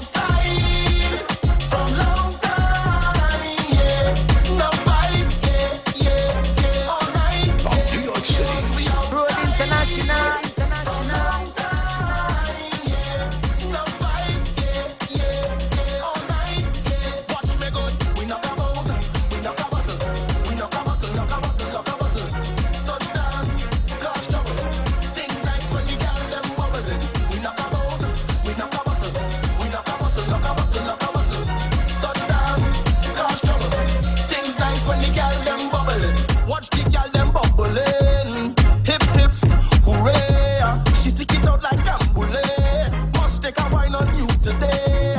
outside from long time, yeah. No fight, yeah, all night. From New York City. We outside. Road International. Long time, yeah. No fight, yeah, all night, yeah. Watch me good. We knock a bottle, we knock a bottle, we knock a bottle, knock a bottle, knock a bottle. Touch dance, cause trouble. Things nice when the girl them bubbling. We knock a bottle, we knock a bottle, we knock a bottle, knock a bottle, knock a bottle. Touch dance, cause trouble. Things nice when the girl them bubbling. Watch the girl them bubbling. Hips, hips, hooray. She stick it out like ambulance. Must take a wine on you today.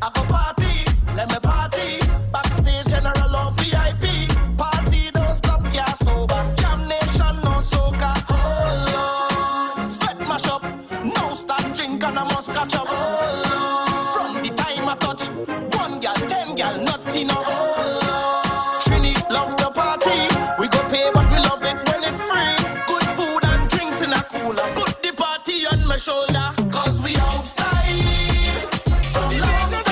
I go party, let me party. Backstage general or VIP. Party don't stop, yeah, sober. Jam nation, no soca. Hold on. Fed mash up, no start drink and I must catch up. Hold on. From the time I touch, 1 gal, 10 gal, not enough. Hold on. Trini love the party. We go pay but we love it when it's free. Good food and drinks in a cooler. Put the party on my shoulder. Cause we outside from long time.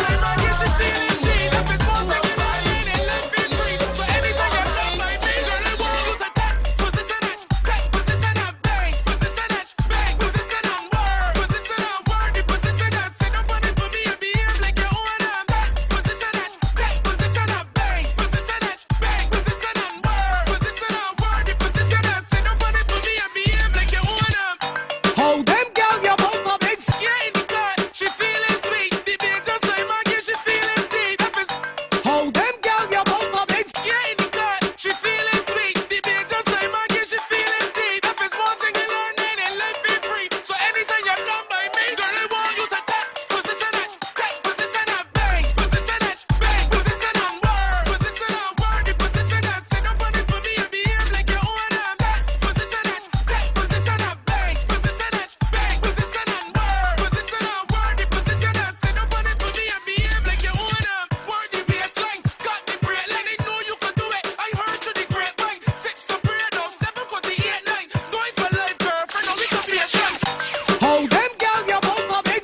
Hold them girl, your bumper big.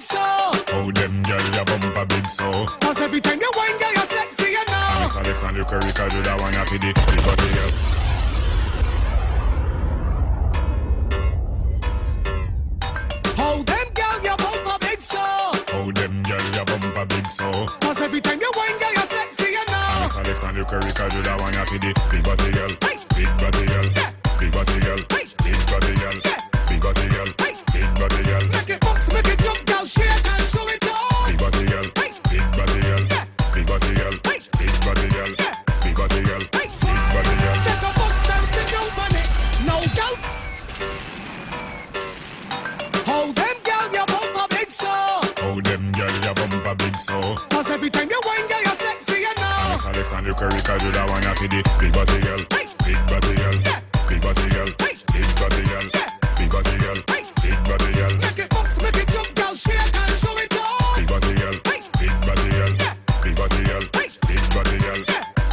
Hold them girl, your bumper big. Hold them girl, your bumper big so. Hold them girl, your bumper big so. Cause every time you whine, girl, you're sexy, you know. Miss Alexander Curry, cause you that one happy the big body girl. Hold them girl, your bumper big so. Hold them girl, your bumper big so. Cause every time you whine, girl, you're sexy, you know. Miss Alexander Curry, cause you that one happy the big body girl. Big body girl, big body girl, big body girl, big body girl, big body girl. Make it box, make it jump, girl, shake and show it off. Big body girl, big body girl, big body girl, big body girl, big body girl, big body girl. Take a box and sit down on it. No doubt. Hold them girl, your bumper big so. Hold them girl, your bumper big so. Cause every time you whine, girl, you're sexy, you know. Miss Alexander Curry, cause you that one happy the big body girl. Big body girl, big body girl, big body girl, big body girl, big body girl. Make it box, make it jump, girl, shake and show it off. Big body girl, big body girl, big body girl, big body girl,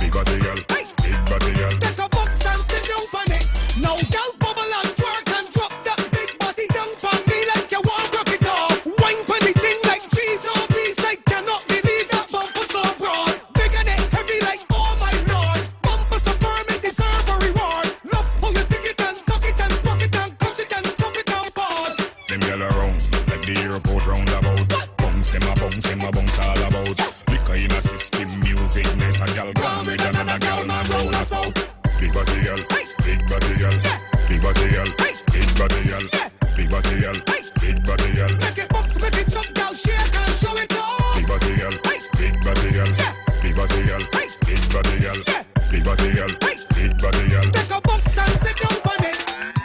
big body girl, big body girl. Take a box and sit down on it. Now, girl, bubble and twerk and drop that big body down for me like you want rock it off. Wine for the thing like cheese on piece. I cannot believe that bumper so broad. Big and it heavy like oh my lord. Bumper so firm it deserve a reward. Love how you dig it and tuck it and puck it and crush it and stop it and pause. Them girl around like the airport roundabout. Bounce them a bounce all about. Liquor in a system, music, nice and gal gone with another gal man roll us out. Big body girl, big body girl, big body girl, big body girl, big body girl, big body girl. Make it box, make it jump, girl, shake and show it off. Big body girl, big body girl, big body girl, big body girl, big body girl, big body girl. Take a box and sit down on it.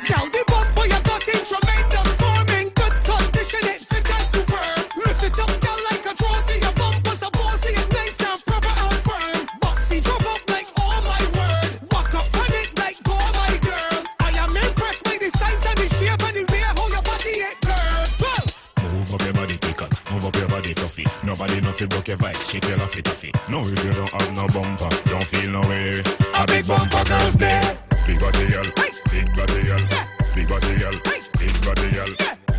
Girl, the bumper you got in tremendous form. In good condition, it fit and superb. Lift it up, girl, like a trophy. Your bumper's a bossy and nice and proper and firm. Boxy drop up like oh my word. Walk up on it like go my girl. I am impressed by the size and the shape and the way how your body it curve. Move up your body, pickers. Move up your body, fluffy. Nobody no feel broke your vibe. Shake your love it, toughy. No, if you don't have no bumper, don't feel no way. A big bumper girls there. Big body girl, big body girl, big body girl, big body girl,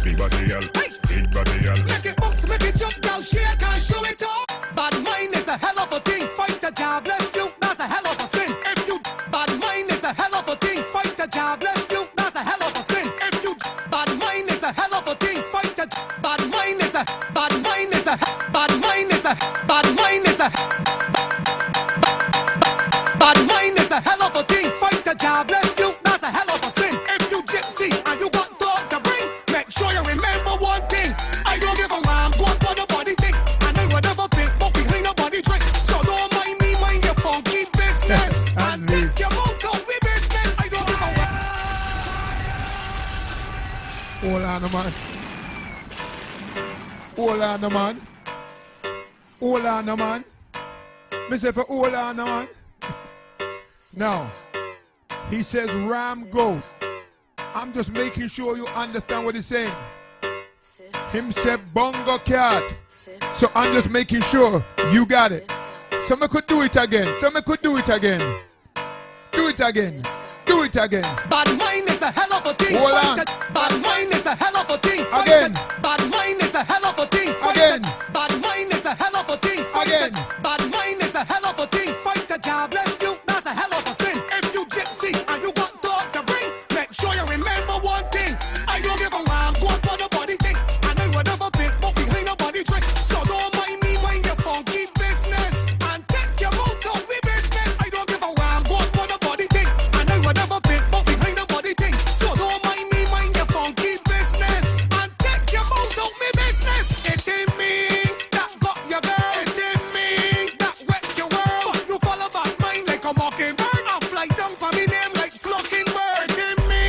big body girl, big body girl. Make it box, make it jump, girl, shake and show it no man. Hold on, no man. Hold on, no man. Me say for hold on, no man. Now, he says ram goat. I'm just making sure you understand what he's saying. Him said bongo cat. So I'm just making sure you got it. Somebody could do it again. Somebody could do it again. Do it again. Do it again. Bad mind is a hell of a thing. Hold on. Bad mind is a hell of a thing. Again. Bad mind is a hell of a thing. Again. Bad mind is a hell of a thing. Again. Bad mind is a hell of a thing. Fight the job, bless you. That's a hell of a sin. If you gypsy and you got thought to bring, make sure you remember one thing. I don't give a damn what nobody think. And I would never pick, but behind nobody drink. So don't mind me, mind your funky business. And take your mouth out with business. I don't give a damn what nobody think. And I would never pick, but behind nobody think. So don't mind me, mind your funky business. And take your mouth out with business. It ain't me that got your girl. It ain't me that wet your world. But you follow back mine like a mockingbird. I fly down for me name like flocking bird. It ain't me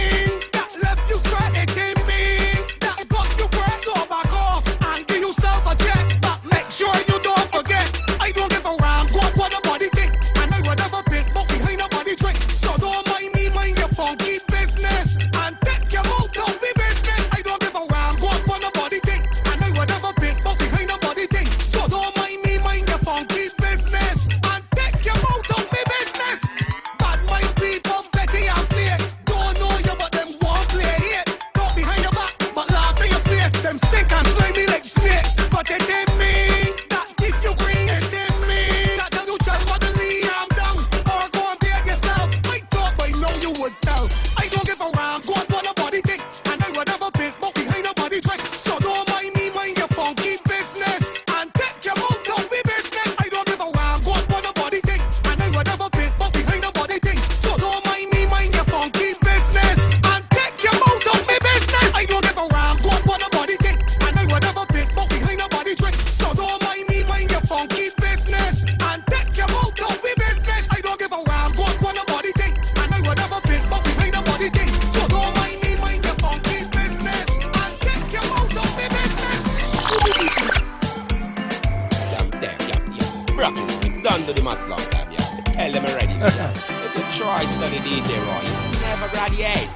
that left you stressed. It ain't me that got you pressed. So back off and give yourself a check. But make sure you don't forget. I don't give a damn what nobody think. And I would never pick, but behind nobody drink. So don't mind me, mind your funky business. And take your mouth out with business. I don't give a damn what nobody think. And I would never pick, but behind nobody think. So don't mind me, mind your funky business. And take your mouth out with business. Bad mind people, petty and flake. Don't know you, but them won't play it. Talk behind your back, but laugh in your face. Them stink and slimy like snakes. But it ain't me that give you green. It ain't me that tell you child what the lead I'm down. Or go and behave yourself. I thought by now you would tell. I don't give a damn what nobody think. And I would never pick, but behind nobody drink. So don't mind me, mind your funky business. And take your mouth out with business. I don't give a damn what nobody think. And I would never pick, but behind nobody think. So don't mind me, mind your funky business. And take your mouth out with business. I don't give a damn what nobody think. And I would never pick, but behind nobody drink. So don't mind me, mind your funky business. And take your mouth out with business. I don't give a damn what nobody think. And I would never pick, but behind nobody think. So don't mind me, mind your funky business. And take your mouth out with business. Brooklyn, done to the match long time, yeah. Tell them already, yeah. If you try study DJ wrong, you never graduate.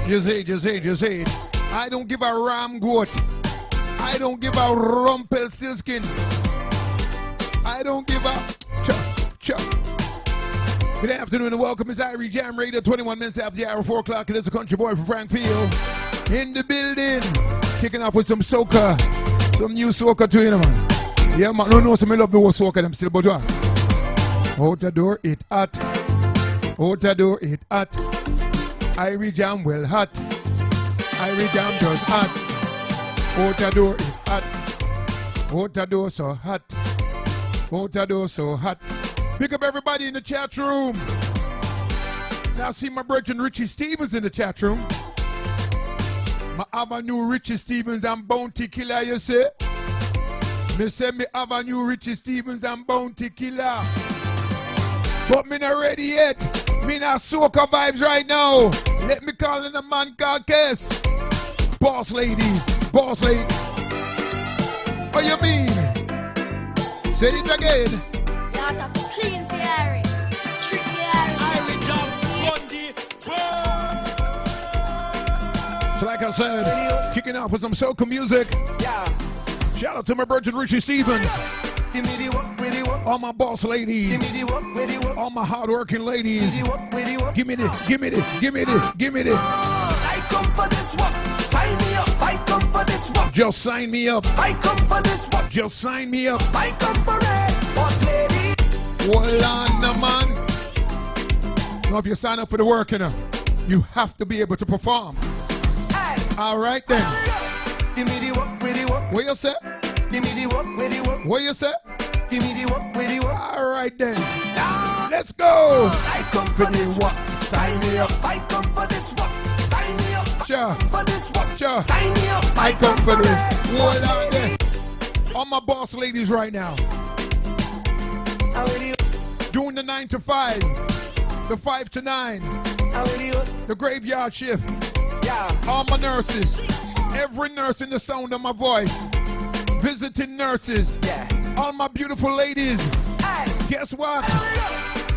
You see. I don't give a ram goat. I don't give a rumpelstiltskin. I don't give a chuck. Good afternoon and welcome. It's Irie Jam Radio, 21 minutes after the hour, 4 o'clock. It is a country boy from Frankfield in the building. Kicking off with some soca. Some new soca to you, man. Yeah, man. No, some love the whole soca them still, but what? Out the door, it hot. Out the door, it hot. Irie Jam well hot. Irie Jam just hot. Out the door, it hot. Out the door so hot. Out the door so hot. Pick up everybody in the chat room. Now I see my brother Richie Stevens in the chat room. My Avenue Richie Stevens and Bounty Killer, you say? Me say me Avenue Richie Stevens and Bounty Killer. But me not ready yet. Me not soca vibes right now. Let me call in a man called Kess. Boss ladies, boss ladies. What you mean? Say it again. You have to clean the area. Trick the area. So like I said, kicking off with some soca music. Shout out to my brother Richie Stevens. All my boss ladies. All my hard-working ladies. Give me this, give me this, give me this, give me this. I come for this one. Sign me up. I come for this one. Just sign me up. I come for this one. Just sign me up. I come for it. Boss lady. Hold on, no, man. Now, if you sign up for the work, you know, you have to be able to perform. Hey. All right, then. Give me the work, with the work. What you say? Give me the work, with the work. What you say? Give me the work, with the work. All right, then. Let's go. I come for this one. Sign me up. I come for this one. Sign me up. Sure. For this one. Sure. Sign me up. I come for this. Hold on there. All my boss ladies right now. Doing the 9 to 5. The 5 to 9. The graveyard shift. Yeah. All my nurses. every nurse in the sound of my voice, visiting nurses, all my beautiful ladies, guess what?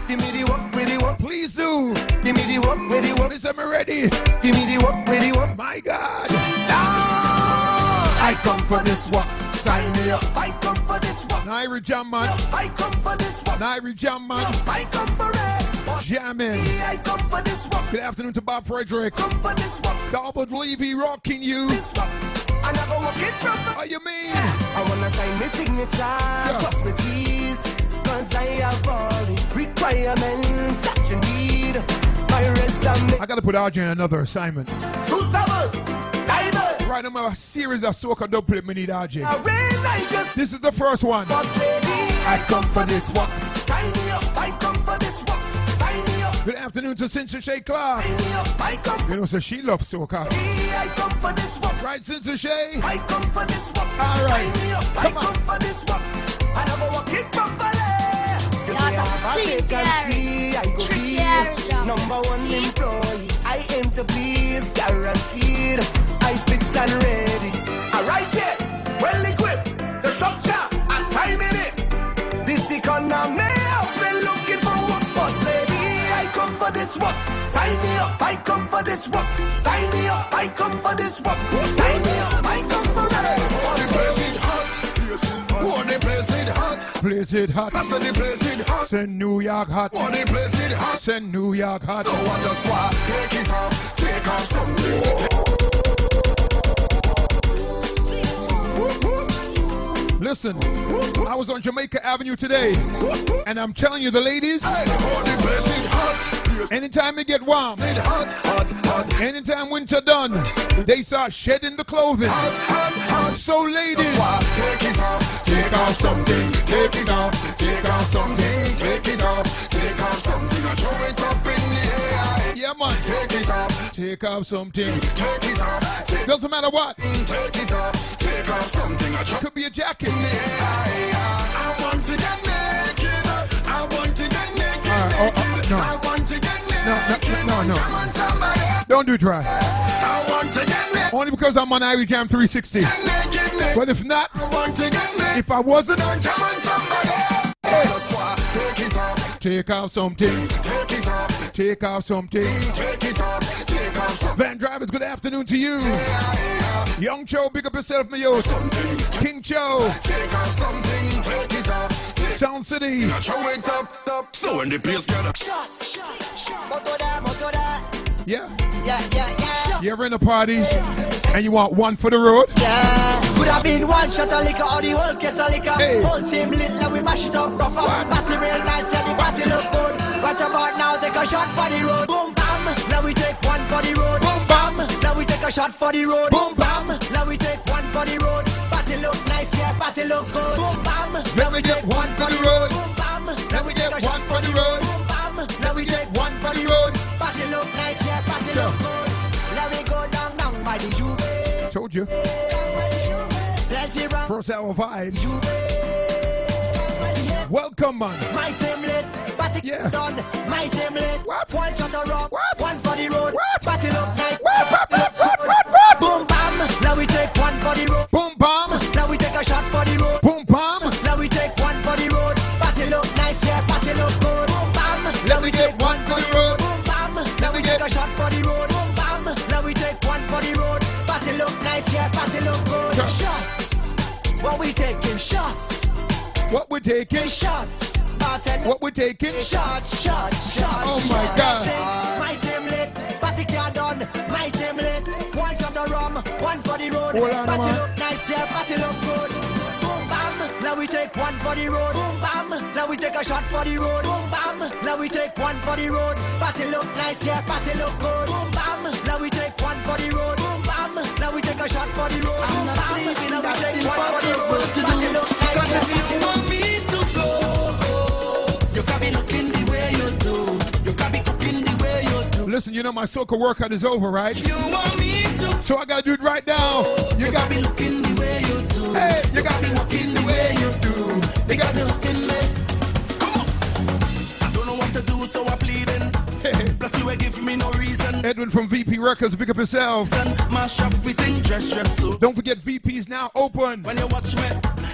Give me the work, with the work. Please do. Give me the work, with the work. Miss I'm ready. Give me the work, with the work. My God. I come for this work. Sign me up. I come for this work. Irie Jam man. I come for this work. Irie Jam man. I come for it. Jamming. I come for this work. Good afternoon to Bob Frederick. Come for this work. David Levy rocking you. This work. I never walk it proper. What you mean? I wanna sign my signature. Cross my T's. Cause I have all the requirements that you need. My resume. I gotta put RJ in another assignment. Suitable. Diverse. Right, I'm a series of soca dub play. Me need RJ. Outrageous. This is the first one. Boss lady. I come for this work. Sign me up. I come for this work. Sign me up. Good afternoon to Cynthia Shea Clark. Sign me up. I come. You know, so she loves soca. I come for this work. Right, Cynthia Shea? I come for this work. All right. Sign me up. I come for this work. I never walk it properly. You see, I have a vacancy. I go be number one employee. I aim to please, guaranteed. I fit and ready. Alright, yeah. Well equipped. The structure. I'm timing it. This economy. I've been looking for work. Boss lady. I come for this work. Sign me up. I come for this work. Sign me up. I come for this work. Sign me up. I come for it. What the place it hot? Place it hot. I said the place it hot. Send New York hot. What the place it hot? Send New York hot. So I just want take it off, take off something. Listen, I was on Jamaica Avenue today, and I'm telling you, the ladies, What the place it hot? anytime it get warm, It hot, hot, hot. anytime winter done, they start shedding the clothing. Hot, hot, hot. So ladies, Take it off, take off something, take it off, take off something, take it off, take off something, and throw it up in the air. yeah man, Take it off, take off something. take it off, Doesn't matter what, take it off, take off something, and throw could be a jacket. I want to get naked, I want to get naked, no. I want to get naked, No. Come on somebody, Don't do dry. I want to get naked, Only because I'm on Irie Jam 360. naked, But if not, I want to get naked, if I wasn't, come on somebody, just want take it off, take off something. take it off, Take off something. take it off, take off something. Van Drivers, good afternoon to you. Young Joe, big up yourself, my youth. King Joe, Take off something, take it off, take Sound City. throw it up. So when the place get up, Yeah. Yeah. You ever in a party and you want one for the road? Yeah, could have been one shot of liquor or the whole case of liquor. Hey. Whole team lit like we mash it up proper. What? Party real nice, yeah, the party look good. What about now? Take a shot for the road. Boom bam, now we take one for the road. Boom bam, now we take a shot for the road. Boom bam, now we take one for the road. Party look nice, yeah, party look good. Boom bam, now we take one for the road. Boom bam, now we take a shot for the road. Boom bam, now we take one for the road. Party look nice, yeah, party look good. Now we go down by the Juve. Told you. Plenty round. First hour vibe. Welcome, man. My template, party Yeah. done. My template, What? one shot of rum, What? one for the road. What? Party look nice. What? Boom bam, now we take one for the road. Boom, bomb. Now we take a shot for the road. Boom, bomb. Now we take one for the road. Party look nice, yeah, party look good. Boom bam, now we take one for the road. Boom bam, now we take a shot for the road. Boom bam, now we take one for the road. Party look nice, yeah, party look good. Yeah. Shots, what we taking? Shots, What we're taking. shots. Bartender. What we're taking. Shots. Oh my God. My template, party car done. My template, one shot of rum, one for the road. Hold on, Party man. look nice, yeah, party look good. Boom bam, now we take one for the road. Boom bam, now we take a shot for the road. Boom bam, now we take one for the road. Party look nice, yeah, party look good. Boom bam, now we take one for the road. Boom bam, now we take a shot for the road. I'm not Bam, believing now we that's take one for the impossible road. to do. Party look nice, Cause yeah, if party you look want me to go, you can be looking the way you do. You can be cooking the way you do. Listen, you know my soca workout is over, right? You want me to, So I gotta do it right now. You you got can be looking the way you do. Hey, You can be walking the way you do. Because you're hooking me. Come on. I don't know what to do, so I'm pleading. Hey, Plus you ain't give me no reason. Edwin from VP Records, pick up yourself. Mash up everything, dress so. Don't forget VP's now open. When you watch me,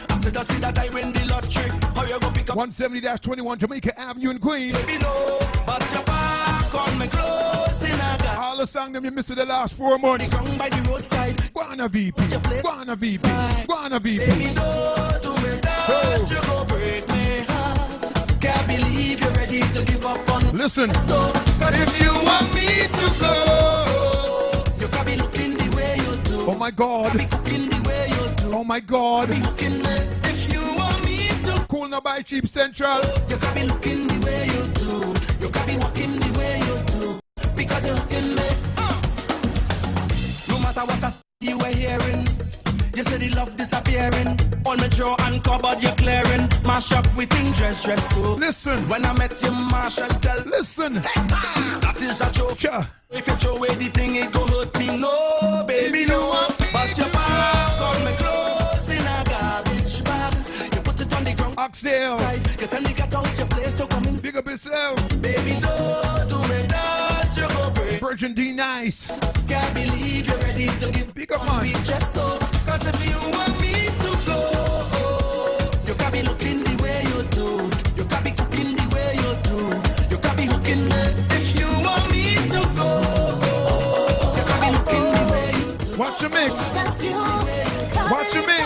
I said I see that I win the lottery. How you go pick up 170-21 Jamaica Avenue in Queens. baby no, but your back on me close in a gap. All the song them you missed for the last 4 months. The ground by the roadside. Guana VP, Guana VP, Guana VP. Baby no, do me that, you go break my heart. Can't believe you're ready to give up on me. Listen. So, cause if you want me to go, you can be looking the way you do. Oh my God. Be cooking the way you do. Oh my God. Be hooking me. If you want me to, Cool now by Cheap Central. you can be looking the way you do. You can be walking the way you do. Because you're hooking me. No matter what I see you were hearing, you say the love disappearing. On my drawer and cupboard you're clearing. Mash up with thing dress so. Listen. When I met you, Marshall tell. Listen. That is a joke. Cha. If you throw away the thing, it go hurt me. No, baby, no. But your back on me clothes in a garbage bag. You put it on the ground. Oxdale. You tell me get out your place to come in. Big up yourself. Baby, no, do me that. You go break. Virgin D Nice. Can't believe you're ready to give. Big up man. Just so. Cause if you want me to go, you can be looking the way you do. You can be cooking the way you do. You can be hooking me. If you want me to go, you can be looking the way you do. Watch the mix. Watch the mix.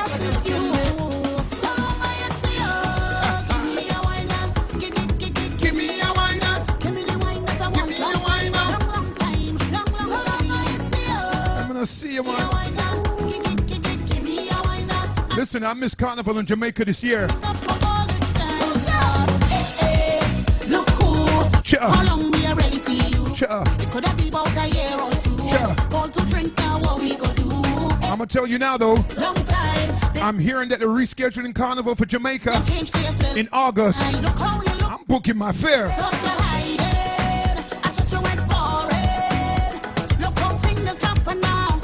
Give me a wine up. Give me the wine that I want. Give me the wine up. Long time. I'm gonna see you, man. Give me a wine up. Listen, I miss Carnival in Jamaica this year. Look cool. Cha. How long we already see you? Cha. It could have been about a year or two. Cha. Call to drink now, what we go do? I'm gonna tell you now though. Long time. I'm hearing that they're rescheduling Carnival for Jamaica Change yourself. in August. Look how you look. I'm booking my fare. Thought you hiding. I thought you went for it. Look how things happen now.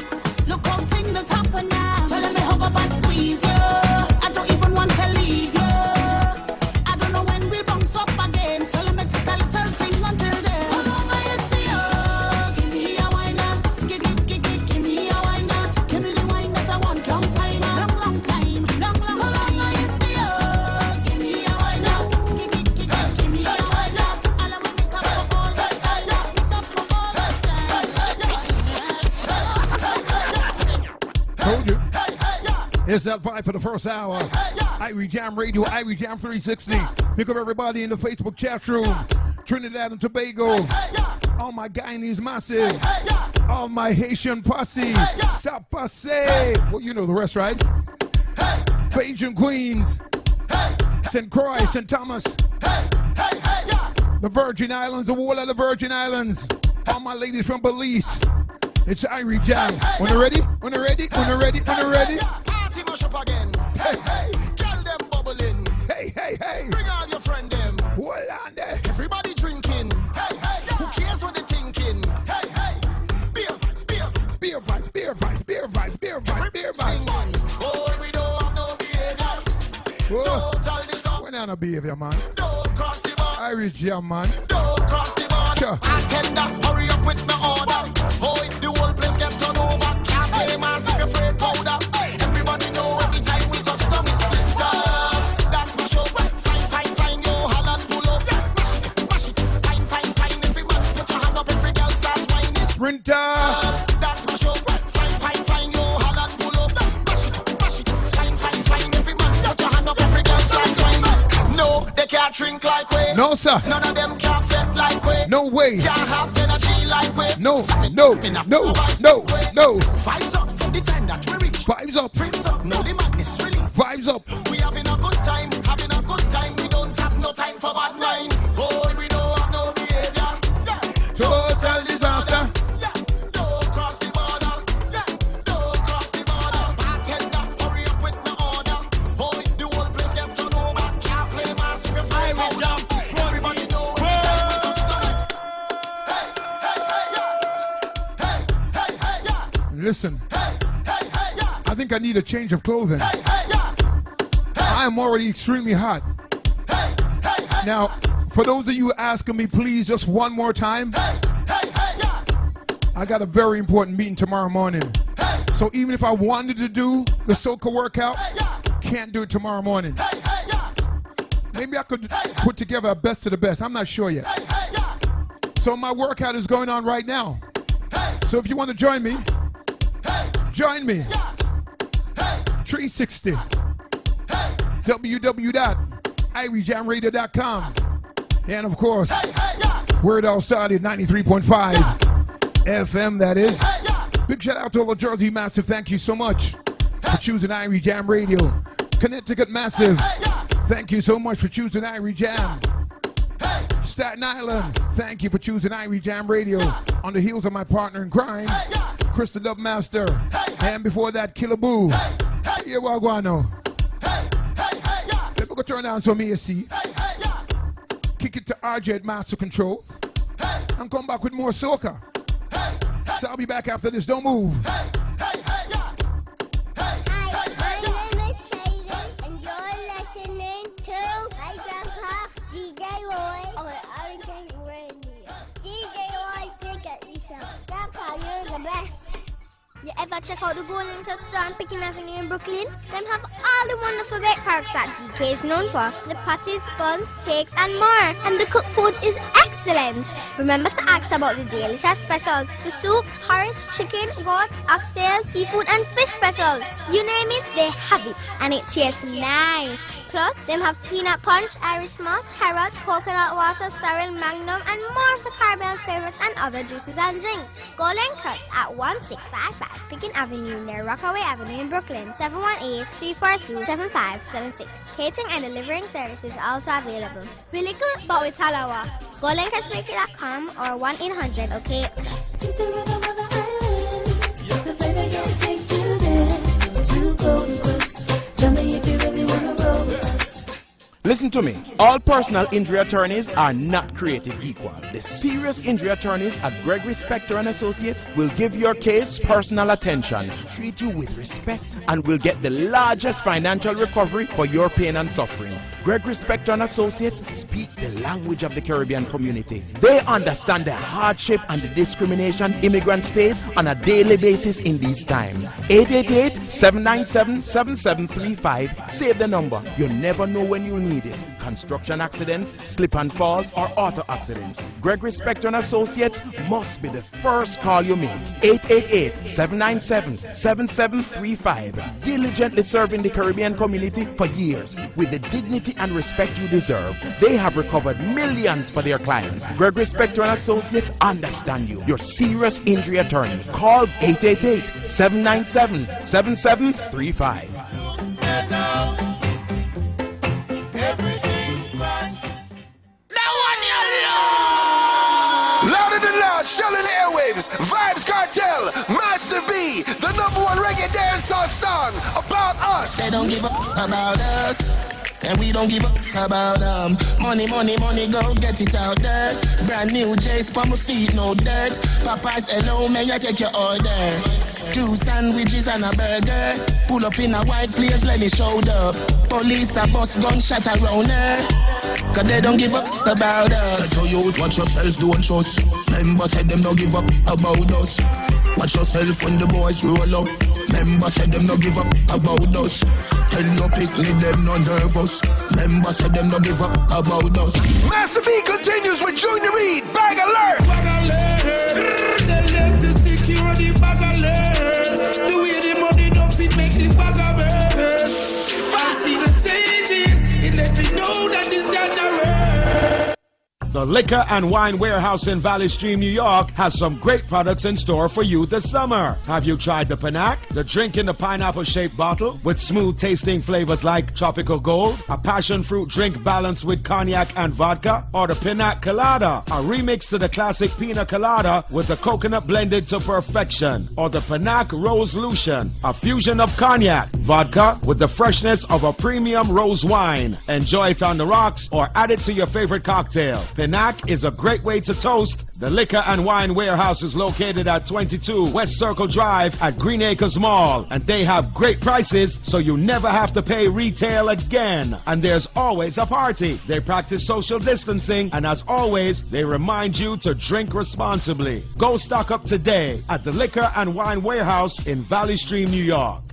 Look how things happen now. So let me hug up and squeeze you. I don't even want to leave you. I don't know when we'll bounce up again. So let me take a little thing until then. So long I see you. Give me a wine now. Give me a wine now. Give me the wine that I want. Long time now. Long time. Long. So long I see you. Give me a wine now. Give me a wine now. And I'm gonna make up for all this time. Make up for all this time. Told you. It's that vibe for the first hour. Irie Jam Radio, Irie Jam 360. Pick up everybody in the Facebook chat room. Trinidad and Tobago. All my Guyanese massive. All my Haitian posse. South Passe. Well, you know the rest, right? Bayesian Queens. St. Croix, St. Thomas. The Virgin Islands, the whole of the Virgin Islands. All my ladies from Belize. It's Irie Jam. When you're ready? When you're ready? When you're ready? When you're ready? Party mash up again. Hey, hey, girl them bubbling. Hey, hey, hey. Bring all your friend them. Hold on there. Everybody drinking. Hey, hey, who cares what they thinking? Hey, hey, beer vibes, beer vibes. Beer vibes, beer vibes, beer vibes, beer vibes, beer vibes. Singing. Oh, we don't have no behavior. Whoa. Total disorder. When on a behavior, man. Don't cross the bar. Irie Jam, man. Don't cross the border. Sure. Attender, hurry up with my order. Oh, the whole place get turned over. Can't play mass if you're afraid powder. Everybody know every time we touch down it's splinters. That's my show. Fine, yo, Holland pull up. Mash it, fine. Every man put your hand up, every girl start whining. Sprinter. That's my show. Fine, yo, Holland pull up. Mash it, fine. Every man put your hand up, every girl start whining. No, they can't drink like we. No, sir. None of them can't fet like we. No way. Can't have energy like we. No. Vibes up from the time that we reach. Vibes up. Drinks up, now the madness release. Vibes up. We having a good time. We don't have no time for bad mind. Oh, we don't have no behavior. Total disaster. Don't cross the border. Don't cross the border. Bartender, hurry up with my order. Oh, the whole place get turned over. Can't play mass if you're fine. Everybody know every time we touch down. Hey, Listen, yeah. I think I need a change of clothing. I am already extremely hot. Now, for those of you asking me, please, just one more time. I got a very important meeting tomorrow morning. So even if I wanted to do the soca workout, can't do it tomorrow morning. Maybe I could put together a best of the best. I'm not sure yet. So my workout is going on right now. So if you want to join me, join me. 360 www.iriejamradio.com. And of course, where it all started, 93.5 FM, that is. Big shout out to all the Jersey Massive. Thank you so much for choosing Irie Jam Radio. Connecticut Massive, thank you so much for choosing Irie Jam. Staten Island, thank you for choosing Irie Jam Radio. On the heels of my partner in crime, Krista Dubmaster. And before that, Killer Boo. Yeah, Wagwano. Let me go turn down some AC. Kick it to RJ at Master Control. And come back with more soca. So I'll be back after this. Don't move. Hi, my name is Kaden, and you're listening to my grandpa, DJ Roy. Oh, I'm getting ready. DJ Roy, take it yourself. Grandpa, you're the best. You ever check out the Golden Crest store on Picking Avenue in Brooklyn? Them have all the wonderful bake products that GK is known for. The patties, buns, cakes, and more. And the cooked food is excellent. Remember to ask about the daily chef specials. The soups, porridge, chicken, goat, oxtail, seafood, and fish specials. You name it, they have it. And it tastes nice. Plus, them have peanut punch, Irish moss, carrots, coconut water, sorrel, magnum, and more of the Carabel's favorites and other juices and drinks. Golden Crest at 1655 Picking Avenue near Rockaway Avenue in Brooklyn, 718-342-7576. Catering and delivering services are also available. We little but with Talawa. GoldenCrestBakery.com or 1-800-OK-Crest. The flavor can take you there to Golden Crest. Tell me if you really want to roll with us. Listen to me. All personal injury attorneys are not created equal. The serious injury attorneys at Gregory Spector and Associates will give your case personal attention, treat you with respect, and will get the largest financial recovery for your pain and suffering. Gregory Spector and Associates speak the language of the Caribbean community. They understand the hardship and the discrimination immigrants face on a daily basis in these times. 888-797-7735. Save the number. You never know when you'll need it. Construction accidents, slip and falls, or auto accidents. Gregory Spector and Associates must be the first call you make. 888-797-7735. Diligently serving the Caribbean community for years with the dignity and respect you deserve. They have recovered millions for their clients. Gregory Spector and Associates understand you. Your serious injury attorney. Call 888-797-7735. Louder than loud, shelling the airwaves. Vibes Cartel, Master B, the #1 reggae dancehall song about us. They don't give a about us, and we don't give a about them. Money, money, money, go get it out there. Brand new J's for my feet, no dirt. Popeyes, hello, may I take your order? 2 sandwiches and a burger. Pull up in a white place, let me show up. Police a bus gunshot around her. Cause they don't give up about us. Tell you watch yourself, don't trust. Members said them don't give up about us. Watch yourself when the boys roll up. Members said them don't give up about us. Tell your picnic them not nervous. Members said them don't give up about us. Master B continues with Junior Reed. Bag alert. Bag alert. Tell them to secure the bag alert. The way the money don't fit make the bag alert. I see the changes. It let me know that it's just a word. The Liquor and Wine Warehouse in Valley Stream, New York has some great products in store for you this summer. Have you tried the Panac? The drink in the pineapple-shaped bottle with smooth tasting flavors like Tropical Gold, a passion fruit drink balanced with cognac and vodka, or the Pinac Colada, a remix to the classic Pina Colada with the coconut blended to perfection, or the Panac Rose Lucian, a fusion of cognac, vodka with the freshness of a premium rose wine. Enjoy it on the rocks or add it to your favorite cocktail. Pinac is a great way to toast. The Liquor and Wine Warehouse is located at 22 West Circle Drive at Green Acres Mall, and they have great prices so you never have to pay retail again. And there's always a party. They practice social distancing, and as always, they remind you to drink responsibly. Go stock up today at the Liquor and Wine Warehouse in Valley Stream, New York.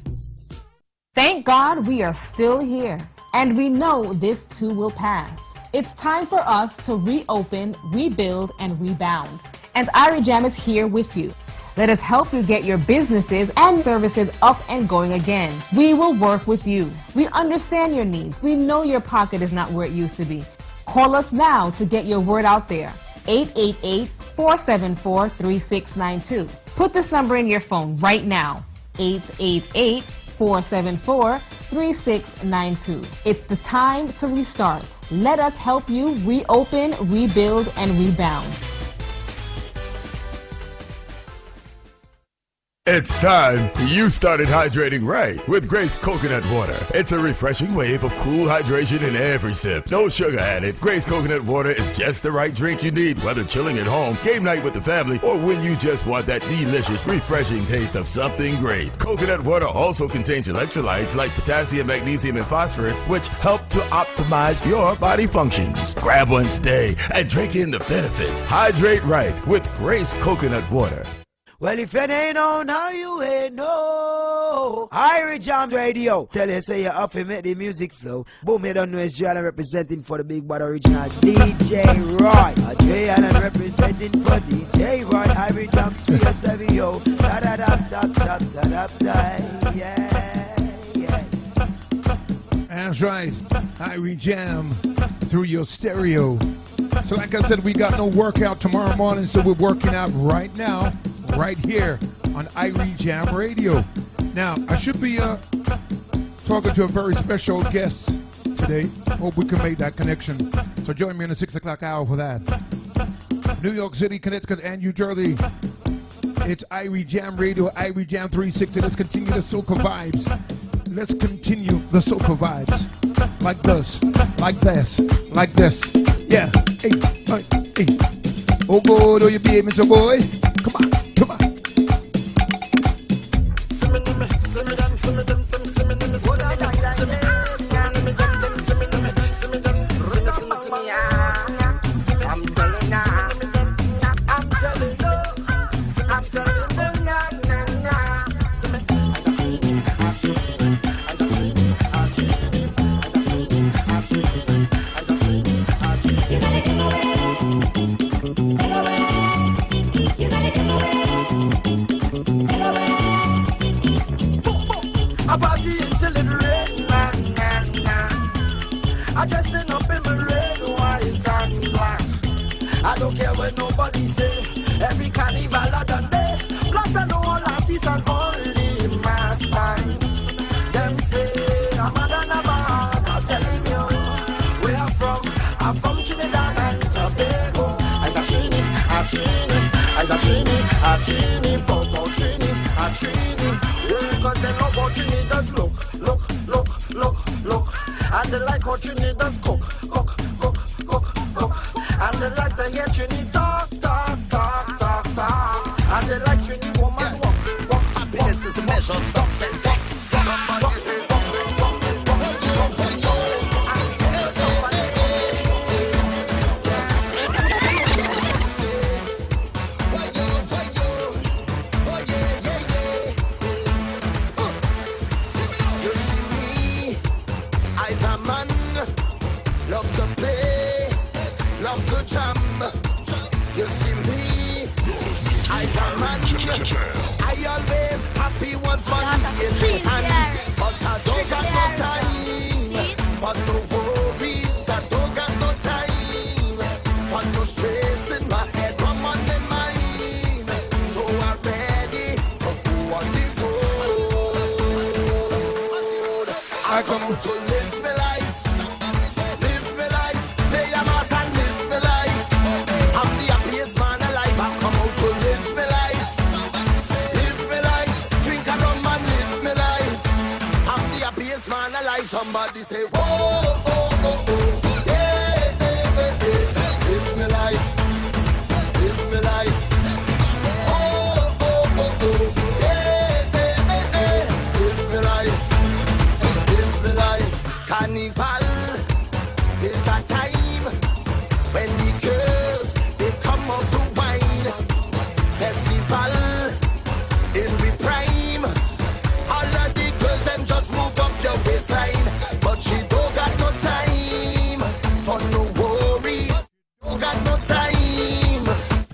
Thank God we are still here, and we know this too will pass. It's time for us to reopen, rebuild, and rebound. And Irie Jam is here with you. Let us help you get your businesses and services up and going again. We will work with you. We understand your needs. We know your pocket is not where it used to be. Call us now to get your word out there. 888-474-3692. Put this number in your phone right now. 888-474-3692. It's the time to restart. Let us help you reopen, rebuild, and rebound. It's time you started hydrating right with Grace Coconut Water. It's a refreshing wave of cool hydration in every sip. No sugar added. Grace Coconut Water is just the right drink you need, whether chilling at home, game night with the family, or when you just want that delicious, refreshing taste of something great. Coconut water also contains electrolytes like potassium, magnesium, and phosphorus, which help to optimize your body functions. Grab one today and drink in the benefits. Hydrate right with Grace Coconut Water. Well, if you ain't know, now you ain't know. Irie Jam Radio. Tell you, say you're off and make the music flow. Boom, you don't know it's Jay Allen representing for the Big Bad Original. DJ Roy. Jay Allen representing for DJ Roy. Irie Jam 307, yo. Da-da-da-da-da-da-da-da. Yeah, yeah. That's right. Irie Jam through your stereo. So like I said, we got no workout tomorrow morning, so we're working out right now, right here on Irie Jam Radio. Now, I should be talking to a very special guest today. Hope we can make that connection. So join me in the 6 o'clock hour for that. New York City, Connecticut, and New Jersey. It's Irie Jam Radio, Irie Jam 360. Let's continue the soca vibes. Let's continue the soca vibes. Like this, like this, like this. Yeah. Hey, hey. Oh, good. Oh, you behaving so, boy. Come on, come on. Because they know what Trini does look. And they like how Trini does cook. And they like to hear Trini talk. And they like Trini woman walk. Happiness is the measure of success. I always happy once money in hand, but I don't got no time for no worries. I don't got no time for no stress in my head, come on my mind. So I'm ready to go on the road. I come out to live my life, play a mass and live my life. I'm the happiest man alive. I come out to live my life.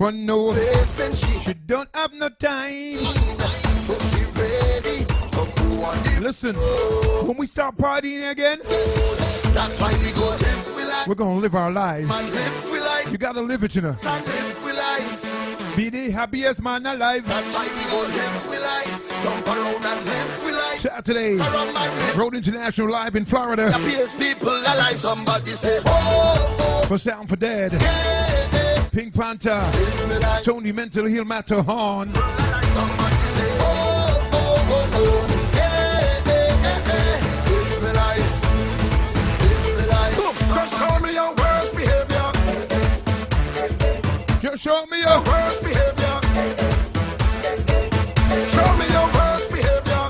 for no. place and She don't have no time. so she ready for cool on the Listen, when we start partying again, that's why we go live we life. we're gonna live our lives. Man live we life. You gotta live it, you know. Man live we life. Be the happiest man alive. That's why we go live we life. Jump around and live we life. Shout out today, Around my life. Road International Live in Florida. Happiest people alive. Somebody say, oh, oh, For Sound for Dead, yeah, yeah. Pink Panther, Live me life. Tony Mental Heal Matter Horn. Somebody say, oh, oh, oh, oh, yeah, yeah, yeah. Live me life. Live me life. Just show me your worst behavior. Just show me your Worst behavior. Show me your worst behavior.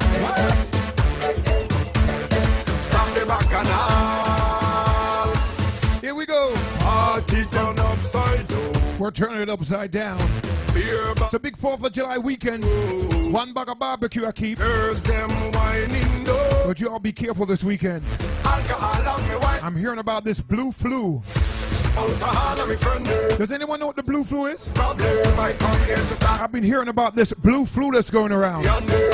Stop the bacchanal. Here we go. Party turn upside down. We're turning it upside down. Beer It's a big 4th of July weekend. One bag of barbecue I keep. bars, them whining though. But you all be careful this weekend. Alcohol on me white. I'm hearing about this blue flu. Alcohol on me friend. Does anyone know what the blue flu is? Problem I come here to stop. I've been hearing about this blue flu that's going around. Yonder.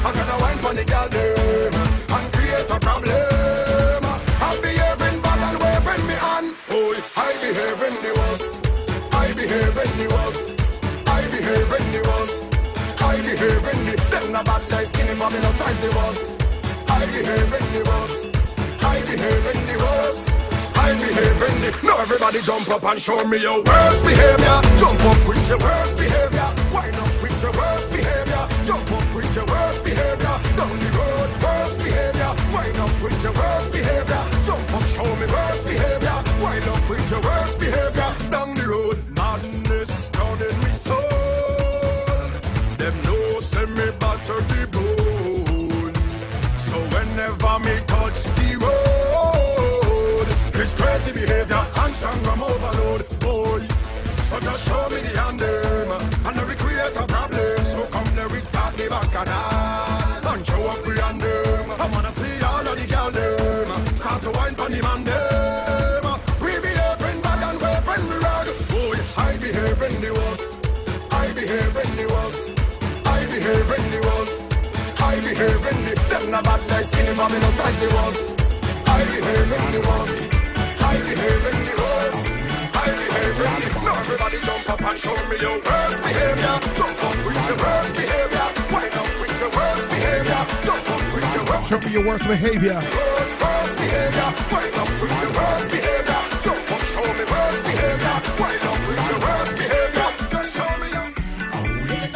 I gotta wine for the girl them and create a problem. I'm behaving bad and waving me on. Oh, I behave in the worst. I behave in the worst. I behave in the worst. I behave in the. Them not bad guys skinny for me no size the worst. I behave in the worst. I behave in the worst. I behave in the. Now everybody jump up and show me your worst behavior. Jump up with your worst behavior. Wind up with your worst behavior. Jump up with your worst behavior. Down the road, worst behavior. Wind up with your worst behavior. Jump up, show me worst behavior. Wind up with your worst behavior. Down the road, madness down in me soul. Them no send me batter the bone. So whenever me touch the road, it's crazy behavior and strong overload. Boy, so just show me the hand them, and then we create a problem. So come there we start the bacchanal and show up we and them. I wanna see all of the girl them start to wine pon the man them. We behaving bad and waving we rag. Boy, I behave in the worst. I behave in the worst. I behave in the worst. I behave in the. Them not bad guys skinny for me no size the worst. I behave in the worst. I behave in the worst. I behave in the. Now everybody jump up and show me your worst behavior. Jump up with your worst behavior. Wind up with your worst behavior. Jump up with your worst. Show me your worst behavior. Worst behavior. Wind up with your worst behavior. Jump up, show me worst behavior. Wind up with your worst behavior. Just show me your.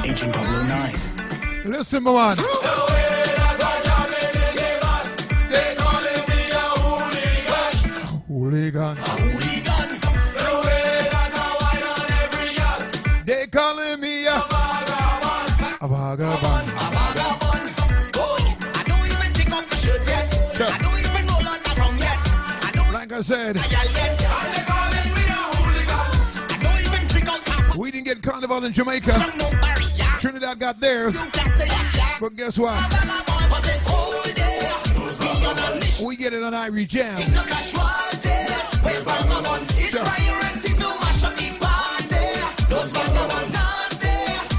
Agent 009. Listen, my man. Hooligan. They calling me a vagabond. I don't even pick up the shirt yet. Sure. I don't even roll on the tongue yet. I don't Like I said, I don't even drink out top. we didn't get carnival in Jamaica. No barrier. Trinidad got theirs. You can say that. But guess what? But this whole day, we on a mission. We get it on Irie Jam. No casualties. When vagabonds, it's Sure. priority to mash up the party. Those vagabonds nasty,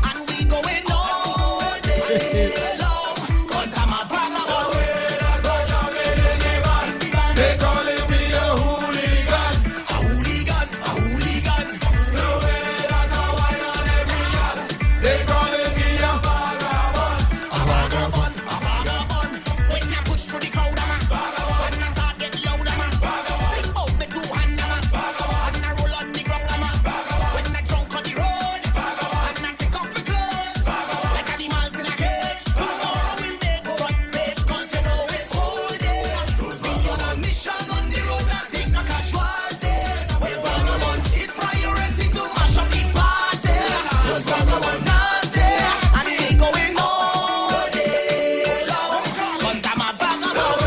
and we going all day long. 'Cause I'm a vagabond. They calling me a hooligan. A hooligan, a hooligan. They calling me a A vagabond, a vagabond. When I push through the crowd, I'm a vagabond. When I start get loud, I'm a vagabond. Bring out me two hand, I'm a vagabond. When I roll on the ground, I'm a vagabond. When I drunk on the road, vagabond. When I take off the clothes, vagabond. Like animals in a cage. Tomorrow we'll make front page, 'cause you know it's whole day. We on a mission on the road, not take no casualties. When vagabonds, it's priority to mash up the party. Those vagabonds nasty, and we going all day long. 'Cause I'm a vagabond.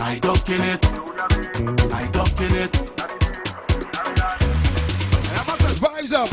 I I duck in it. I duck in it. Vibes up.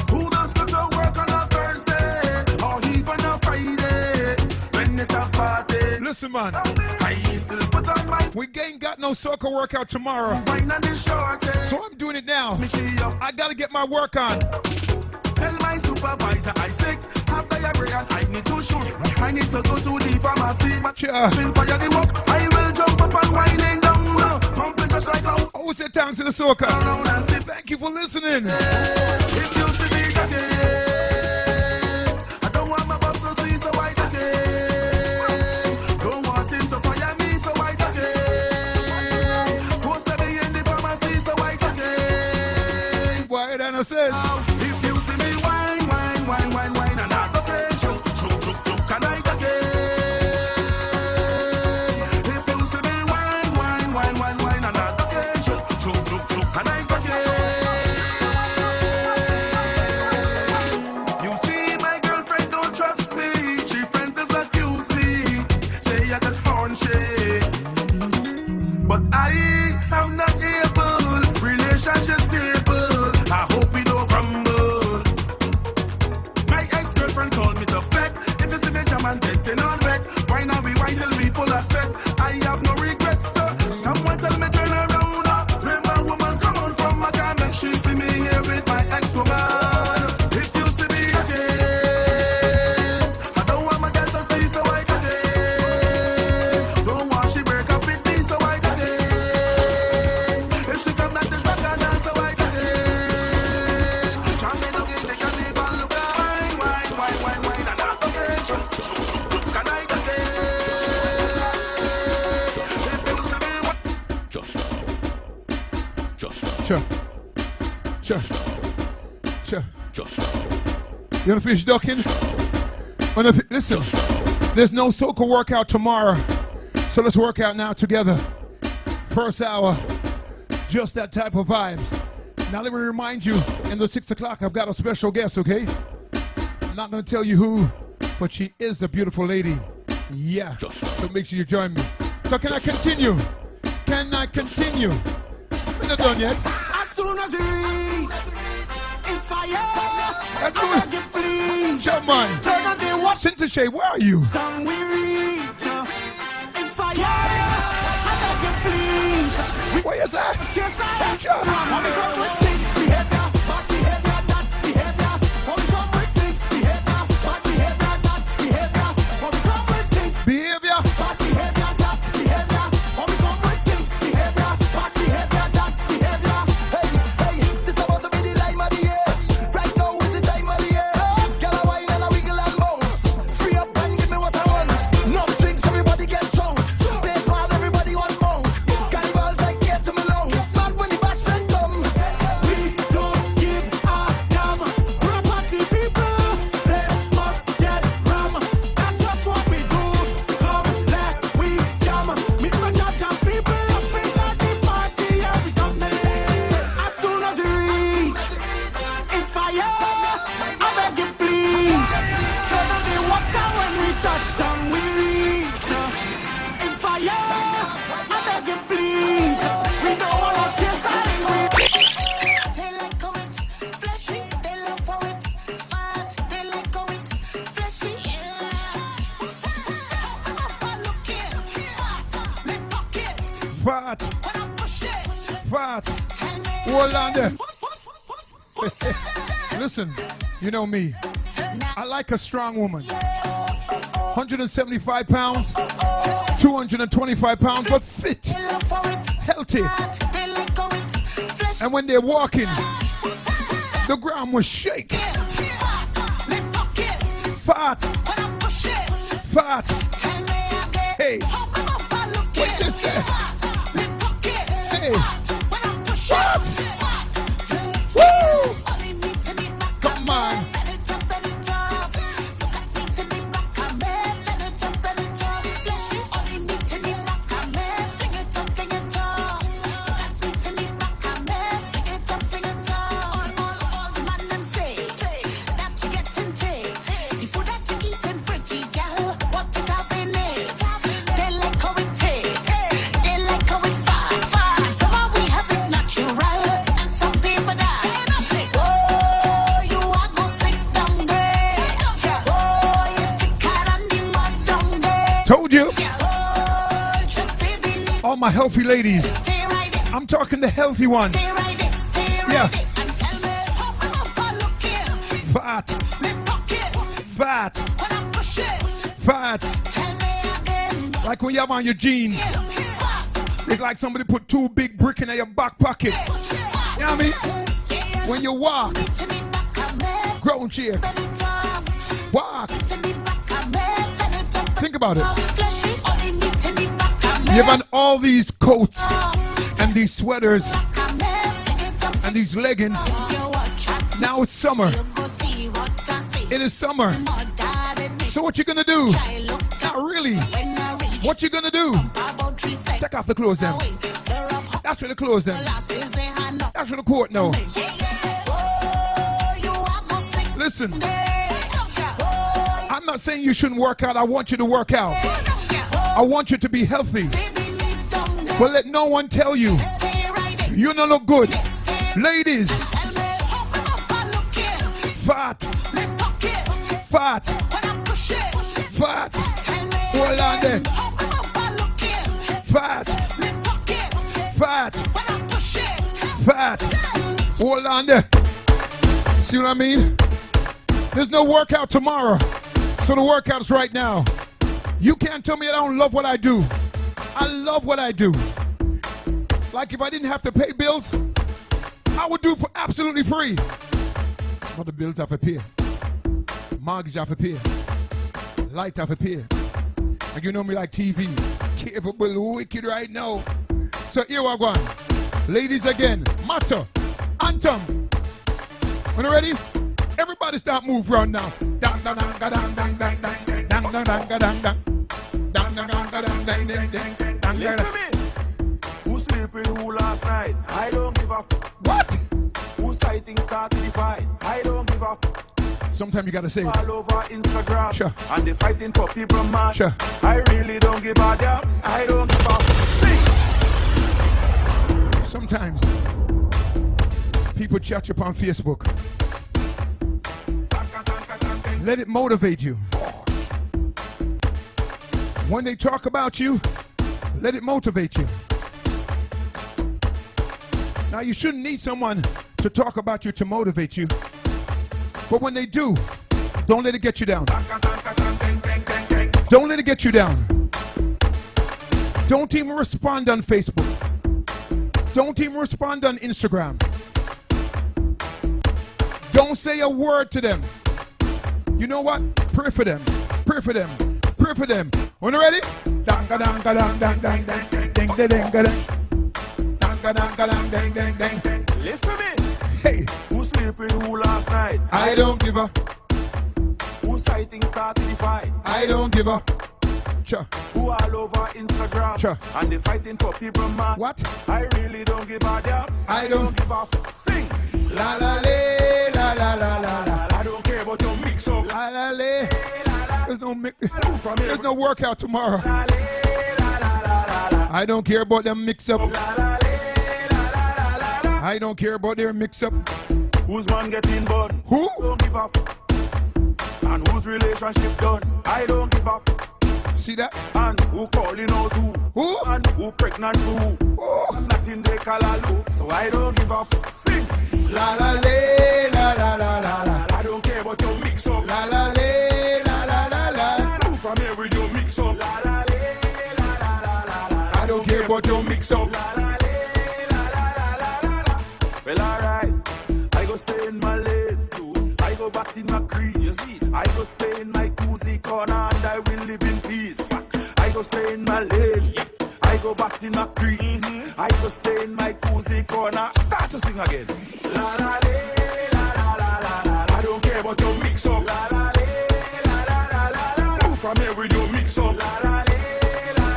Who does go to work on a Thursday or even a Friday when it a party? Listen, man. I still put on my. We ain't got no soccer workout tomorrow, wine on the shorty. so I'm doing it now. Me see up. I gotta get my work on. Tell my supervisor I sick. Have diarrhea and I need to shoot. I need to go to the pharmacy. But been fire the work. I will jump up and whining down. Pumping just like out. Oh, say thanks to the soccer. Thank you for listening. If you see me again, I don't want my boss to see, so I again. Don't want him to fire me, so I again. Post to be in the pharmacy, so I again. Why then I said, if you see me whine, whine, whine, whine, whine, and I again, choke, choke, choke, choke, and I again. If you see me whine, whine, whine, whine, whine, and I again, choke, choke, choke, choke, and I again. But I am not able, relationship stable. I hope we don't crumble. My ex-girlfriend called me to fed. If you see me jam and getting on wet, why not we wine till we full of sweat? I have no regrets, sir. Someone tell me turn around. When my woman come on from my car, make she see me here with my ex-woman. If you see me again, I don't want my girl to see, so I again. Don't want she break up with me, so I again. If she come back, this back and dance, so I again. Jam me no get the carnival, look at wine, wine, wine, wine, wine, and I again. Choke, choke, choke, choke, and I again. If you see me, Sure. You wanna finish ducking? Listen, there's no soca workout tomorrow, so let's work out now together. First hour, just that type of vibes. Now let me remind you, in the 6 o'clock, I've got a special guest, okay? I'm not gonna tell you who, but she is a beautiful lady. Yeah, so make sure you join me. So can I continue? Can I continue? We're not done yet. as soon as you reach, it's fire. Let's do I beg you, please. Come on. Turn on the watch. Cinta Shay, where are you? Down we reach, it's fire. I beg you, please. What is that? Yes, I am. Sure. When we come with sick behavior, bad behavior, that behavior. When we come with sick behavior, bad behavior, that behavior. When we come with sick behavior, bad behavior, that behavior. When we come with sick behavior, bad behavior, that behavior. Hey, hey, this about to be the time of the year. Right now is the time of the year. Girl, a wine and a wiggle and bounce. Free up and give me what I want. No drinks, everybody get drunk. Play hard, everybody want more. Carnivals like get to me long. Sad when the bash friend come. We don't give a damn. We're party people. Place must get ram. That's just what we do. Come, let we jam. Me do not jam people up in the party every time. As soon as we reach, it's fire. I beg you please. Turn on the water when we touch down. We reach, it's fire. I beg you please. We don't wanna chase angry. They like how it fleshy, they love for it fat. They like how it fleshy. Look it, me pocket. Fat, When I push it, fat. tell me. Hold on there. Listen, you know me. I like a strong woman. 175 pounds, 225 pounds, but fit, They love for it healthy. fat. They like how it fleshy. And when they're walking, the ground will shake. Me pocket. Fat, When I push it, fat. tell me again. Hey, Look what it. you say? Me pocket. Hey, When I push fat. it, Woo! only me to me back. Come on. Bend it up, bend it up. Look at me to me back, I'm bend it up, bend it up. Fleshy, only me to me back, I'm fling it up, fling it up. Look at me to me back, I'm fling it up, fling it up. All the man them say that you getting take. The food that you eating pretty, girl, what it have in it? They like Told you. All my healthy ladies. I'm talking the healthy ones. Yeah. Fat. Fat. Fat. Like when you have on your jeans. It's like somebody put 2 big bricks in your back pocket. You know what I mean? When you walk. Grown chair. Walk. Think about it. You've had all these coats and these sweaters and these leggings. Now it's summer. It is summer. So what you gonna do? Not really. What you gonna do? Take off the clothes then. That's for the clothes then. That's for the court now. Listen. I'm not saying you shouldn't work out. I want you to work out. I want you to be healthy. But let no one tell you you don't look good. Ladies. Fat. Fat. Fat. Hold on there. Fat. Fat. Fat. Hold on there. See what I mean? There's no workout tomorrow. So the workout's right now. You can't tell me I don't love what I do. I love what I do. Like if I didn't have to pay bills, I would do it for absolutely free. But the bills have to pay. Mortgage have to pay. Light have to pay. And you know me like TV. Capable, wicked right now. So here we go. Ladies again. Matter. Anthem. When you ready? Everybody start move round now. Dang, dang, dang, dang, dang, dang, dang, dang, dang, dang, dang, dang, dang. Listen to me. Who sleep with who last night? I don't give up. What? Who sighting started the fight? I don't give up. Sometimes you gotta say all over Instagram. Sure. And they fighting for people, man. Sure. I really don't give a damn. I don't give up. Sing. Sometimes people chat you up on Facebook. Let it motivate you. When they talk about you, let it motivate you. Now you shouldn't need someone to talk about you to motivate you. But when they do, don't let it get you down. Don't let it get you down. Don't even respond on Facebook. Don't even respond on Instagram. Don't say a word to them. You know what? Pray for them. Pray for them. Pray for them. When you ready? Dang dang dang dang dang dang dang dang dang dang dang dang dang. Listen to me. Hey. Who sleep with who last night? I don't give up. Who sighting started the fight? I don't give up. Sure. Who all over Instagram? Sure. And they fighting for people, man. What? I really don't give a damn. I don't give up. Sing. La la la la la la la. I don't care about your mix up. La la la. There's no workout tomorrow. I don't care about them mix up. I don't care about their mix up. Who's man getting born? Who? Don't give up. And whose relationship done? I don't give up. See that? And who calling out who? Who? And who pregnant for who? And nothing they call a low. So I don't give up. Sing. La la la la la la la. I don't care about your mix up. La la la la la la la. Move from here with your mix up. La la la la la la. I don't care about your mix up. La la la la la. Well, alright. I go stay in my lane too. I go back in my crease. I go stay in my cozy corner and I will live in peace. I go stay in my lane. I go back in my crease. I go stay in my cozy corner. Start to sing again. La la la la la la la. I don't care about your mix up. La la la la la la. Move from here with your mix up. La la la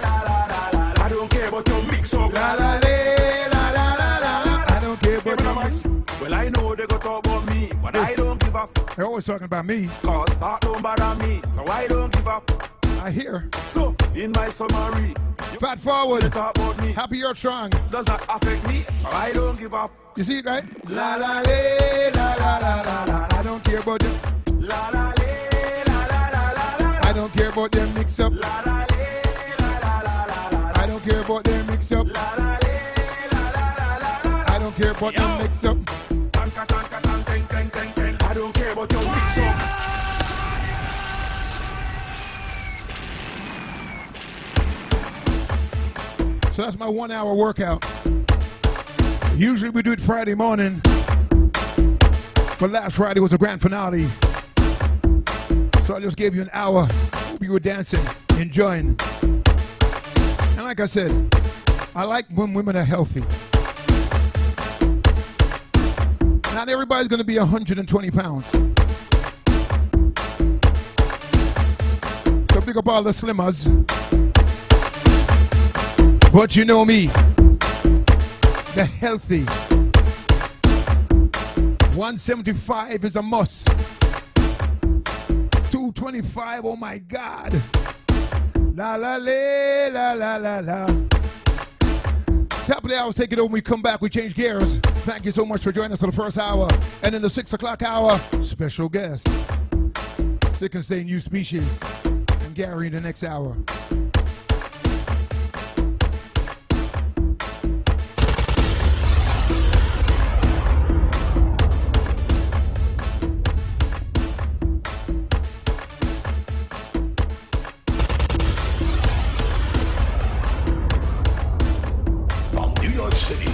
la la la. I don't care about your mix up. La la la la la la. I don't care about your mix up. Well, I know they go talk about me, but I don't give up. They're always talking about me. Cause that don't bother me, so I don't give up. I hear. So, in my summary, Fat forward. Talk about me. Happy you're strong. Does not affect me, so I don't give up. You see it, right? La la la la la la la. I don't care about them. La la la la la la la. I don't care about them mix up. La la la care about their mix up. I don't care about their mix up. I don't care about your mix up. So that's my 1 hour workout. Usually we do it Friday morning, but last Friday was a grand finale. So I just gave you an hour. Hope you were dancing, enjoying. And like I said, I like when women are healthy. Not everybody's gonna be 120 pounds. So big up all the slimmers. But you know me, the healthy. 175 is a must. 225, oh my God. La la la la la la la. Top of the hour, take it over. When we come back, we change gears. Thank you so much for joining us for the first hour. And in the 6 o'clock hour, special guest, Sick and Stay New Species, and Gary in the next hour. City.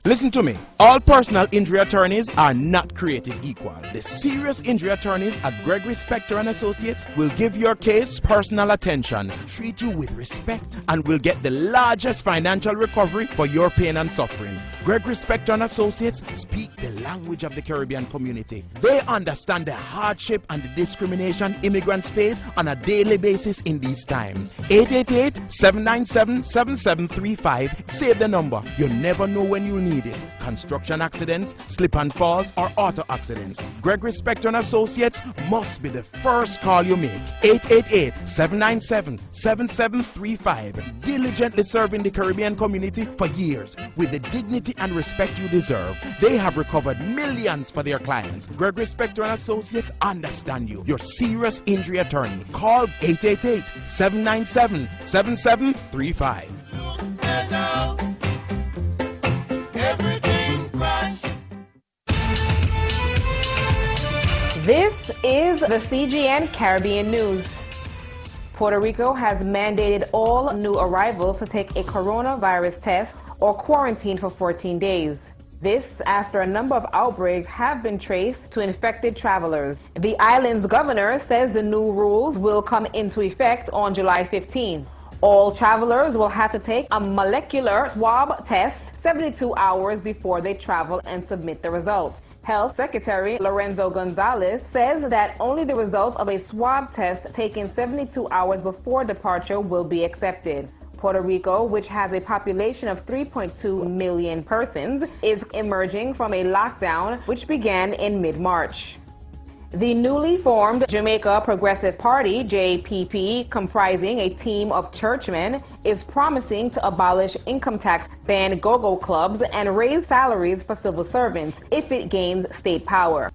Listen to me. All personal injury attorneys are not created equal. The serious injury attorneys at Gregory Spector and Associates will give your case personal attention, treat you with respect, and will get the largest financial recovery for your pain and suffering. Gregory Spector and Associates speak the language of the Caribbean community. They understand the hardship and the discrimination immigrants face on a daily basis in these times. 888-797-7735. Save the number. You never know when you need it. Construction accidents, slip and falls, or auto accidents. Gregory Spector and Associates must be the first call you make. 888-797-7735. Diligently serving the Caribbean community for years with the dignity and respect you deserve. They have recovered millions for their clients. Gregory Spector and Associates understand you. Your serious injury attorney. Call 888-797-7735. This is the CGN Caribbean News. Puerto Rico has mandated all new arrivals to take a coronavirus test or quarantine for 14 days. This after a number of outbreaks have been traced to infected travelers. The island's governor says the new rules will come into effect on July 15. All travelers will have to take a molecular swab test 72 hours before they travel and submit the results. Health Secretary Lorenzo Gonzalez says that only the results of a swab test taken 72 hours before departure will be accepted. Puerto Rico, which has a population of 3.2 million persons, is emerging from a lockdown which began in mid-March. The newly formed Jamaica Progressive Party, JPP, comprising a team of churchmen, is promising to abolish income tax, ban go-go clubs, and raise salaries for civil servants if it gains state power.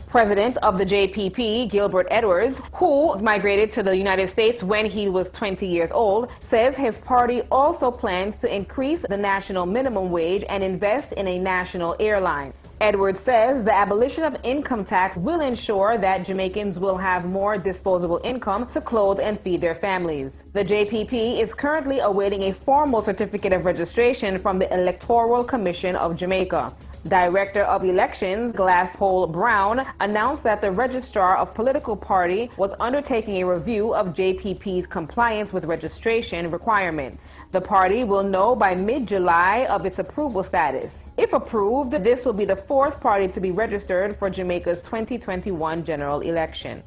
President of the JPP, Gilbert Edwards, who migrated to the United States when he was 20 years old, says his party also plans to increase the national minimum wage and invest in a national airline. Edwards says the abolition of income tax will ensure that Jamaicans will have more disposable income to clothe and feed their families. The JPP is currently awaiting a formal certificate of registration from the Electoral Commission of Jamaica. Director of Elections, Glasspool Brown, announced that the Registrar of Political Party was undertaking a review of JPP's compliance with registration requirements. The party will know by mid-July of its approval status. If approved, this will be the fourth party to be registered for Jamaica's 2021 general election.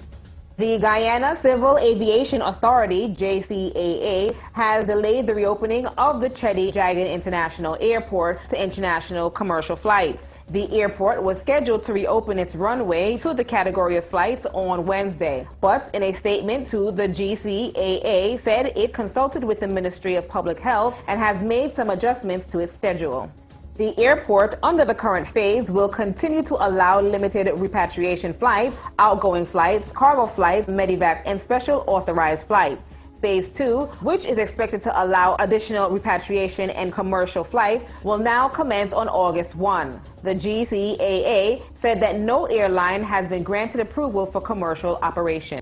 The Guyana Civil Aviation Authority, JCAA, has delayed the reopening of the Cheddi Jagan International Airport to international commercial flights. The airport was scheduled to reopen its runway to the category of flights on Wednesday, but in a statement to the GCAA said it consulted with the Ministry of Public Health and has made some adjustments to its schedule. The airport, under the current phase, will continue to allow limited repatriation flights, outgoing flights, cargo flights, medevac, and special authorized flights. Phase 2, which is expected to allow additional repatriation and commercial flights, will now commence on August 1. The GCAA said that no airline has been granted approval for commercial operation.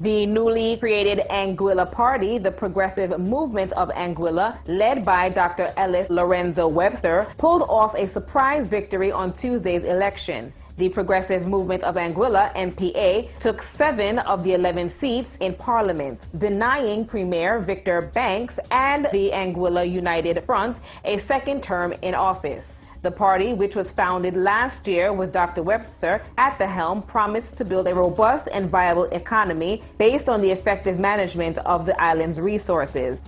The newly created Anguilla Party, the Progressive Movement of Anguilla, led by Dr. Ellis Lorenzo Webster, pulled off a surprise victory on Tuesday's election. The Progressive Movement of Anguilla, MPA, took 7 of the 11 seats in Parliament, denying Premier Victor Banks and the Anguilla United Front a second term in office. The party, which was founded last year with Dr. Webster at the helm, promised to build a robust and viable economy based on the effective management of the island's resources.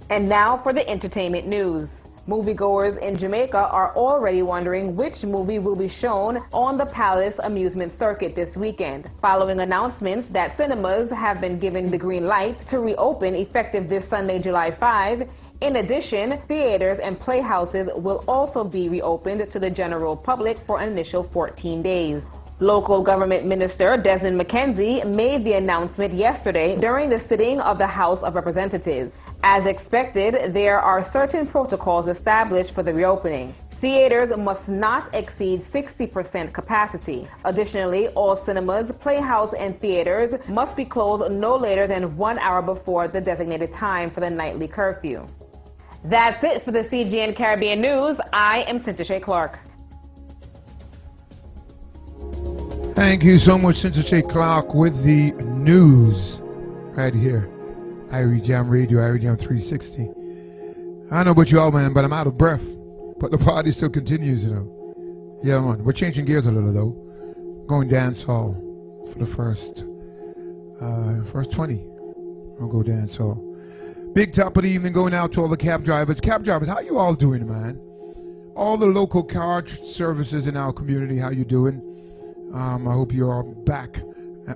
And now for the entertainment news. Moviegoers in Jamaica are already wondering which movie will be shown on the Palace amusement circuit this weekend, following announcements that cinemas have been given the green light to reopen effective this Sunday, July 5. In addition, theaters and playhouses will also be reopened to the general public for an initial 14 days. Local government minister Desmond McKenzie made the announcement yesterday during the sitting of the House of Representatives. As expected, there are certain protocols established for the reopening. Theaters must not exceed 60% capacity. Additionally, all cinemas, playhouse, and theaters must be closed no later than 1 hour before the designated time for the nightly curfew. That's it for the CGN Caribbean News. I am Cynthia Shea Clark. Thank you so much, Cynthia Shea Clark, with the news right here. Irie Jam Radio, Irie Jam 360. I don't know about you all, man, but I'm out of breath. But the party still continues, you know. Yeah, man. We're changing gears a little, though. Going dance hall for the first 20. I'll go dance hall. Big top of the evening going out to all the cab drivers. Cab drivers, how you all doing, man? All the local car services in our community, how you doing? I hope you're all back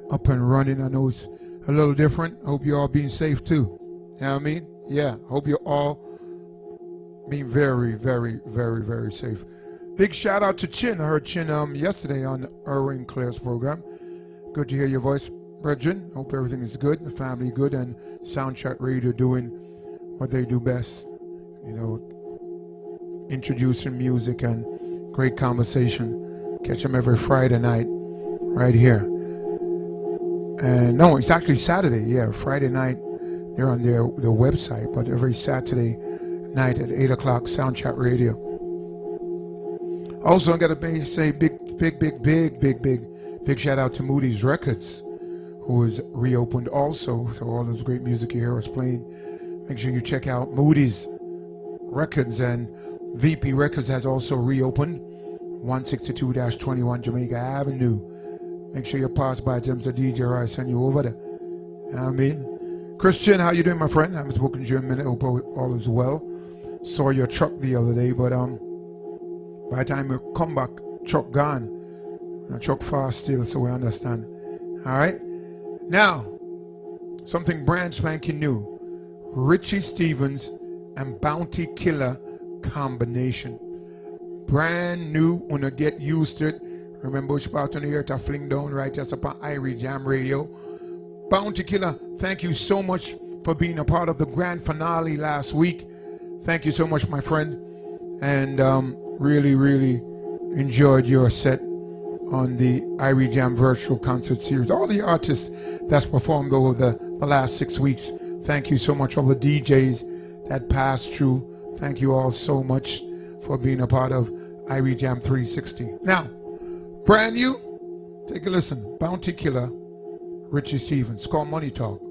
up and running. I know it's a little different. I hope you're all being safe too. You know what I mean? Yeah, I hope you're all being very, very, very, very safe. Big shout out to Chin. I heard Chin yesterday on Erwin Claire's program. Good to hear your voice, brethren. Hope everything is good, the family good, and Soundchat Radio doing what they do best. You know, introducing music and great conversation. Catch them every Friday night right here. And no, it's actually Saturday. Yeah, Friday night. They're on their website, but every Saturday night at 8 o'clock, Soundchat Radio. Also, I'm going to say big shout out to Moody's Records, who is reopened also. So all this great music you hear us playing, make sure you check out Moody's Records. And VP Records has also reopened, 162-21 Jamaica Avenue. Make sure you pass by Gems of DJ or I send you over there. You know what I mean? Christian, how you doing, my friend? I haven't spoken to you in a minute. Hope all is well. Saw your truck the other day, but by the time you come back, truck gone. Truck fast still, so we understand. All right? Now, something brand spanking new. Richie Stevens and Bounty Killer combination. Brand new, wanna get used to it. Remember, it's about on the air to fling down right just upon Irie Jam Radio. Bounty Killer, thank you so much for being a part of the grand finale last week. Thank you so much, my friend. And really, really enjoyed your set on the Irie Jam Virtual Concert Series. All the artists that's performed over the last 6 weeks, thank you so much. All the DJs that passed through, thank you all so much for being a part of Irie Jam 360. Now, brand new, take a listen. Bounty Killer, Richie Stevens. It's called Money Talk.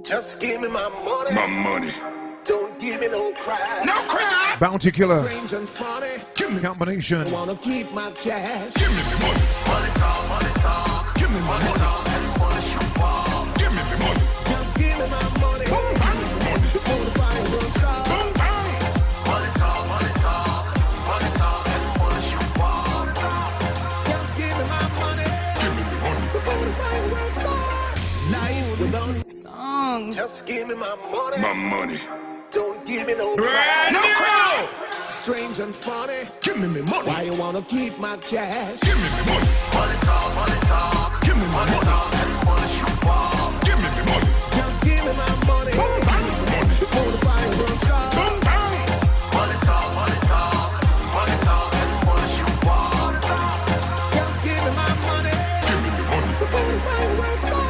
Just give me my money. My money. Don't give me no cry. No cry. Bounty Killer. Strange and funny. Give me combination. I wanna keep my cash. Give me the money. Money talk, money talk. Give me my money. Talk, everyone shoot ball. Give me the money. Just give me my money. Boom, bang. Money. Before the fireworks start. Boom, bang. Money talk, money talk. Money talk, everyone shoot ball. Just give me my money. Give me the money. Before the fireworks start. Life without Song. just give me my money. My money. Don't give me no cry. No cry. Strange and funny. Give me my money. Why you wanna keep my cash? Give me the money. Money talk, money talk. Give me my Money money. talk, everyone shoot ball. Give me the money. Just give me my money. Boom, bang. Money. Before the fireworks start. Boom, bang. Money talk, money talk. Money talk, everyone shoot ball. Just give me my money. Give me the money. Before the fireworks start.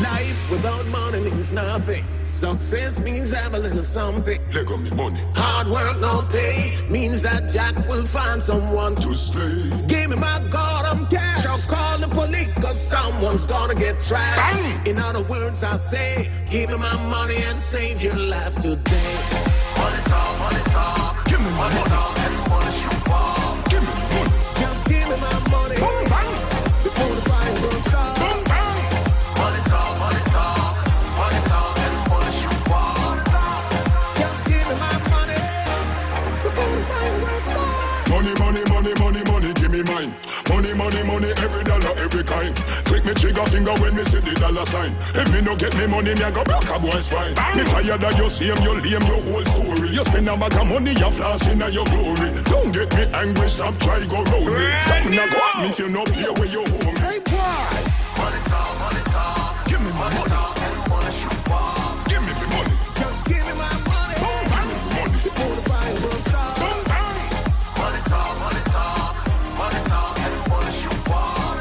Life without money means nothing. Success means have a little something. Let go me money. Hard work, no pay, means that Jack will find someone To stay. give me my goddamn cash. I'll call the police, cause someone's gonna get trapped. Bang! In other words, I say, give me my money and save your life today. Money talk, money talk. Give me my Money money. talk, everyone shoot ball. Give me the money. Just give me my money. Boom, bang. Before the fireworks start. Boom, bang. Money talk, money talk. Money talk, everyone shoot ball. Just give me my money. Before the fireworks start. Money, money, money, money, money, give me mine. Money, money, money, every dollar, every kind. Click me trigger finger when me see the dollar sign. If me no get me money, me I go broke a boy's spine. Me tired of your same, your lame, your whole story. You spend a bag of money, you flossing at your glory. Don't get me angry, stop try go round me. Something a go at me if you no pay where you owe me. Hey, boy. Money talk, money talk. Give me my Money money. talk, everyone shoot ball. Give me the money. Just give me my money. Boom, bang. Money. Before the fireworks start. Boom, bang. Money talk, money talk. Money talk, everyone shoot ball.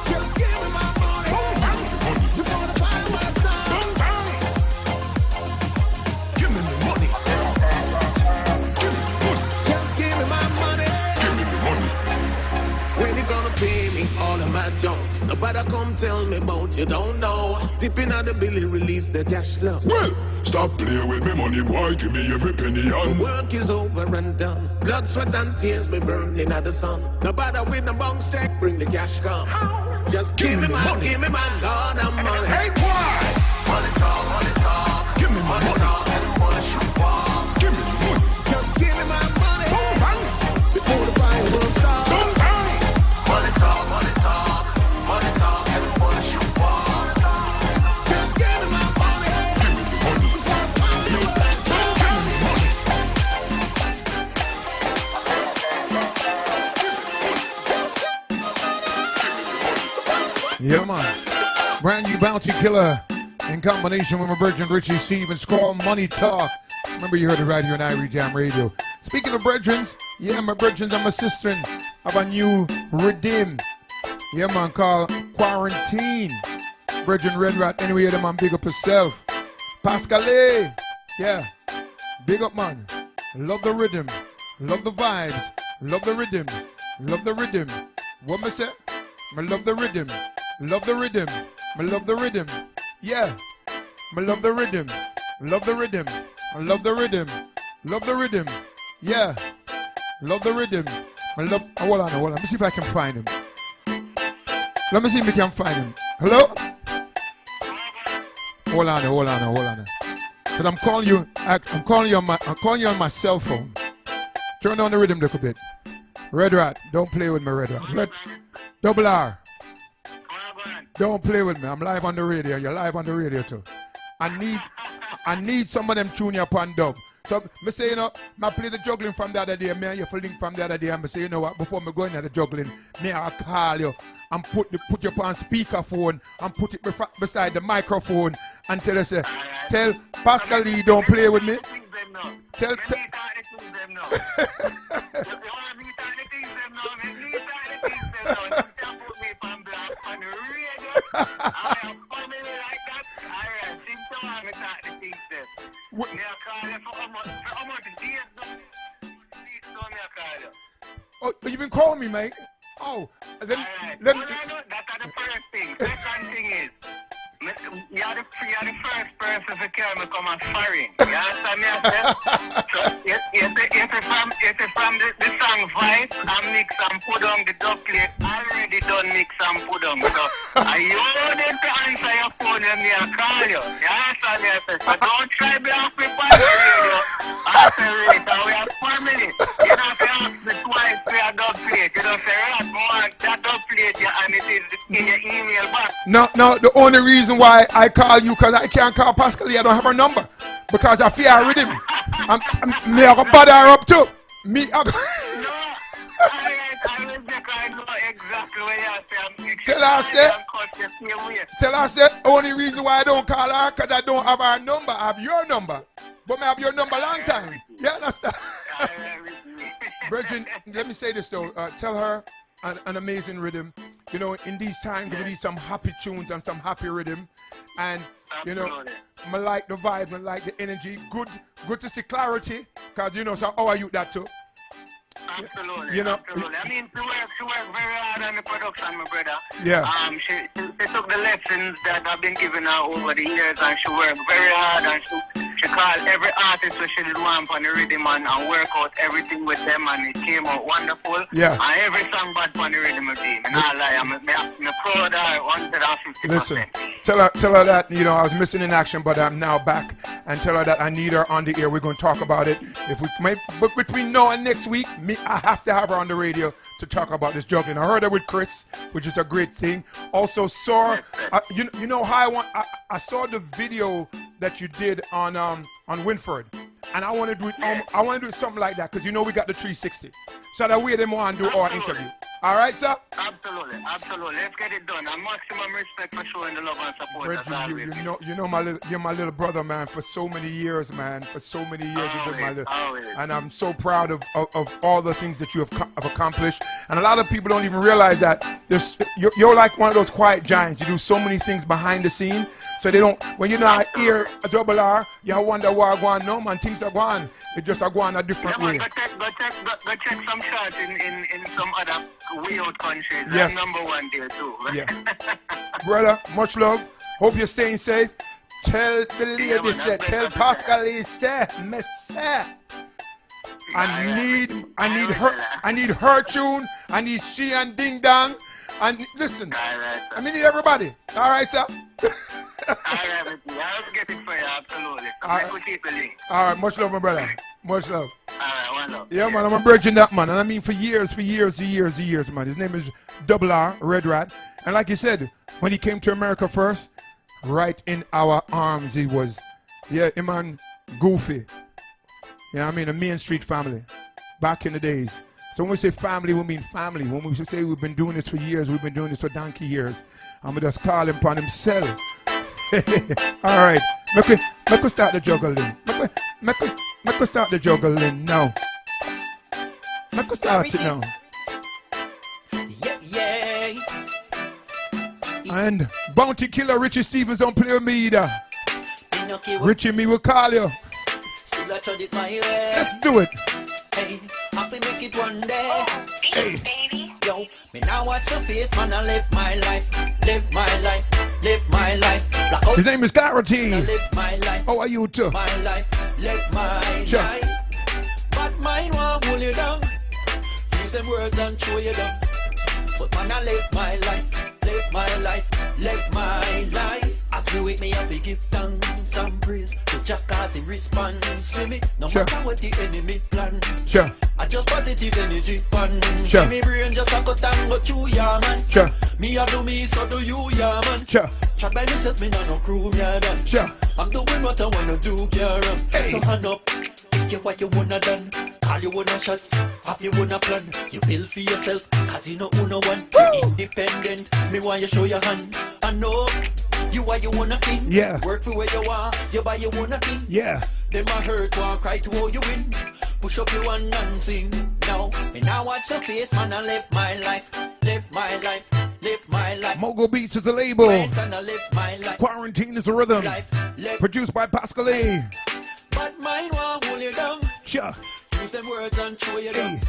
Just give me my money. Boom, bang. Money. Before the fireworks start. Boom, bang. Give me the money. me about you don't know. Dipping on the billy, release the cash flow. Well, stop playing with me money, boy. Give me every penny on. The work is over and done. Blood, sweat, and tears me burning at the sun. No bother with the bounce check, bring the cash come. Just give me my money. Give me my God and money. Hey, boy! Money talk, money talk. Give me my money talk and money shoot walk. Give me the money. Just give me my money. Before the fireworks start. Money talk, money talk. Money talk and money shoot walk. Just give me my money. Yeah, man. Brand new Bounty Killer in combination with my Virgin Richie Stevens called Money Talk. Remember, you heard it right here on Irie Jam Radio. Speaking of brethrens, yeah, my brethrens and my sister have a new rhythm. Yeah, man, called Quarantine. Brethren Red Rat, anyway, the man, big up yourself. Pascale, yeah, big up, man. Love the rhythm, love the vibes, love the rhythm, love the rhythm. What me say? I love the rhythm, love the rhythm, I love the rhythm. Yeah, I love the rhythm, love the rhythm, I love the rhythm, love the rhythm. Yeah, love the rhythm. I love. Hold on. Let me see if I can find him. Let me see if we can find him. Hello? Hold on. Cause I'm calling you. I'm calling you on my cell phone. Turn down the rhythm a little bit. Red Rat, don't play with me, Red Rat. Double R. Don't play with me. I'm live on the radio. You're live on the radio too. I need some of them tune you up on dub. So, me say, you know, I play the juggling from the other day, me and you link from the other day, and me say, you know what, before me go into the juggling, me I call you and put you up on speakerphone and put it beside the microphone and tell us, tell Pascal Lee don't play with me. Tell Oh, you been calling me, mate? Oh, let me. That's the first thing. Second thing is, you're the first person to carry me come and foreign. You understand me? So, if from the song Vice, I mix and put on the dub plate, I already done mix and put on. So, you didn't answer your phone when me I call you. You understand me? So don't try to block me by the radio. I say, wait, we have family. You don't say, ask me twice for a dub plate. You don't say, right, more that dub plate, and it is in your email box. No, the only reason why I call you, because I can't call Pascal, I don't have her number. Because I fear I read him. I'm going to bother her up too. Me, I know exactly what you say. Tell her, say, only reason why I don't call her, because I don't have her number. I have your number. But I have your number long time. You understand? Bridget, let me say this though. Tell her an amazing rhythm. You know, in these times, we need some happy tunes and some happy rhythm. And, you know, I like the vibe, I like the energy. Good to see Clarity, because, you know, so how are you that too? Absolutely, you know, absolutely. I mean, she worked very hard on the production, my brother. Yeah. She took the lessons that I've been giving her over the years, and she worked very hard, and she called every artist who she did want on the rhythm and work out everything with them, and it came out wonderful. Yeah. And every song bad on the rhythm team. And I lie, I'm proud of her 150%. Listen, tell her that, you know, I was missing in action, but I'm now back. And tell her that I need her on the air. We're going to talk about it. But between now and next week, I have to have her on the radio to talk about this juggling. I heard her with Chris, which is a great thing. Also saw, you know how I saw the video that you did on Winford, and I want to do it. I want to do something like that, because you know we got the 360, so that way they want to do our interview. All right, sir? Absolutely. Let's get it done. And maximum respect for showing the love and support. Bridget, you know you're my little brother, man, for so many years, man. For so many years, you've been my little. And I'm so proud of all the things that you have accomplished. And a lot of people don't even realize that you're like one of those quiet giants. You do so many things behind the scene, so they don't. When you not hear a double R, you wonder why going on, man. Things are going. It just are going a different way. Go check some shots in some other way out countries. Yes. I'm number one there too. Yeah. Brother, much love. Hope you're staying safe. Tell the lady, say, tell Pascal, say, I need her tune. I need she and Ding Dong. And listen, I need everybody. All right, sir. I'll get it for you, absolutely. All right, much love, my brother. Much love. All right, one love. Yeah, man, I'm a virgin that man, and I mean for years, man. His name is Double R, Red Rat, and like you said, when he came to America first, right in our arms, he was, him and Goofy. Yeah, I mean a Main Street family, back in the days. So when we say family, we mean family. When we say we've been doing this for years, we've been doing this for donkey years. I'm gonna just call him upon himself. All right, make we start the juggling. Make we start the juggling now. Make we start it now. Yeah. And Bounty Killer Richie Stevens don't play with me either. Richie, me will call you. Let's do it. Hey, happy make it one day. Hey. Yo, me now watch your face, man. I live my life. Live my life. Live my life. His name is Clarity. Live my life. How are you too? My life. Live my life. But mine won't hold you down. Use them words and throw you down. But man, I live my life. Live my life. Live my life. As me wake me up, we give thanks and praise to Jack as he responds to me. No matter what the enemy plan. I just positive energy pan. See me brain just a cut and go through, yeah, man. Me a do me, so do you, yeah, man. Chat by myself, me no crew, yeah, done. I'm doing what I wanna do, yeah, so hand up. If you what you wanna done, call you wanna shots, have you wanna plan. You build for yourself, cause you know who no one. You're independent, me want you show your hand. I know. You are you wanna king. Yeah. Work for where you are. You buy you wanna king. Yeah. Them a hurt, want cry to how you win. Push up your one and sing. Now, me now watch your face, man. I live my life. Live my life. Live my life. Mogul Beats is a label. And I live my life. Quarantine is a rhythm. Produced by Pascal A. But mine won't hold you down. Use them words and throw you down.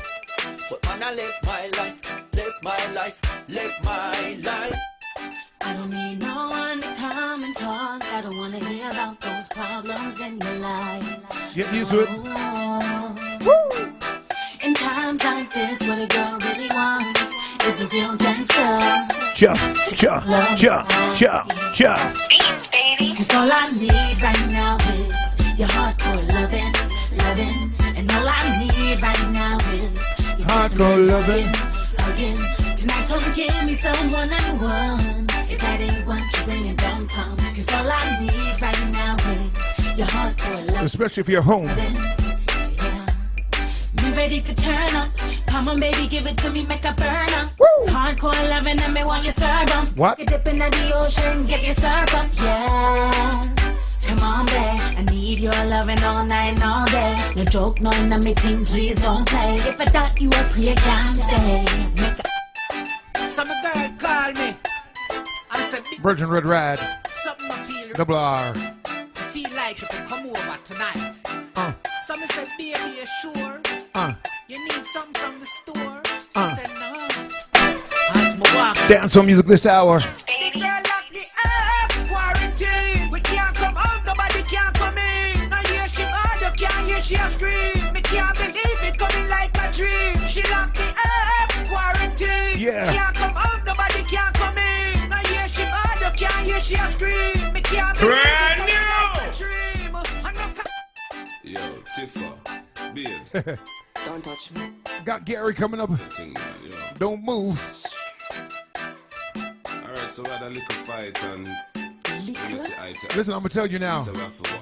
But man, I live my life. Live my life. Live my life. I don't need no one to come and talk. I don't wanna hear about those problems in your life. Get used to it. Woo! In times like this, what a girl really wants is a real gangster. Cause all I need right now is your hardcore loving. And all I need right now is your hardcore loving. Tonight come give me someone and one. If that ain't what you bring, it don't come. Cause all I need right now is your hardcore love. Especially if you're home. Yeah. Be ready for turn up. Come on, baby, give it to me, make a burn up. It's hardcore loving and me want you serve up. What? You dip into the ocean, get your surf up. Yeah. Come on, babe. I need your loving all night and all day. No joke, no nothing, please don't play. If I thought you were free, I can't stay. Some girl call me. I said, Virgin Red Rad. something I feel. Double R. I feel like you could come over tonight. Some said, baby, you sure? You need something from the store? I said, no. As my walk. Dance on music this hour. The girl locked me up, quarantine. We can't come out, nobody can't come in. Now hear she mad, you can't hear she a scream. Me can't believe it coming like a dream. She locked me up, quarantine. Yeah. Can't come out, nobody can't come in. Now hear she mad, you can't hear she a scream. Me can't believe it coming like a dream. Yo, Tiffa, babes. Don't touch me. Got Gary coming up. Don't move. Alright, so we had a little fight and Listen, I'm gonna tell you now.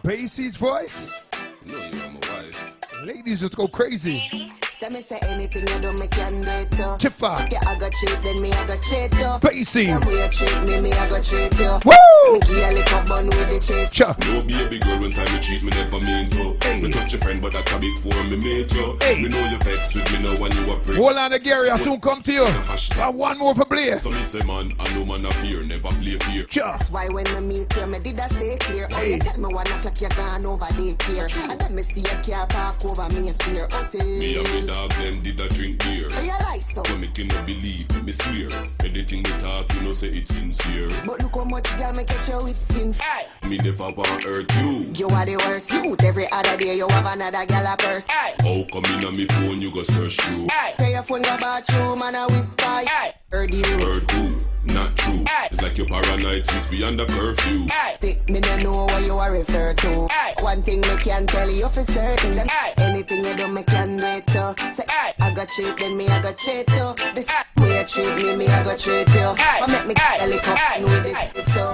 Basie's voice. No, you are my wife. Ladies just go crazy. Me say anything you do, me can do it too. Tiffa. Okay, I got cheat, then me I got cheat too. Basie. The way you treat me, I got treat you. Woo! Me give a little bun with the chest. Cha. No baby girl, when time you cheat me never mean to. Me touch your friend, but that can be before me meet you. Me know you vex with me now when you are pretty. Hold on, Gary, I soon come to you. One more for Blair. So me say man, I know man of fear, never play fear. That's why when me meet you, me did a stay clear. Oh, you tell me 1 o'clock you gone over daycare. And then me see a car park over me fear. Me and me dog them did a drink beer. Oh, you like so? So me cannot believe, me swear. Anything me talk, you know say it's sincere. But look how much girl me catch you with sins. Me never want hurt you. You are the worst youth. Every other day you have another girl a purse. How come in on me phone you go search through? Pay your phone go bathroom and a whisper. Heard you. Heard who? Not true. It's like you're paranoid since we under curfew. Me no know what you are refer to. One thing me can tell you for certain. Anything you do me can do it too. Say I got treat then me I got treat too. This way you treat me I got treat you. But make me get a little fun with it.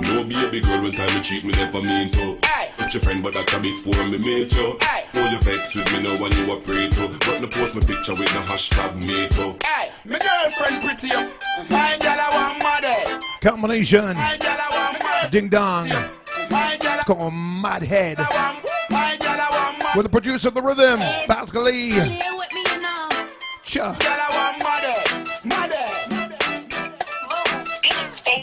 No baby girl when time you cheat me never mean to. Touch your friend but that can be before me meet you. Oh you vex with me now when you are pray to. But no post my picture with no hashtag me too. My girlfriend pretty up. My girl I want mother. Combination. My girl I want mother. Ding dong. My girl Come on, Mad Head. My girl I want mother. With the producer of the rhythm, Pascal Lee. Cha. Girl I want mother.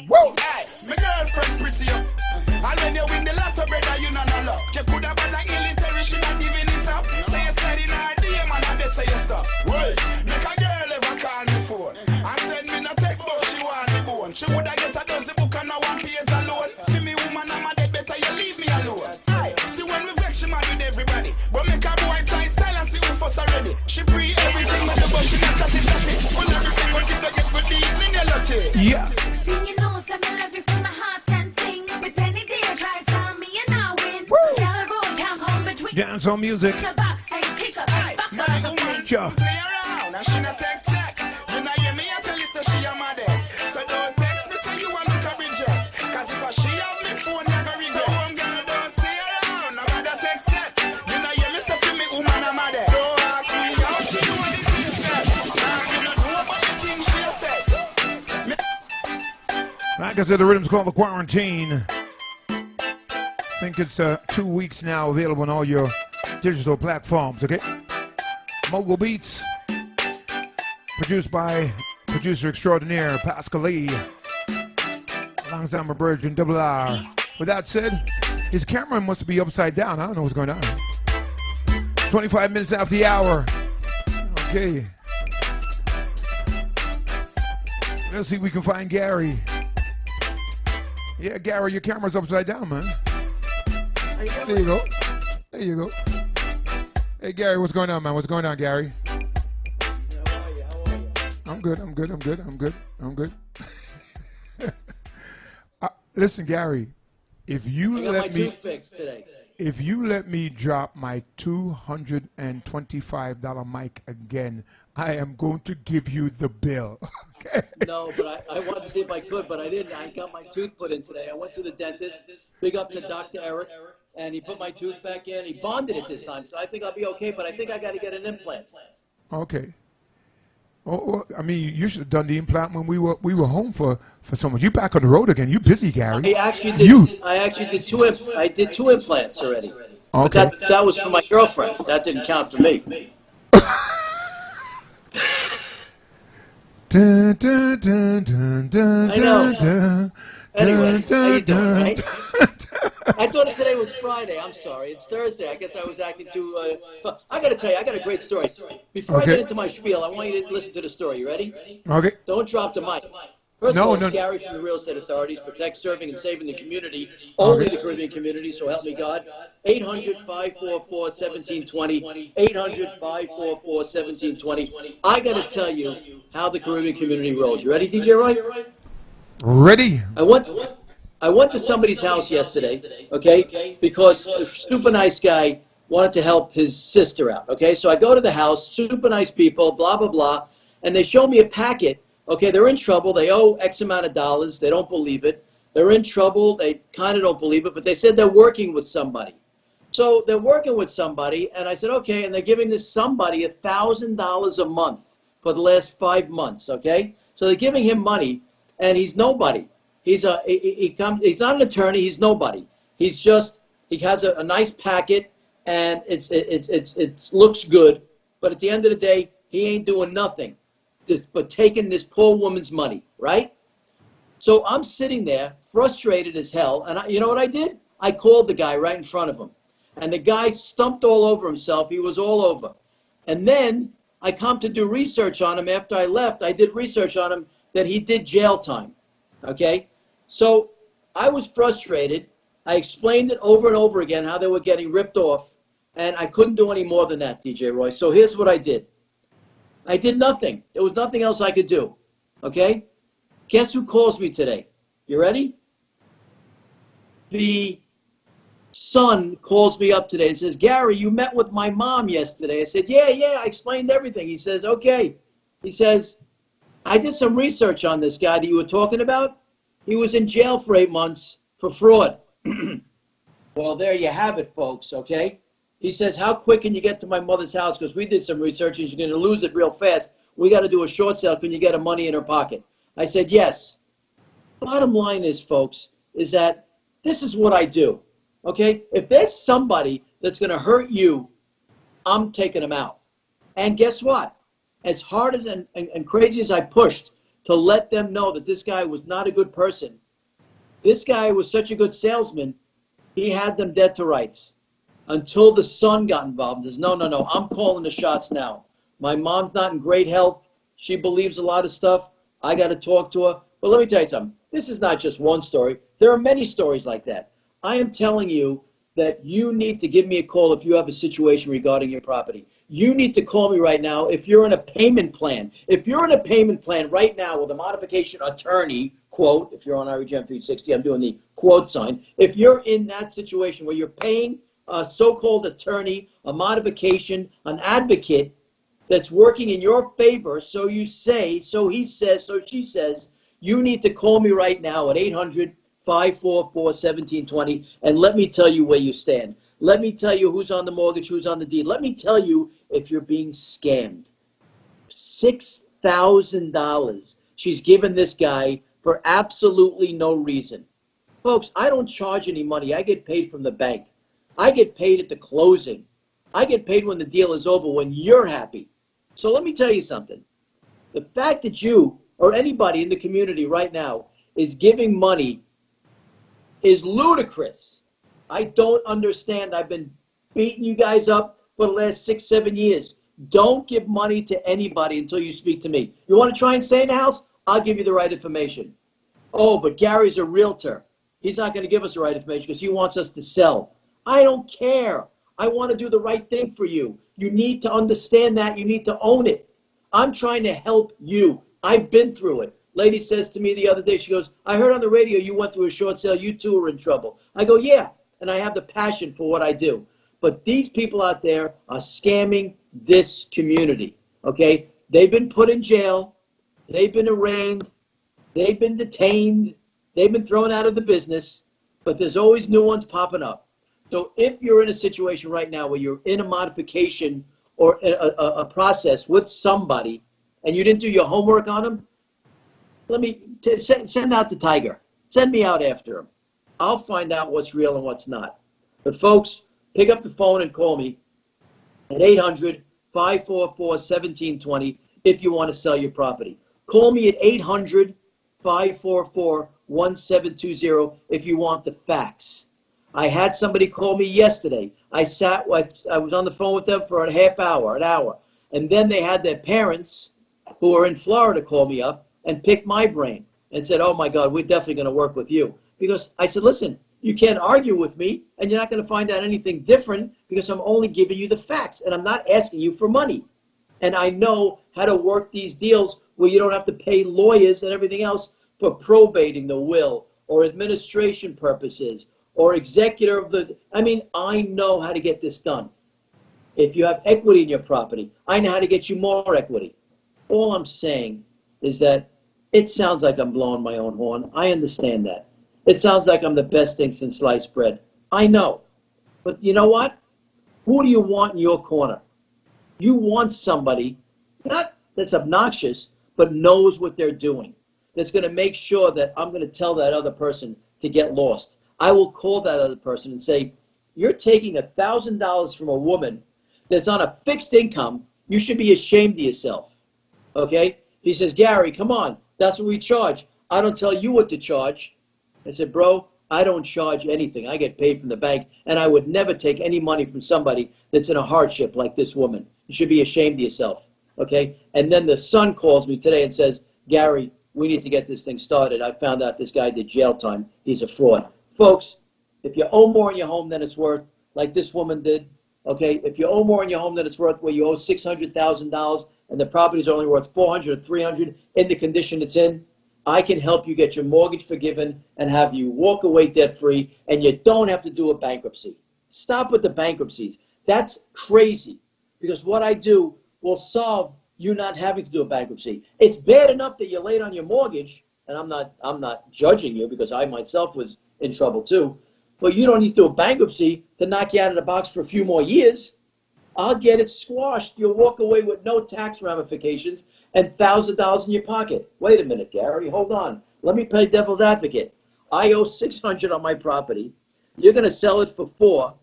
Woo. Hey, my girlfriend pretty up. And when you win the lotto, brother, you know no luck. You could have had an military, she not giving it up. Say you said in her DM and they say you stop. Wait, make a girl ever call me phone and send me no text, but she want the bone. She would have get a dozen book and no 1 page alone. See me woman, I'm a dead, better you leave me alone. Aye, see when we vex, she mad with everybody. But make a boy try style and see who fuss already. She pre everything with the but she not chatty. When every second if you get good evening, you're lucky. Yeah. You know, say me love you from my heart and ting. But any day I try style me and I win. Yellow road can't come between. Dance on music. It's a box and kick up and back up like a fling. Cha. Play around and she not take check. You know hear me I tell you so she a mad. So don't text me say you want look a reject. Cause if she have me phone you go regret. So one girl don't stay around. I better text set. You know hear me say for me woman a mad. Don't ask me how she do what it is that. You know know about the things she have said. Like I said, the rhythm's called The Quarantine. I think it's 2 weeks now, available on all your digital platforms, okay? Mogul Beats. Produced by producer extraordinaire Pascal Lee. Alongside my virgin Double R. With that said, his camera must be upside down. I don't know what's going on. 25 minutes after the hour. Okay. Let's see if we can find Gary. Yeah, Gary, your camera's upside down, man. There you go. There you go. Hey, Gary, what's going on, man? What's going on, Gary? I'm good. Listen, Gary, if you let me, if you let me drop my $225 mic again, I am going to give you the bill. Okay? No, but I wanted to see if I could, but I didn't. I got my tooth put in today. I went to the dentist. Big up to Dr. Eric, and he put my tooth back in. He bonded it this time, so I think I'll be okay. But I think I got to get an implant. Okay. Oh, I mean, you should have done the implant when we were home for so much. You back on the road again. You busy, Gary? I actually did. I actually did two implants already. Okay. But that was for my girlfriend. That didn't count for me. Dun, dun, dun, dun, dun, I know. dun, Anyway, dun, how you doing, dun, right? I thought today was Friday. I'm sorry. It's Thursday. I guess I was acting too... I got to tell you, I got a great story. Before I get into my spiel, I want you to listen to the story. You ready? Okay. Don't drop the mic. First of all, it's Gary from the Real Estate Authorities. Protect, serving, and saving the community. Only the Caribbean community, so help me God. 800-544-1720. 800-544-1720. I got to tell you how the Caribbean community rolls. You ready, DJ Roy? Ready. I went to somebody's house yesterday, okay, because a super nice guy wanted to help his sister out, okay? So I go to the house, super nice people, blah, blah, blah, and they show me a packet. Okay, they're in trouble. They owe X amount of dollars. They don't believe it. They're in trouble. They kind of don't believe it, but they said they're working with somebody. So they're working with somebody, and I said, okay, and they're giving this somebody $1,000 a month for the last 5 months, okay? So they're giving him money, and he's nobody. He's not an attorney. He's nobody. He has a nice packet, and it looks good. But at the end of the day, he ain't doing nothing but taking this poor woman's money, right? So I'm sitting there, frustrated as hell, and you know what I did? I called the guy right in front of him, and the guy stumped all over himself. He was all over. And then I come to do research on him after I left. I did research on him that he did jail time, okay? So I was frustrated. I explained it over and over again how they were getting ripped off, and I couldn't do any more than that, DJ Roy. So here's what I did. I did nothing. There was nothing else I could do, okay? Guess who calls me today? You ready? The son calls me up today and says, Gary, you met with my mom yesterday. I said, yeah, I explained everything. He says, okay. He says, I did some research on this guy that you were talking about. He was in jail for 8 months for fraud. Well, there you have it, folks, okay? He says, how quick can you get to my mother's house? Because we did some research and you're going to lose it real fast. We got to do a short sale. Can you get her money in her pocket? I said, yes. Bottom line is, folks, is that this is what I do, okay? If there's somebody that's going to hurt you, I'm taking them out. And guess what? As hard as and crazy as I pushed to let them know that this guy was not a good person, this guy was such a good salesman, he had them dead to rights. Until the son got involved. He says, no, I'm calling the shots now. My mom's not in great health. She believes a lot of stuff. I got to talk to her. But let me tell you something. This is not just one story. There are many stories like that. I am telling you that you need to give me a call if you have a situation regarding your property. You need to call me right now if you're in a payment plan. If you're in a payment plan right now with a modification attorney, quote, if you're on Irie Jam 360, I'm doing the quote sign. If you're in that situation where you're paying a so-called attorney, a modification, an advocate that's working in your favor, so you say, so he says, so she says, you need to call me right now at 800-544-1720 and let me tell you where you stand. Let me tell you who's on the mortgage, who's on the deed. Let me tell you if you're being scammed. $6,000 she's given this guy for absolutely no reason. Folks, I don't charge any money. I get paid from the bank. I get paid at the closing. I get paid when the deal is over, when you're happy. So let me tell you something. The fact that you or anybody in the community right now is giving money is ludicrous. I don't understand. I've been beating you guys up for the last 6-7 years. Don't give money to anybody until you speak to me. You want to try and stay in the house? I'll give you the right information. Oh, but Gary's a realtor. He's not going to give us the right information because he wants us to sell. I don't care. I want to do the right thing for you. You need to understand that. You need to own it. I'm trying to help you. I've been through it. Lady says to me the other day, she goes, I heard on the radio you went through a short sale. You too are in trouble. I go, yeah, and I have the passion for what I do. But these people out there are scamming this community, okay? They've been put in jail. They've been arraigned. They've been detained. They've been thrown out of the business. But there's always new ones popping up. So if you're in a situation right now where you're in a modification or a process with somebody and you didn't do your homework on them, let me send out the tiger. Send me out after him. I'll find out what's real and what's not. But folks, pick up the phone and call me at 800-544-1720 if you want to sell your property. Call me at 800-544-1720 if you want the facts. I had somebody call me yesterday. I was on the phone with them for a half hour, an hour. And then they had their parents who are in Florida call me up and pick my brain and said, oh my God, we're definitely going to work with you. Because I said, listen, you can't argue with me and you're not going to find out anything different because I'm only giving you the facts and I'm not asking you for money. And I know how to work these deals where you don't have to pay lawyers and everything else for probating the will or administration purposes or executor of the, I know how to get this done. If you have equity in your property, I know how to get you more equity. All I'm saying is that it sounds like I'm blowing my own horn. I understand that. It sounds like I'm the best thing since sliced bread. I know. But you know what? Who do you want in your corner? You want somebody, not that's obnoxious, but knows what they're doing. that's going to make sure that I'm going to tell that other person to get lost. I will call that other person and say, you're taking $1,000 from a woman that's on a fixed income. You should be ashamed of yourself. Okay? He says, Gary, come on. That's what we charge. I don't tell you what to charge. I said, bro, I don't charge anything. I get paid from the bank, and I would never take any money from somebody that's in a hardship like this woman. You should be ashamed of yourself. Okay? And then the son calls me today and says, Gary, we need to get this thing started. I found out this guy did jail time. He's a fraud. Folks, if you owe more in your home than it's worth, like this woman did, okay, if you owe more in your home than it's worth, where you owe $600,000 and the property's only worth $400 or $300 in the condition it's in, I can help you get your mortgage forgiven and have you walk away debt-free, and you don't have to do a bankruptcy. Stop with the bankruptcies. That's crazy, because what I do will solve you not having to do a bankruptcy. It's bad enough that you're late on your mortgage, and I'm not judging you, because I myself was in trouble too, but you don't need to do a bankruptcy to knock you out of the box for a few more years. I'll get it squashed. You'll walk away with no tax ramifications and $1,000 in your pocket. Wait a minute, Gary, hold on. Let me play devil's advocate. I owe $600 on my property. You're going to sell it for $400.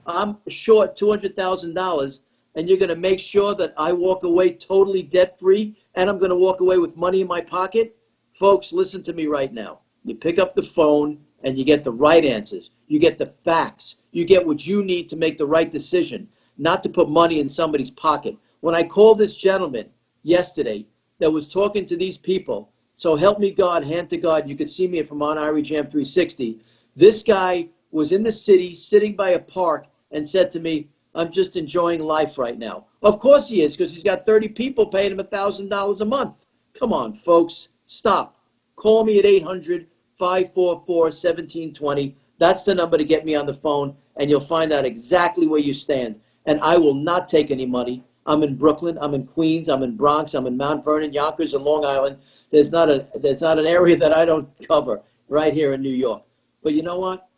I'm short $200,000, and you're going to make sure that I walk away totally debt-free, and I'm going to walk away with money in my pocket? Folks, listen to me right now. You pick up the phone, and you get the right answers. You get the facts. You get what you need to make the right decision, not to put money in somebody's pocket. When I called this gentleman yesterday that was talking to these people, so help me God, hand to God, you could see me from on Irie Jam 360, this guy was in the city, sitting by a park, and said to me, I'm just enjoying life right now. Of course he is, because he's got 30 people paying him $1,000 a month. Come on, folks, stop. Call me at 800-544-1720. That's the number to get me on the phone, and you'll find out exactly where you stand. And I will not take any money. I'm in Brooklyn, I'm in Queens, I'm in Bronx, I'm in Mount Vernon, Yonkers, and Long Island. There's not an area that I don't cover right here in New York. But you know what?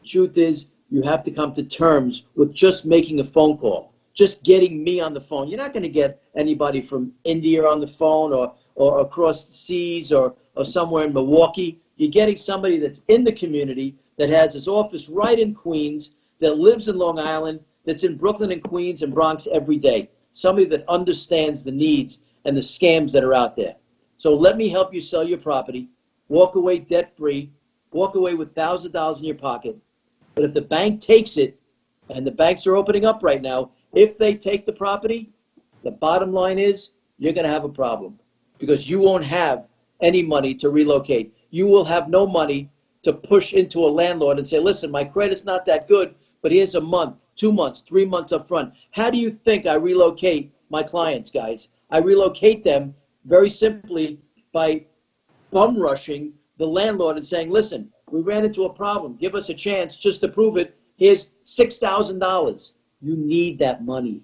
Truth is, you have to come to terms with just making a phone call, just getting me on the phone. You're not going to get anybody from India on the phone or across the seas or somewhere in Milwaukee. You're getting somebody that's in the community, that has his office right in Queens, that lives in Long Island, that's in Brooklyn and Queens and Bronx every day. Somebody that understands the needs and the scams that are out there. So let me help you sell your property, walk away debt-free, walk away with $1,000 in your pocket. But if the bank takes it, and the banks are opening up right now, if they take the property, the bottom line is you're going to have a problem, because you won't have any money to relocate. You will have no money to push into a landlord and say, listen, my credit's not that good, but here's a month, 2 months, 3 months up front. How do you think I relocate my clients, guys? I relocate them very simply by bum rushing the landlord and saying, listen, we ran into a problem. Give us a chance just to prove it. Here's $6,000. You need that money.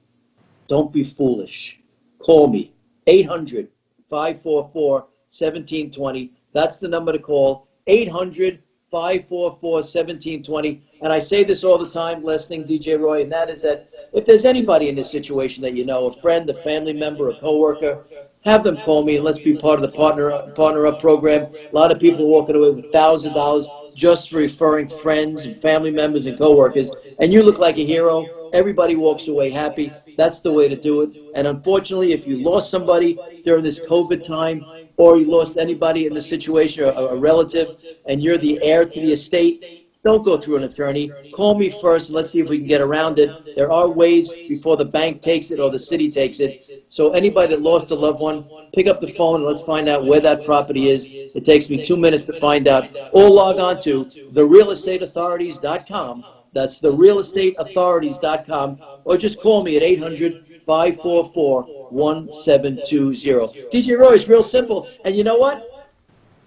Don't be foolish. Call me, 800-544-1720. That's the number to call, 800-544-1720. And I say this all the time, listening, DJ Roy, and that is that if there's anybody in this situation that you know, a friend, a family member, a coworker, have them call me and let's be part of the Partner Up program. A lot of people walking away with $1,000 just for referring friends and family members and coworkers. And you look like a hero. Everybody walks away happy. That's the way to do it. And unfortunately, if you lost somebody during this COVID time, or you lost anybody in the situation, or a relative, and you're the heir to the estate, don't go through an attorney. Call me first, and let's see if we can get around it. There are ways before the bank takes it or the city takes it. So anybody that lost a loved one, pick up the phone and let's find out where that property is. It takes me 2 minutes to find out. Or log on to therealestateauthorities.com. That's therealestateauthorities.com. Or just call me at 800-544-1720. DJ Roy, it's real simple. And you know what?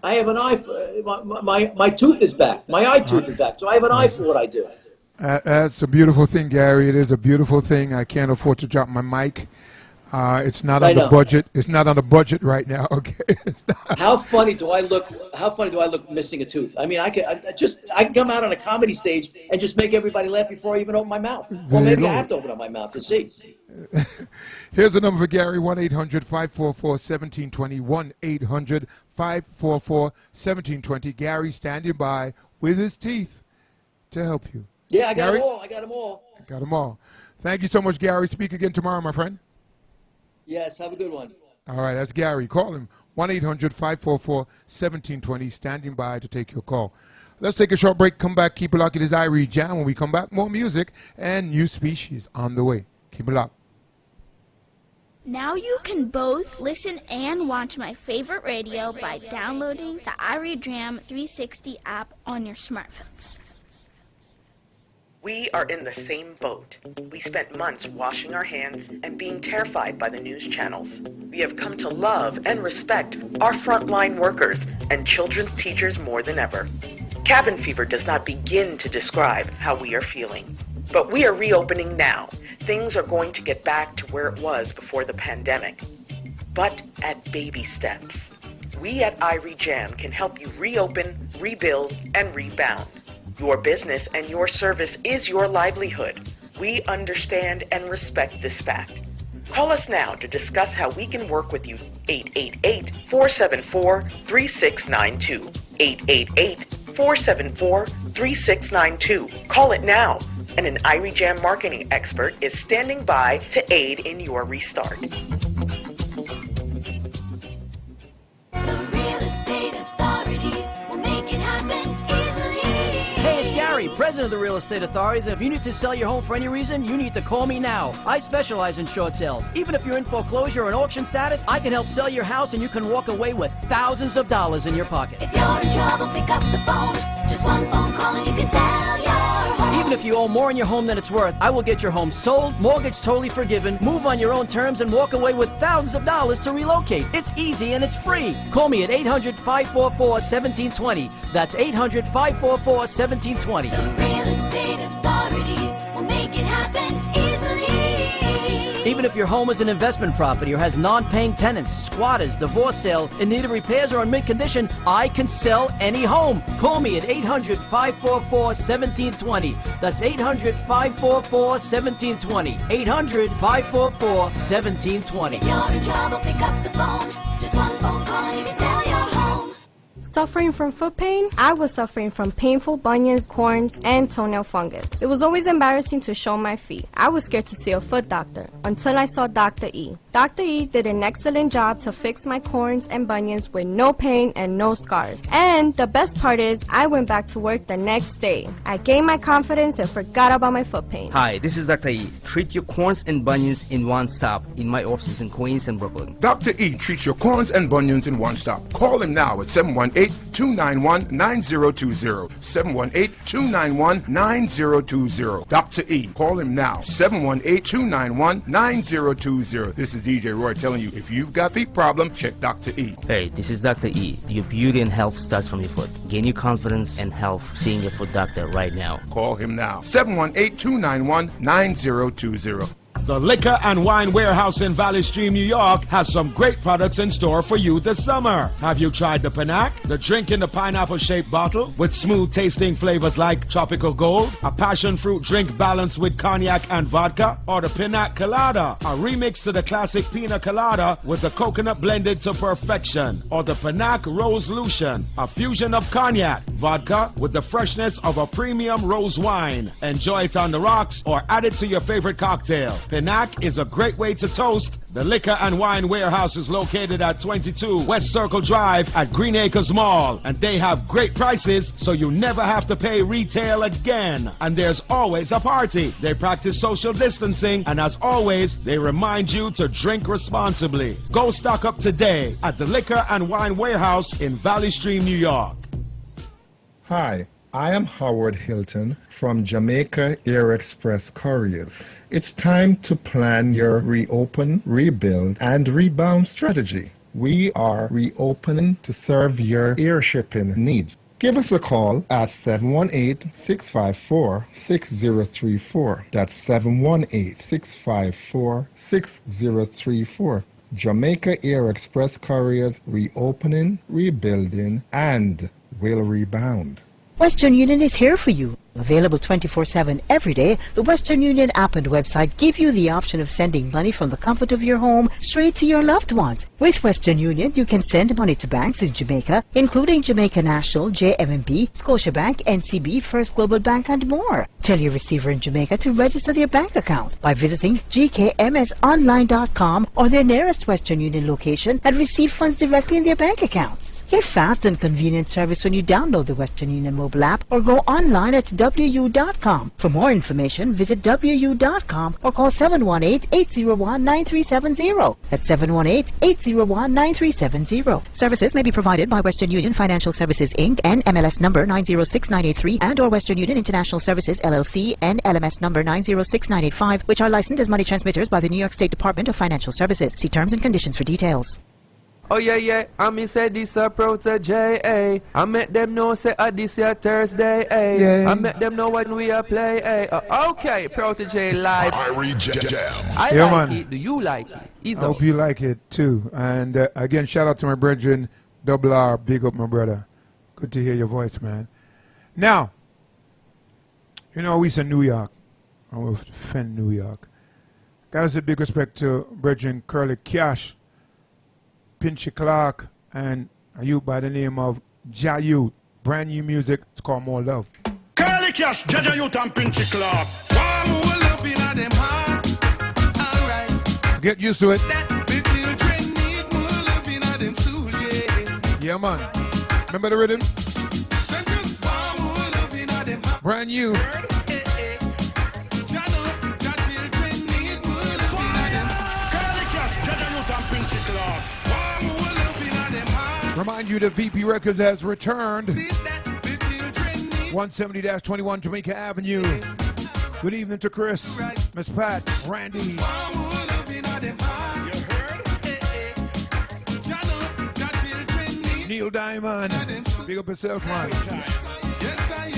I have an eye for my tooth is back. My eye tooth is back. So I have an eye for what I do. That's a beautiful thing, Gary. It is a beautiful thing. I can't afford to drop my mic. It's not I on the know. budget. It's not on the budget right now. Okay. It's not. How funny do I look? How funny do I look missing a tooth? I mean, I can come out on a comedy stage and just make everybody laugh before I even open my mouth. There Well, you maybe go. I have to open up my mouth to see. Here's the number for Gary: 1-800-544-1720. 1-800-544-1720. Gary standing by with his teeth to help you. Yeah, I got Gary? them all. I got them all. Got them all. Thank you so much, Gary. Speak again tomorrow, my friend. Yes, have a good one. All right, that's Gary. Call him. 1-800-544-1720. Standing by to take your call. Let's take a short break. Come back. Keep it locked. It is Irie Jam. When we come back, more music and new species on the way. Keep it locked. Now you can both listen and watch my favorite radio by downloading the Irie Jam 360 app on your smartphones. We are in the same boat. We spent months washing our hands and being terrified by the news channels. We have come to love and respect our frontline workers and children's teachers more than ever. Cabin fever does not begin to describe how we are feeling. But we are reopening now. Things are going to get back to where it was before the pandemic. But at baby steps. We at Irie Jam can help you reopen, rebuild, and rebound. Your business and your service is your livelihood. We understand and respect this fact. Call us now to discuss how we can work with you. 888-474-3692. 888-474-3692. Call it now. And an Irie Jam marketing expert is standing by to aid in your restart. Hey, it's Gary, president of the Real Estate Authorities, and if you need to sell your home for any reason, you need to call me now. I specialize in short sales. Even if you're in foreclosure or in auction status, I can help sell your house and you can walk away with thousands of dollars in your pocket. If you're in trouble, pick up the phone. Just one phone call and you can sell your home. Even if you owe more in your home than it's worth, I will get your home sold, mortgage totally forgiven, move on your own terms, and walk away with thousands of dollars to relocate. It's easy and it's free. Call me at 800-544-1720. That's 800-544-1720. The Real Estate Authorities will make it happen easily. Even if your home is an investment property or has non-paying tenants, squatters, divorce sale, in need of repairs or in mint condition, I can sell any home. Call me at 800-544-1720. That's 800-544-1720. 800-544-1720. If you're in trouble, pick up the phone. Just one phone call and you can sell your home. Suffering from foot pain? I was suffering from painful bunions, corns, and toenail fungus. It was always embarrassing to show my feet. I was scared to see a foot doctor until I saw Dr. E. Dr. E did an excellent job to fix my corns and bunions with no pain and no scars. And the best part is, I went back to work the next day. I gained my confidence and forgot about my foot pain. Hi, this is Dr. E. Treat your corns and bunions in one stop in my offices in Queens and Brooklyn. Dr. E treats your corns and bunions in one stop. Call him now at 718-291-9020. 718-291-9020. Dr. E. Call him now. 718-291-9020. This is DJ Roy telling you, if you've got feet problem, check Dr. E. Hey, this is Dr. E. Your beauty and health starts from your foot. Gain your confidence and health seeing your foot doctor right now. Call him now. 718-291-9020. The Liquor and Wine Warehouse in Valley Stream, New York has some great products in store for you this summer. Have you tried the Panac? The drink in the pineapple-shaped bottle with smooth tasting flavors like Tropical Gold, a passion fruit drink balanced with cognac and vodka, or the Pinac Colada, a remix to the classic Pina Colada with the coconut blended to perfection, or the Panac Rose Lucian, a fusion of cognac, vodka with the freshness of a premium rose wine. Enjoy it on the rocks or add it to your favorite cocktail. Pinac is a great way to toast. The Liquor and Wine Warehouse is located at 22 West Circle Drive at Green Acres Mall, and they have great prices so you never have to pay retail again. And there's always a party. They practice social distancing, and as always, they remind you to drink responsibly. Go stock up today at the Liquor and Wine Warehouse in Valley Stream, New York. Hi, I am Howard Hilton from Jamaica Air Express Couriers. It's time to plan your reopen, rebuild, and rebound strategy. We are reopening to serve your air shipping needs. Give us a call at 718-654-6034. That's 718-654-6034. Jamaica Air Express Couriers, reopening, rebuilding, and will rebound. Western Union is here for you. Available 24/7 every day, the Western Union app and website give you the option of sending money from the comfort of your home straight to your loved ones. With Western Union, you can send money to banks in Jamaica, including Jamaica National, JMMB, Scotiabank, NCB, First Global Bank, and more. Tell your receiver in Jamaica to register their bank account by visiting gkmsonline.com or their nearest Western Union location and receive funds directly in their bank accounts. Get fast and convenient service when you download the Western Union mobile app or go online at WU.com. For more information, visit WU.com or call 718-801-9370. That's 718-801-9370. Services may be provided by Western Union Financial Services, Inc. and MLS number 906983 and or Western Union International Services, LLC and LMS number 906985, which are licensed as money transmitters by the New York State Department of Financial Services. See terms and conditions for details. Oh yeah, I me say this a protege, eh. I make them know say this here Thursday, eh. Yeah. I make them know when we are play, eh. Okay, protege live. Irie Jam. I Yeah, like man. it. Do you like it? I hope you like it too. And again, shout out to my brethren, Double R, big up my brother. Good to hear your voice, man. Now, you know, we in New York. I will defend New York. Gotta say big respect to brethren Curly Cash, Pinchy Clark, and a youth by the name of Jayut. Brand new music. It's called More Love. Curly Cash, Jaja Youth and Pinchy Clark. One more love in them heart. Alright. Get used to it. The children need more love in them soul, yeah. Yeah, man. Remember the rhythm? Them just want more love in them heart. Brand new. Remind you that VP Records has returned. 170-21 Jamaica Avenue. Good evening to Chris, Miss Pat, Randy. Neil Diamond. Big up yourself, man. Yes, I.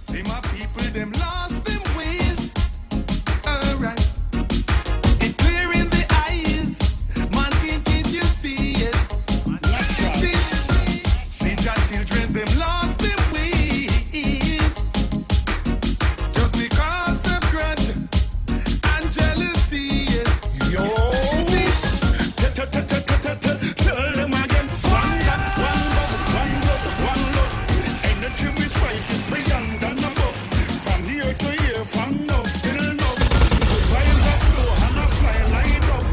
See my people, them lost them ways. Alright. It clear in the eyes. Man, can't you see it? See your children, them lost them ways. Just because of grudge and jealousy, yes. Yo. See, tell them again. One love. Energy we fight is beyond and above. From here to here, from north till north. Vibes are flow and a fly light up.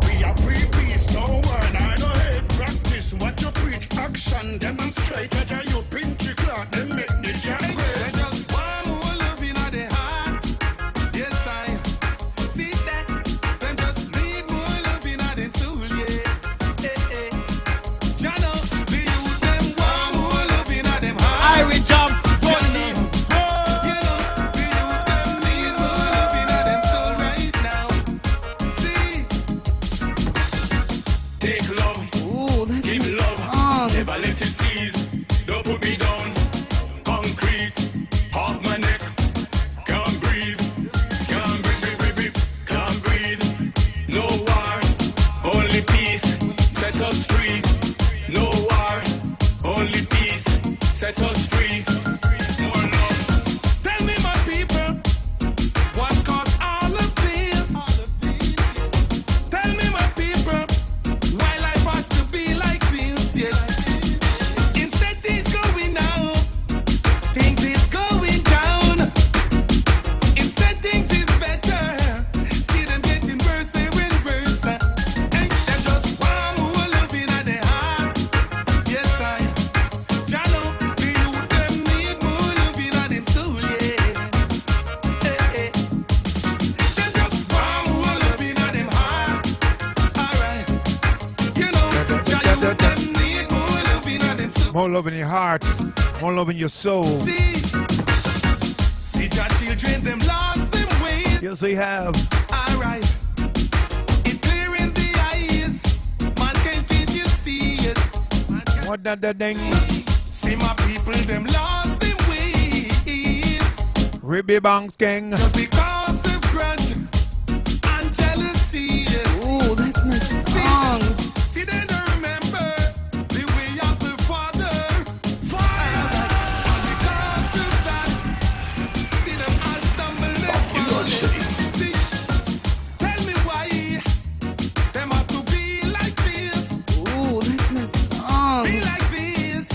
We are pre-peace, no word, I no hate. Practice what you preach, action, demonstrate. Jaja, you Pinchy Clark, they make the jam great. They just want more love in their heart. Yes, I see that. Them just need more love in them soul, yeah. Jano, the youth, them want more love in them heart. Irie Jam, You know, the youth, them need more love in them soul right now. See, take love, give love, never let it cease. Don't put me down, concrete, off my neck, can't breathe, can't breathe. No war, only peace, set us free. No war, only peace, set us free. More love. Tell me, my people, what caused all of this? Tell me, my people, why life has to be like this? Yes. Instead, things going down. Things is going down. Instead, things is better. See them getting worse and worse. Them just want more love in their heart. Yes, I. Jano, the youth them need more love in them soul, yes. Them just want more love in them heart. Alright. You know, Jano, them need more love in them soul. More love in your heart. More love in your soul. See your children, them lost them ways. Yes, they have. Alright. It clear in the eyes. Man, can't you see it? What that ding? See my people, them lost them ways. Ribby Banks Gang. Just because of grudge and jealousy. Ooh, that's my song. See, they don't remember the way of the Father. And because of that, see them all stumble and fall. See, tell me why them have to be like this. Ooh, that's my song. Be like this.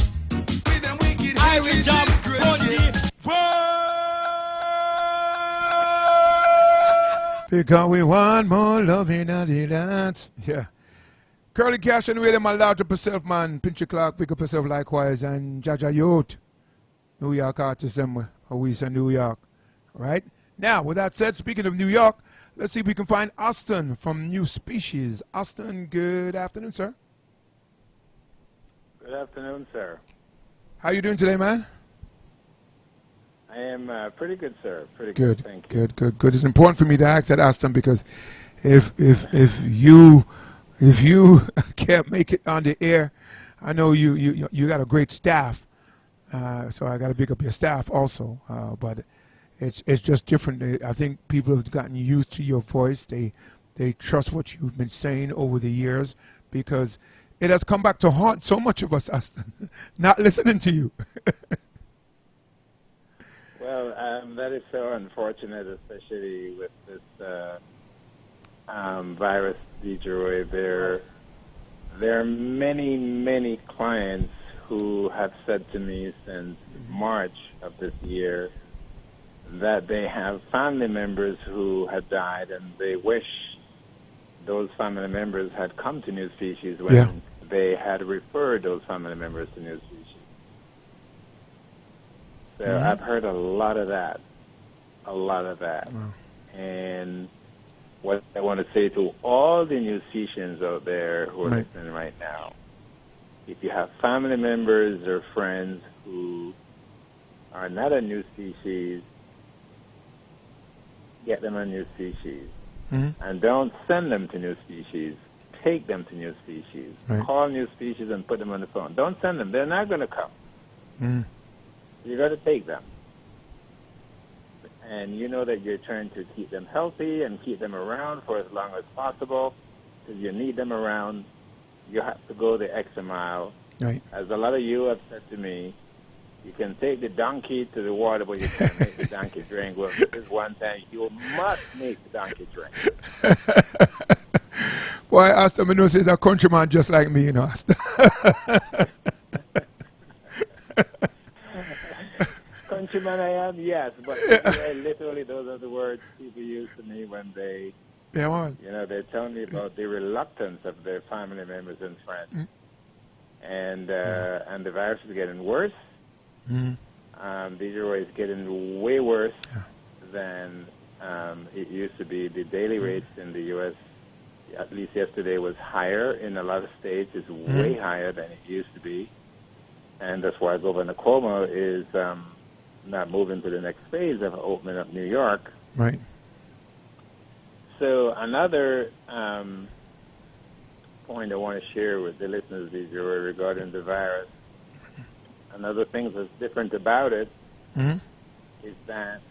With them wicked Irie jump, Because we want more loving than that. Yeah. Curly Cash and Wade, my large up yourself, man. Pinch your clock, pick up yourself likewise. And Jaja Youth. New York artist, them. We say New York. Right? Now, with that said, speaking of New York, let's see if we can find Austin from New Species. Austin, good afternoon, sir. Good afternoon, sir. How you doing today, man? I am pretty good, sir. Pretty Good, good. Thank you. good. It's important for me to ask that, Austin, because if you can't make it on the air, I know you got a great staff, so I got to pick up your staff also. But it's just different. I think people have gotten used to your voice. They trust what you've been saying over the years because it has come back to haunt so much of us, Austin, not listening to you. Well, that is so unfortunate, especially with this virus, DJ. There are many, many clients who have said to me since March of this year that they have family members who had died, and they wish those family members had come to New Species when they had referred those family members to New Species. So I've heard a lot of that. Wow. And what I want to say to all the musicians out there who are listening right now, if you have family members or friends who are not a New Species, get them a New Species. And don't send them to New Species. Take them to New Species. Call New Species and put them on the phone. Don't send them. They're not going to come. You got to take them. And you know that you're trying to keep them healthy and keep them around for as long as possible. Because you need them around. You have to go the extra mile. Right. As a lot of you have said to me, you can take the donkey to the water, but you can't make the donkey drink. Well, this one time, you must make the donkey drink. Boy, Austin, I know he's a countryman just like me, you know, Austin. Countryman I am, yes, but literally those are the words people use to me when they, they tell me about the reluctance of their family members and friends. And the virus is getting worse. DJ Roy is getting way worse than it used to be. The daily rates in the U.S., at least yesterday, was higher in a lot of states. It's way higher than it used to be. And that's why Governor Cuomo is not moving to the next phase of opening up New York. Right. So another point I want to share with the listeners regarding the virus, another thing that's different about it is that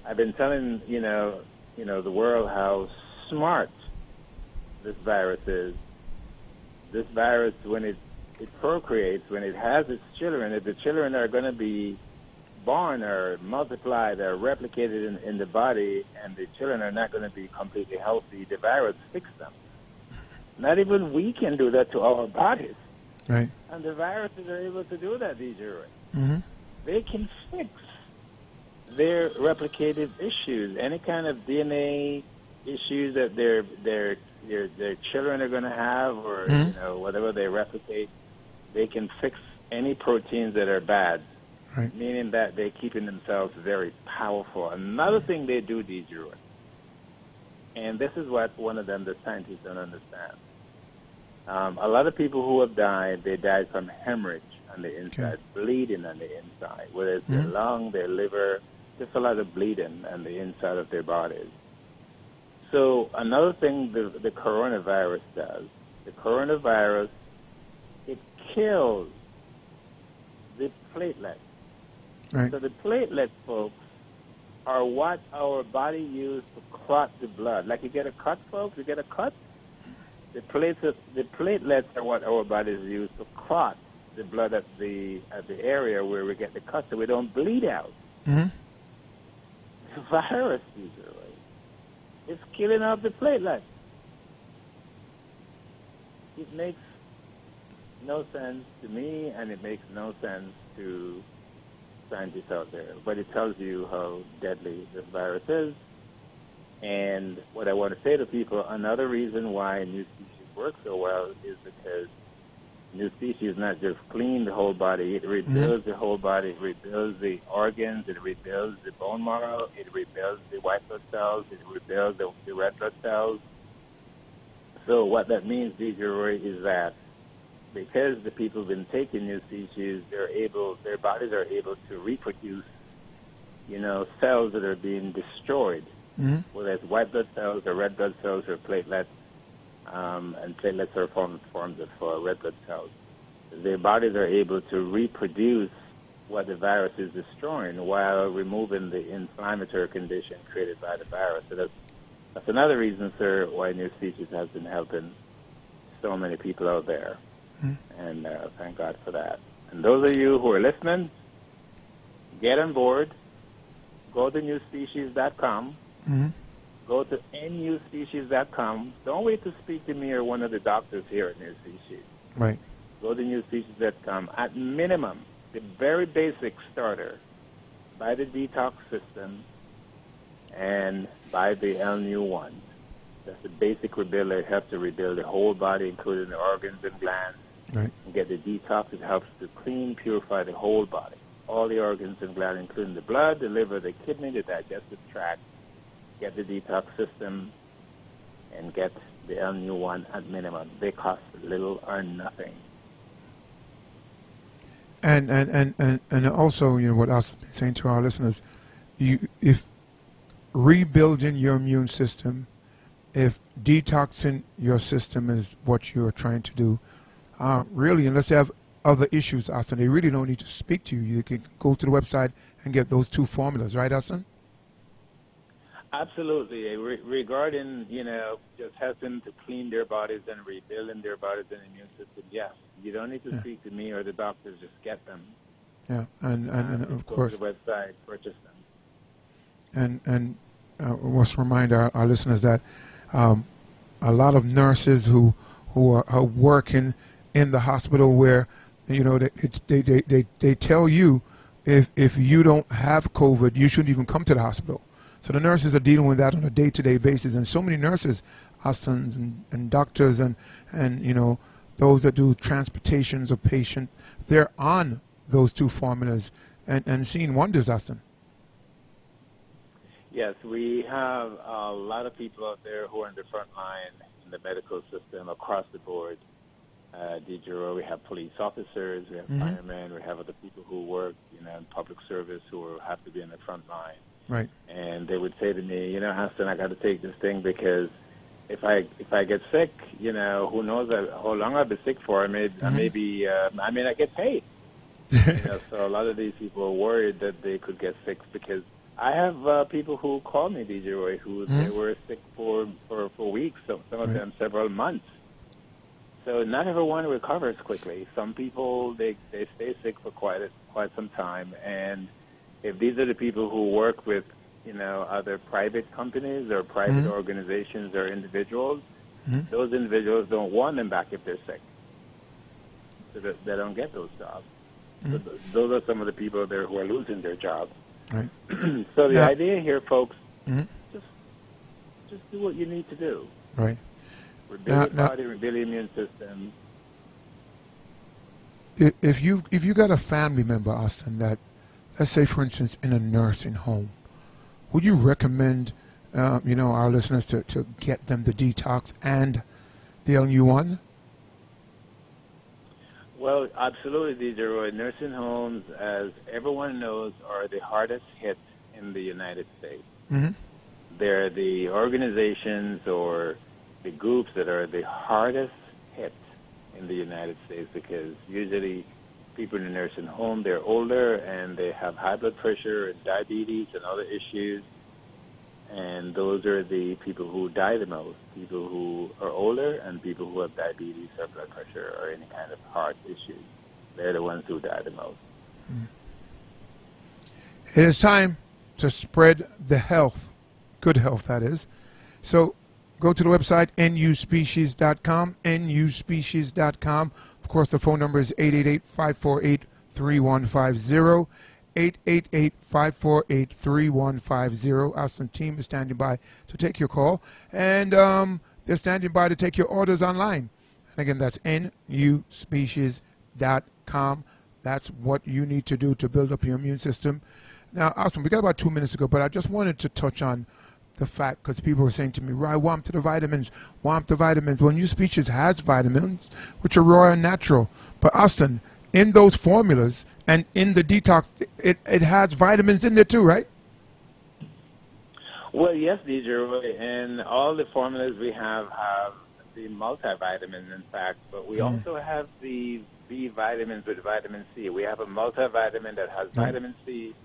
I've been telling, the world how smart this virus is. This virus, when it procreates, when it has its children, if the children are going to be born or multiplied or replicated in the body and the children are not going to be completely healthy, the virus fixes them. Not even we can do that to our bodies. Right. And the viruses are able to do that, DJ Roy. They can fix their replicative issues, any kind of DNA issues that their children are going to have, or whatever they replicate. They can fix any proteins that are bad, meaning that they're keeping themselves very powerful. Another thing they do, DJ Roy, and this is what one of them, the scientists, don't understand. A lot of people who have died, they died from hemorrhage on the inside, bleeding on the inside, whether it's their lung, their liver, just a lot of bleeding on the inside of their bodies. So another thing the coronavirus does, the coronavirus, it kills platelets. Right. So the platelets, folks, are what our body uses to clot the blood. Like you get a cut, folks, you get a cut. The platelets are what our bodies use to clot the blood at the area where we get the cut, so we don't bleed out. Mm-hmm. The virus, usually, is killing off the platelets. It makes no sense to me, and it makes no sense to scientists out there. But it tells you how deadly this virus is. And what I want to say to people, another reason why new species work so well is because new species not just clean the whole body, it rebuilds the whole body, it rebuilds the organs, it rebuilds the bone marrow, it rebuilds the white blood cells, it rebuilds the red blood cells. So what that means, DJ Roy, is that because the people have been taking new species, their bodies are able to reproduce, cells that are being destroyed, whether it's white blood cells or red blood cells or platelets, and platelets are forms of red blood cells. Their bodies are able to reproduce what the virus is destroying while removing the inflammatory condition created by the virus. So that's another reason, sir, why new species has been helping so many people out there. And thank God for that. And those of you who are listening, get on board. Go to newspecies.com. Go to newspecies.com. Don't wait to speak to me or one of the doctors here at New Species. Right. Go to newspecies.com. At minimum, the very basic starter, buy the detox system and buy the LNU1. That's the basic rebuilder. It helps to rebuild the whole body, including the organs and glands. Right. And get the detox. It helps to clean, purify the whole body. All the organs and glands, including the blood, the liver, the kidney, the digestive tract. Get the detox system and get the LNU1 at minimum. They cost little or nothing. And also, what I was saying to our listeners, if rebuilding your immune system, if detoxing your system is what you're trying to do, really, unless they have other issues, Austin, they really don't need to speak to you. You can go to the website and get those two formulas, right, Austin? Absolutely. Regarding, just helping to clean their bodies and rebuilding their bodies and immune system, yes. You don't need to speak to me or the doctors. Just get them. Yeah, and of course. Go to the website, purchase them. And must remind our listeners that a lot of nurses who are working in the hospital where, they tell you if you don't have COVID, you shouldn't even come to the hospital. So the nurses are dealing with that on a day-to-day basis, and so many nurses, assistants and doctors and those that do transportations of patients, they're on those two formulas and seeing wonders, Austin. Yes, we have a lot of people out there who are in the front line in the medical system across the board. DJ, we have police officers, we have firemen, we have other people who work, in public service who have to be in the front line. Right. And they would say to me, Hassan, I got to take this thing because if I get sick, who knows how long I'll be sick for? I may not get paid. So a lot of these people are worried that they could get sick because I have people who call me, DJ Roy, who they were sick for weeks, some of them several months. So not everyone recovers quickly. Some people they stay sick for quite some time, and if these are the people who work with, other private companies or private organizations or individuals, those individuals don't want them back if they're sick. So that they don't get those jobs. So those are some of the people there who are losing their jobs. Right. So the idea here, folks, just do what you need to do. Right. Rebuild your body, rebuild your immune system. If you got a family member, Austin, that, let's say, for instance, in a nursing home, would you recommend, our listeners to get them the detox and the LNU1? Well, absolutely, DJ Roy. Nursing homes, as everyone knows, are the hardest hit in the United States. They're the organizations or the groups that are the hardest hit in the United States because usually people in the nursing home, they're older and they have high blood pressure and diabetes and other issues. And those are the people who die the most, people who are older and people who have diabetes or blood pressure or any kind of heart issues. They're the ones who die the most. It is time to spread the health, good health that is. So go to the website nuspecies.com, nuspecies.com. Of course, the phone number is 888-548-3150, 888-548-3150. Austin team is standing by to take your call, and they're standing by to take your orders online. And again, that's nuspecies.com. That's what you need to do to build up your immune system. Now, Austin, we got about 2 minutes ago, but I just wanted to touch on the fact, because people were saying to me, "Right, warm to the vitamins, warm to vitamins." Well, New Species has vitamins, which are raw and natural. But Austin, in those formulas and in the detox, it has vitamins in there too, right? Well, yes, DJ Roy, and all the formulas we have the multivitamins, in fact, but we also have the B vitamins with vitamin C. We have a multivitamin that has vitamin C,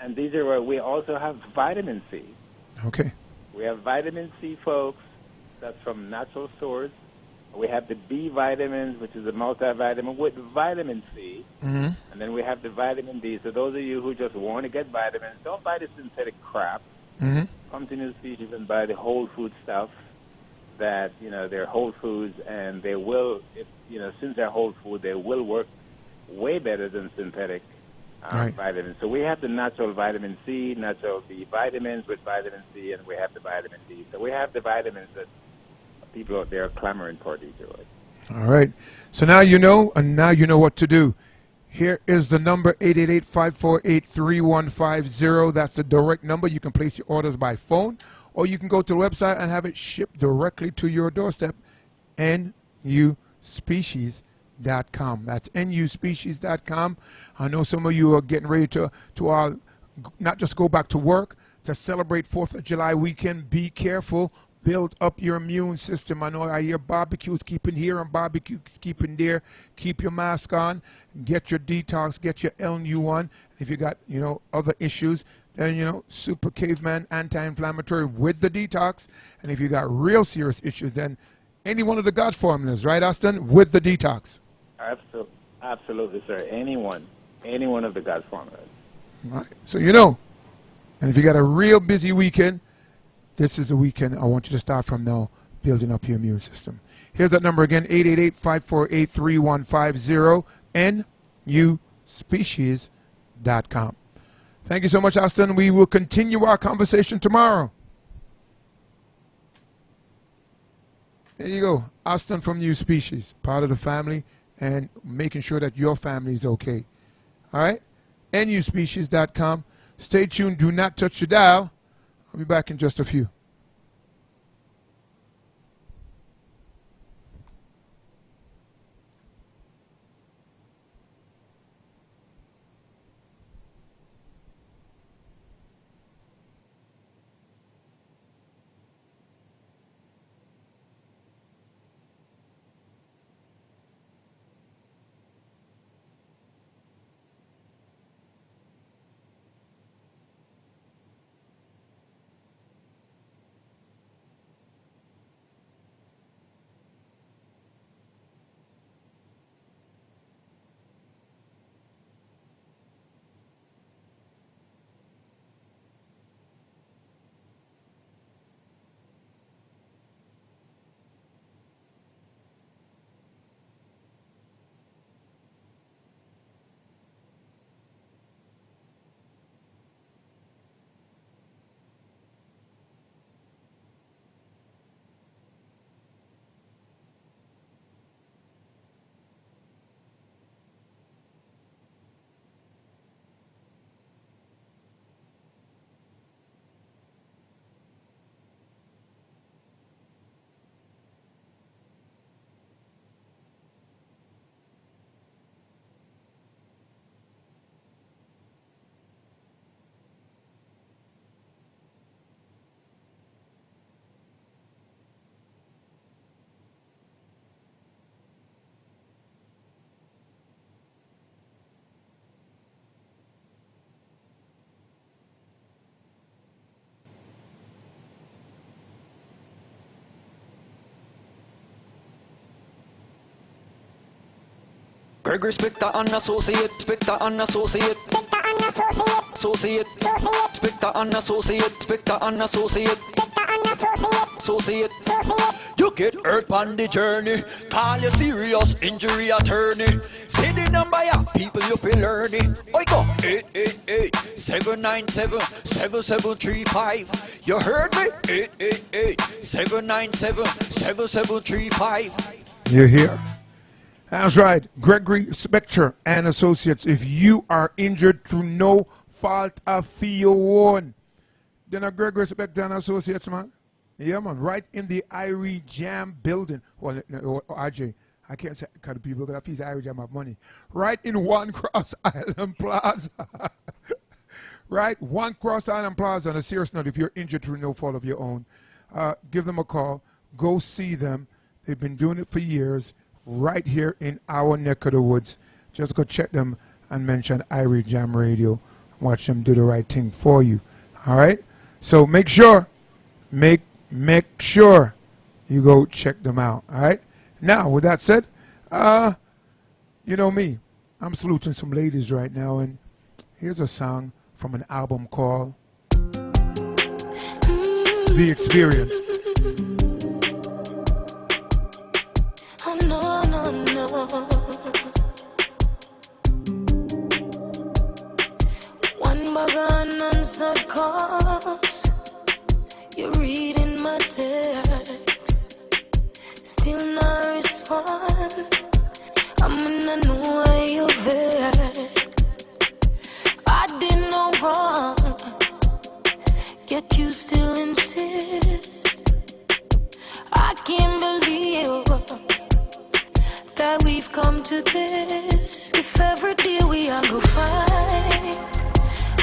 and DJ Roy, we also have vitamin C. Okay. We have vitamin C, folks. That's from natural source. We have the B vitamins, which is a multivitamin with vitamin C. Mm-hmm. And then we have the vitamin D. So those of you who just want to get vitamins, don't buy the synthetic crap. Mm-hmm. Come to New Species and buy the whole food stuff that, they're whole foods, and they will, since they're whole food, they will work way better than synthetic vitamins. So we have the natural vitamin C, natural B vitamins with vitamin C, and we have the vitamin D. So we have the vitamins that people out there are clamoring for these days. All right. So now you know, and now you know what to do. Here is the number, 888-548-3150. That's the direct number. You can place your orders by phone, or you can go to the website and have it shipped directly to your doorstep, nuspecies.com. That's nuspecies.com. I know some of you are getting ready to not just go back to work, to celebrate 4th of July weekend. Be careful. Build up your immune system. I know I hear barbecues keeping here and barbecues keeping there. Keep your mask on. Get your detox. Get your LNU1. If you got, other issues, then, Super Caveman anti-inflammatory with the detox. And if you got real serious issues, then any one of the God formulas, right, Austin, with the detox. Absolutely, sir. Any one of the God formulas. All right. So and if you got a real busy weekend, this is the weekend I want you to start from now, building up your immune system. Here's that number again, 888-548-3150, nuspecies.com. Thank you so much, Austin. We will continue our conversation tomorrow. There you go. Austin from New Species, part of the family, and making sure that your family is okay. All right? nuspecies.com. Stay tuned. Do not touch your dial. I'll be back in just a few. Gregory Spector and Associate, Spector and Associate, Associate, Spector and Associate, Spector and Associate, Associate. You get hurt on the journey, call your serious injury attorney. Say the number, yeah, people you feel learning. I go 888-797-7735. You heard me? 888-797-7735. You're here. That's right. Gregory Spector and Associates. If you are injured through no fault of your own, then a Gregory Spector and Associates, man. Yeah, man. Right in the Irie Jam building. Well, no, RJ, I can't say because people got to feed the Irie Jam have money. Right in One Cross Island Plaza. Right? One Cross Island Plaza. On a serious note, if you're injured through no fault of your own, give them a call. Go see them. They've been doing it for years. Right here in our neck of the woods. Just go check them and mention Irie Jam Radio. Watch them do the right thing for you. All right? So make sure you go check them out. All right? Now, with that said, you know me. I'm saluting some ladies right now, and here's a song from an album called The Experience. Oh, no, no, no. One bag of unanswered calls. You're reading my text. Still not respond. I'm gonna know why you're vexed. I did no wrong, yet you still insist. I can't believe that we've come to this. If every day we are go fight,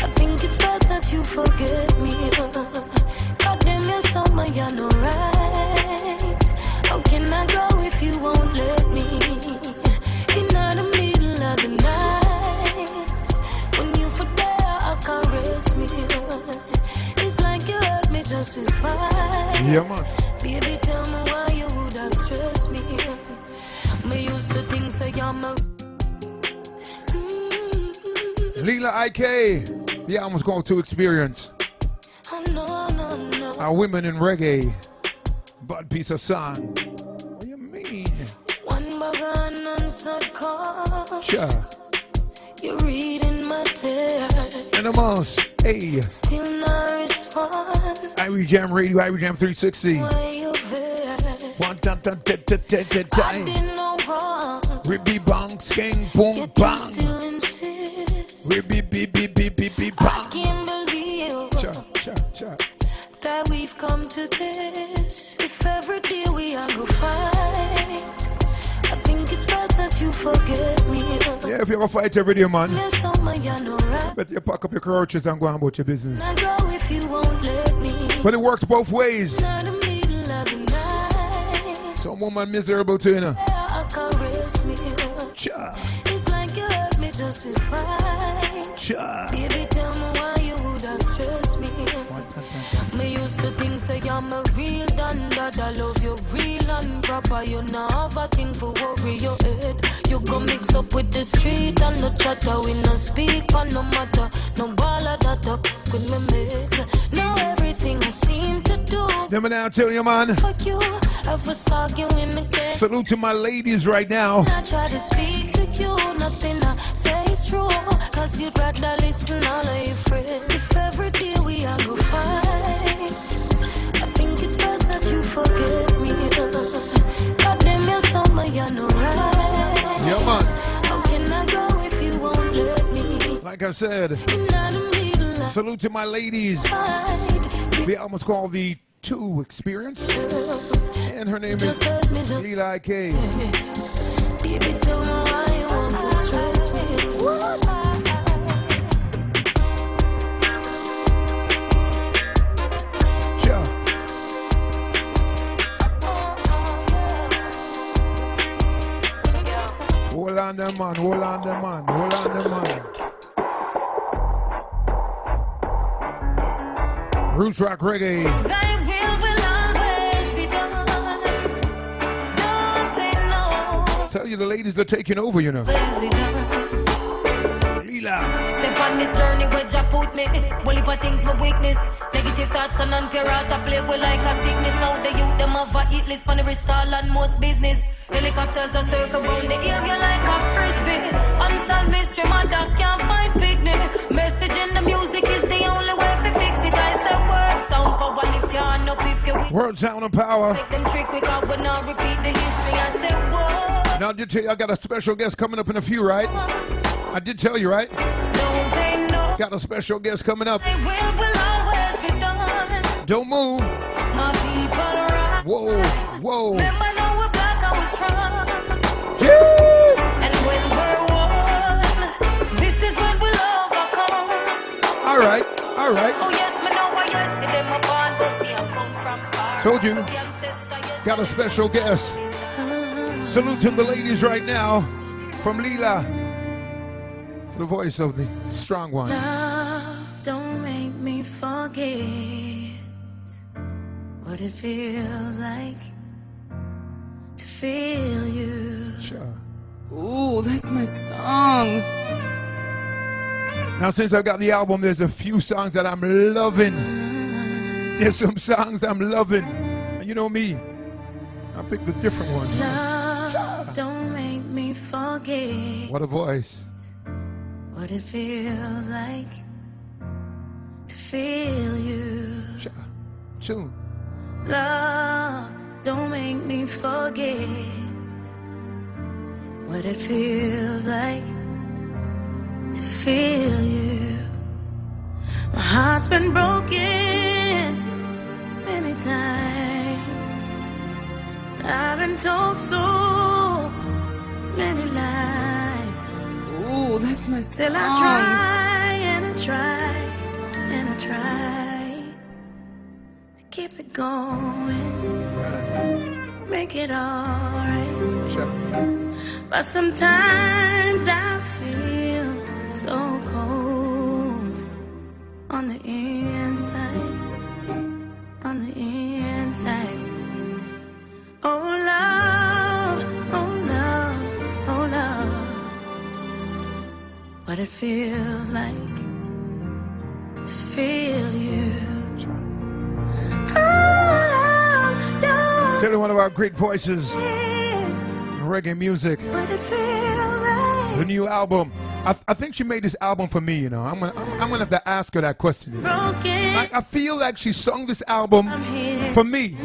I think it's best that you forget me. God damn, you're somewhere you're not right. How can I go if you won't let me? In the middle of the night, when you for there, caress me. It's like you hurt me just with spite. Yeah, man. Baby, tell me why you would have stressed me. Me used to think say I'm a Leela IK. The album's called To Experience. oh, no, no, no. Our women in reggae. Bud piece of song. What do you mean? One bag of unanswered calls. Sure. You're reading my text. Animals. Hey. Still not respond. Irie Jam Radio, Irie Jam 360. Why you vexed? One time. I did no wrong. Ribby bang, skeng, boom, Yet you bang. still insist. Ribby, beep, I bang. can't believe that we've come to this. If every day we are go fight, I think it's best that you forget me. Yeah, if you ever fight every day, man, There's somewhere you're not right. better you pack up your crouches and go on about your business. I go if you won't let me. But it works both ways. In the middle of the night, Some woman miserable too, you know. I caress me. It's like you hurt me just with spite. Baby, tell me why you would have stressed me. Me used to think say I'm a real done that I love you real and proper. You know have a thing for worry your head. You go mix up with the street and the chatter. We no speak on no matter. No ball of that up with me mates. Now everything I seem to do. Let me now tell you, man. Fuck you, I was arguing again. Salute to my ladies right now. I try to speak to you, nothing I say is true. Cause you'd rather listen all of your friends. If every day we are go fight, I think it's best that you forget me. God damn, you're somewhere you're not right. Yeah, man. How can I go if you won't let me? Like I said, salute to my ladies. The album's called The To Experience. And her name is Leela IK. Baby, tell me why you want to stress me. Sure. Hold on them, man. Hold on them, man. Hold on them, man. Roots rock reggae. Thy will always be done. Don't they know Tell you the ladies are taking over, you know. Leela. Step on this journey where Jah put me. Well, if things my weakness. Negative thoughts and unpure out a play with like a sickness. Now the youth them have a hit list on every stall and most business. Helicopters are circle round the area like a frisbee. Unsolved mystery, my dog can't find picnic. Message in the music is the only way to fix it. I said word sound power, lift your hand up if you weak. Word sound of power. Make them trick quick out, but now repeat the history. I said word. Now I did tell you I got a special guest coming up in a few, right? I did tell you, right? Got a special guest coming up. Don't move. My people are whoa, whoa. Remember now we're black, I was strong. And when we're one, this is when we'll overcome. All right, all right. Oh yes, me know why yes, see them upon, but me I come from far. Told you. Got a special guest. Salute to the ladies right now from Leela. To the voice of the strong one. Love, don't make me forget what it feels like to feel you. Sure. Ooh, that's my song. Now, since I got the album, there's a few songs that I'm loving. There's some songs I'm loving. And you know me, I pick the different ones. Love, don't make me forget What a voice. what it feels like to feel you. Tune. Love, don't make me forget what it feels like to feel you. My heart's been broken many times. I've been told so many lies. Ooh, that's my song. Still I try and I try and I try to keep it going, make it alright. But sometimes I feel so cold on the inside, on the inside. Oh love, oh love, oh love, what it feels like to feel you. Oh love, don't Tell you one of our great voices. Reggae music. what it feels like. The new album. I think she made this album for me, you know. I'm gonna have to ask her that question. You know? I feel like she sung this album for me.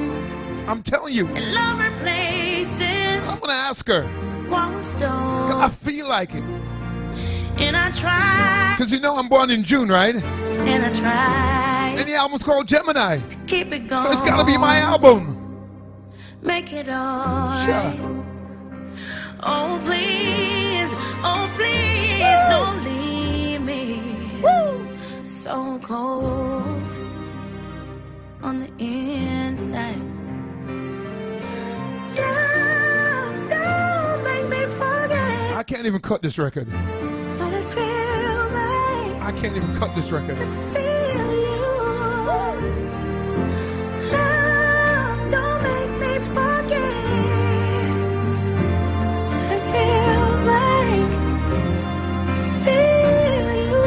I'm telling you. Love replaces I'm gonna ask her. what was done. I feel like it. And I try, Cause you know I'm born in June, right? and I try And the album's called Gemini. keep it going. So it's gotta be my album. Make it alright. Oh please, don't leave me so cold on the inside. Love, don't make me forget I can't even cut this record. what it feels like I can't even cut this record. to feel you. Love, don't make me forget what it feels like to feel you.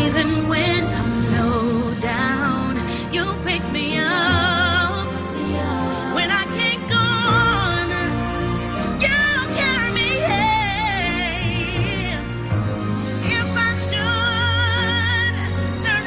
Even when I'm low down, you pick me up. When I can't go on, you carry me. If I should turn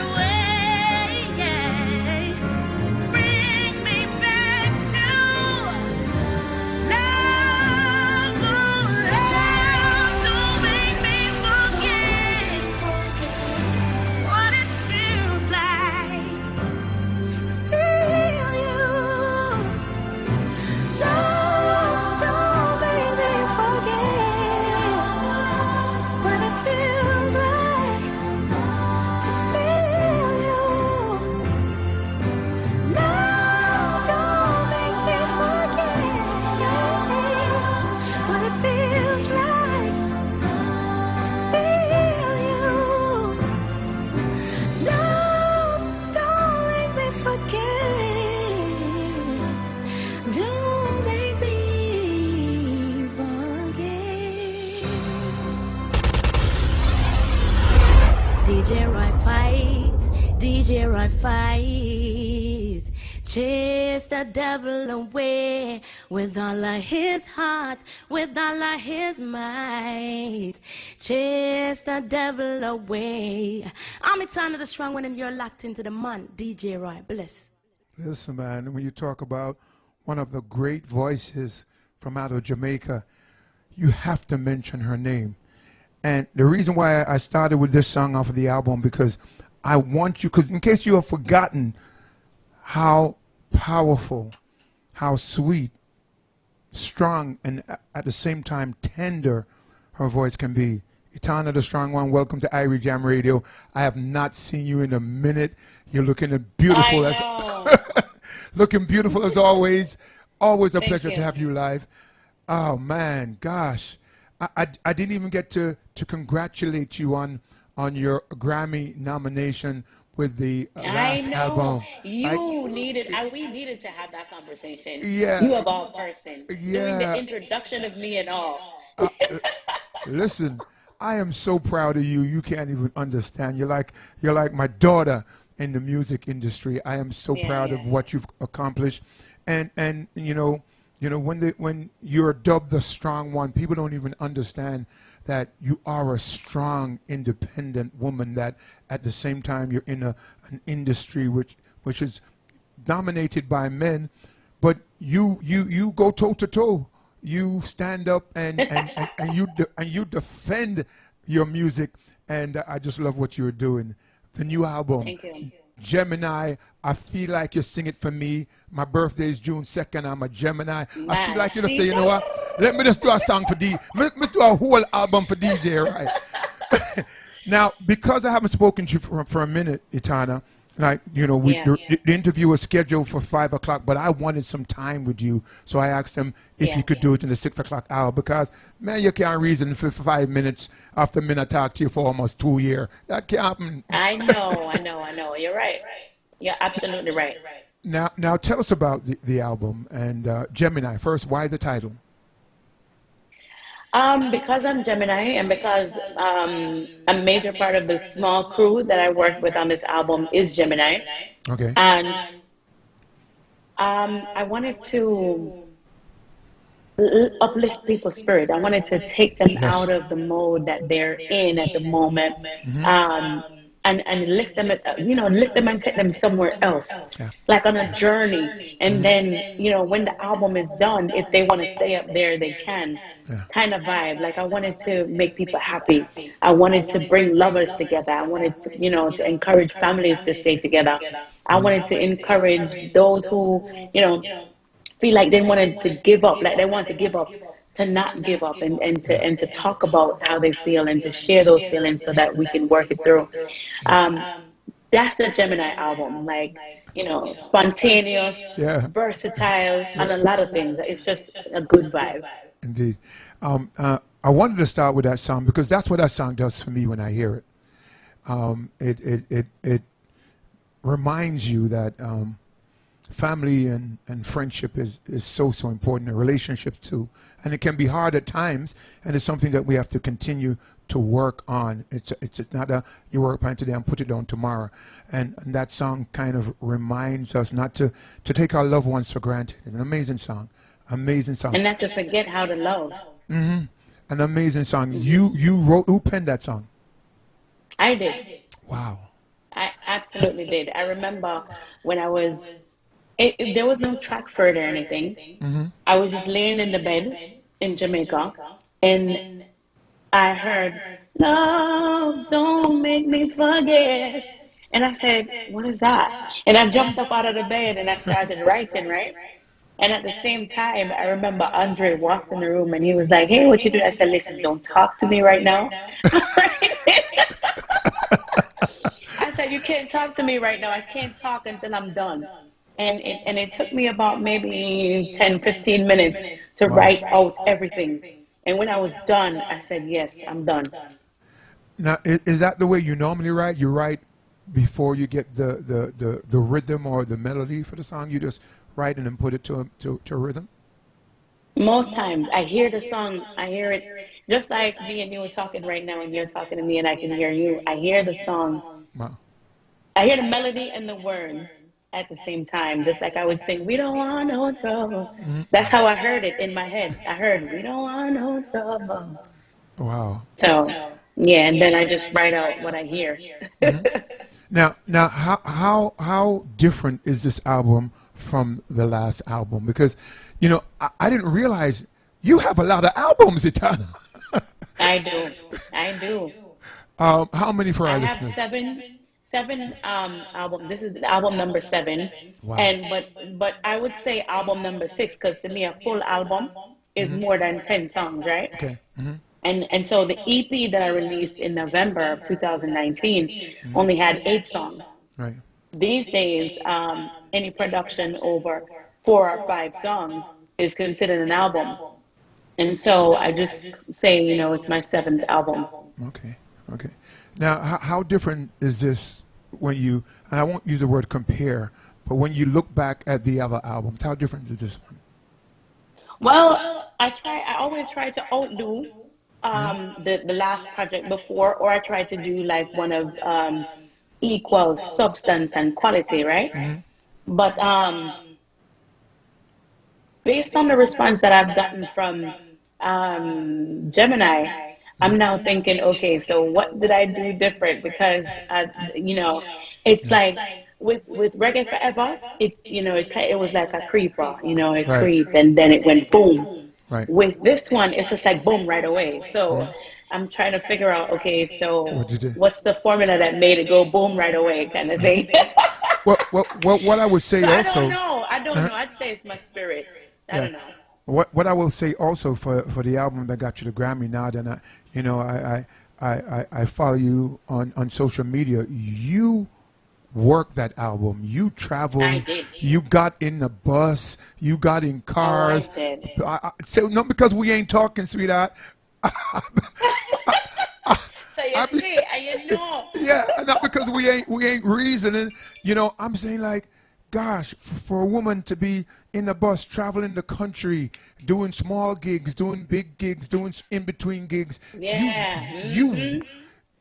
DJ Roy fight. Chase the devil away with all of his heart, with all of his might. Chase the devil away. I'm Etana the Strong One, and you're locked into the man, DJ Roy. Bless. Listen, man, when you talk about one of the great voices from out of Jamaica, you have to mention her name. And the reason why I started with this song off of the album, because I want you, because in case you have forgotten how powerful, how sweet, strong, and at the same time tender her voice can be. Etana the Strong One, welcome to Irie Jam Radio. I have not seen you in a minute. You're looking beautiful as looking beautiful as always. Always a pleasure to have you live. Oh man, gosh. I didn't even get to congratulate you on your Grammy nomination with the last album. You needed, we needed to have that conversation. Yeah. You of all persons. Yeah. Doing the introduction of me and all. Listen, I am so proud of you. You can't even understand. You're like my daughter in the music industry. I am so proud of what you've accomplished. And you know when you're dubbed the Strong One, people don't even understand that you are a strong, independent woman, that at the same time you're in an industry which is dominated by men, but you go toe to toe. You stand up and you defend your music, and I just love what you're doing. The new album, Thank you. Gemini, I feel like you sing it for me. My birthday is June 2nd. I'm a Gemini. I feel like you just say, you know what? Let me just do a song for DJ. Let's do a whole album for DJ, right? Now, because I haven't spoken to you for a minute, Etana, like, you know, the interview was scheduled for 5 o'clock, but I wanted some time with you. So I asked him if you could do it in the 6 o'clock hour, because, man, you can't reason for 5 minutes after me I talk to you for almost 2 years. That can't happen. I know. You're right. You're absolutely right. Now tell us about the album and Gemini. First, why the title? Because I'm Gemini, and because a major part of the small crew that I work with on this album is Gemini. Okay. And I wanted to uplift people's spirit. I wanted to take them out of the mode that they're in at the moment. And lift them, lift them and take them somewhere else, like on a journey. And then, when the album is done, if they want to stay up there, they can. Kind of vibe. Like, I wanted to make people happy. I wanted to bring lovers together. I wanted to, to encourage families to stay together. I wanted to encourage those who, feel like they wanted to give up, like they want to give up, to not give up, and to talk about how they feel and to share those feelings so that we can work it through. That's the Gemini album, like, spontaneous, versatile, and a lot of things. It's just a good vibe. Indeed. I wanted to start with that song because that's what that song does for me when I hear it. It reminds you that family and friendship is so important, and relationships too. And it can be hard at times, and it's something that we have to continue to work on. It's not a you work on today and put it on tomorrow. And that song kind of reminds us not to take our loved ones for granted. It's an amazing song. Amazing song. And not to forget how to love. An amazing song. You wrote, who penned that song? I did. Wow. I absolutely did. I remember when I was, there was no track for it or anything. I was just laying in the bed in Jamaica, and I heard, "Love, don't make me forget." And I said, "What is that?" And I jumped up out of the bed and I started writing, right? And at the same time, I remember Andre walked in the room and he was like, "Hey, what you doing?" I said, "Listen, don't talk to me right now." I said, "You can't talk to me right now. I can't talk until I'm done." And it took me about maybe 10, 15 minutes to write out everything. And when I was done, I said, "Yes, I'm done." Now, is that the way you normally write? You write before you get the rhythm or the melody for the song? You just write and then put it to a rhythm? Most times I hear the song, I hear it just like me and you are talking right now, and you're talking to me and I can hear you. I hear the song. Wow. I hear the melody and the words at the same time, just like I would sing, "We don't want no trouble." That's how I heard it in my head. I heard, "We don't want no trouble." Wow. So, yeah, and then I just write out what I hear. Now, how different is this album from the last album? Because, you know, I didn't realize you have a lot of albums, Itana. I do. How many for our I have listeners? seven albums. This is album number 7. Wow. And but I would say album number 6, because to me a full album is more than 10 songs, right? Okay. And so the EP that I released in November of 2019 only had 8 songs. Right. These days, any production over 4 or 5 songs is considered an album. And so I just say, you know, it's my 7th album. Okay. Now, how different is this when you, and I won't use the word compare, but when you look back at the other albums, how different is this one? Well, I always try to outdo the last project before, or I try to do like one of equal substance and quality, right? But based on the response that I've gotten from Gemini, I'm now thinking, okay, so what did I do different? Because you know, it's like with Reggae Forever, it was like a creeper, you know, it creeped and then it went boom. Right. With this one, it's just like boom right away. So I'm trying to figure out, okay, so what's the formula that made it go boom right away, kind of thing. Well, what I would say so also. I don't know. I'd say it's my spirit. I don't know. What I will say also for the album that got you the Grammy, now that I follow you on social media, you worked that album. You traveled. I did. You got in the bus. You got in cars. I did. So not because we ain't talking, sweetheart. So you see, you know. Yeah, not because we ain't reasoning. You know, I'm saying like, gosh, for a woman to be in the bus, traveling the country, doing small gigs, doing big gigs, doing in-between gigs. Yeah.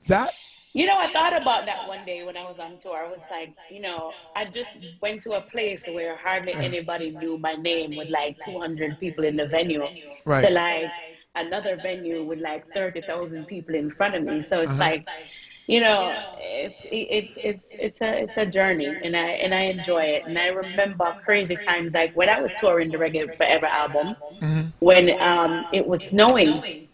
That. You know, I thought about that one day when I was on tour. I was like, you know, I just went to a place where hardly anybody knew my name, with like 200 people in the venue, right, to like another venue with like 30,000 people in front of me. So it's like, you know, it's a journey, and I enjoy it. And I remember crazy times like when I was touring the Reggae Forever album, when it was snowing.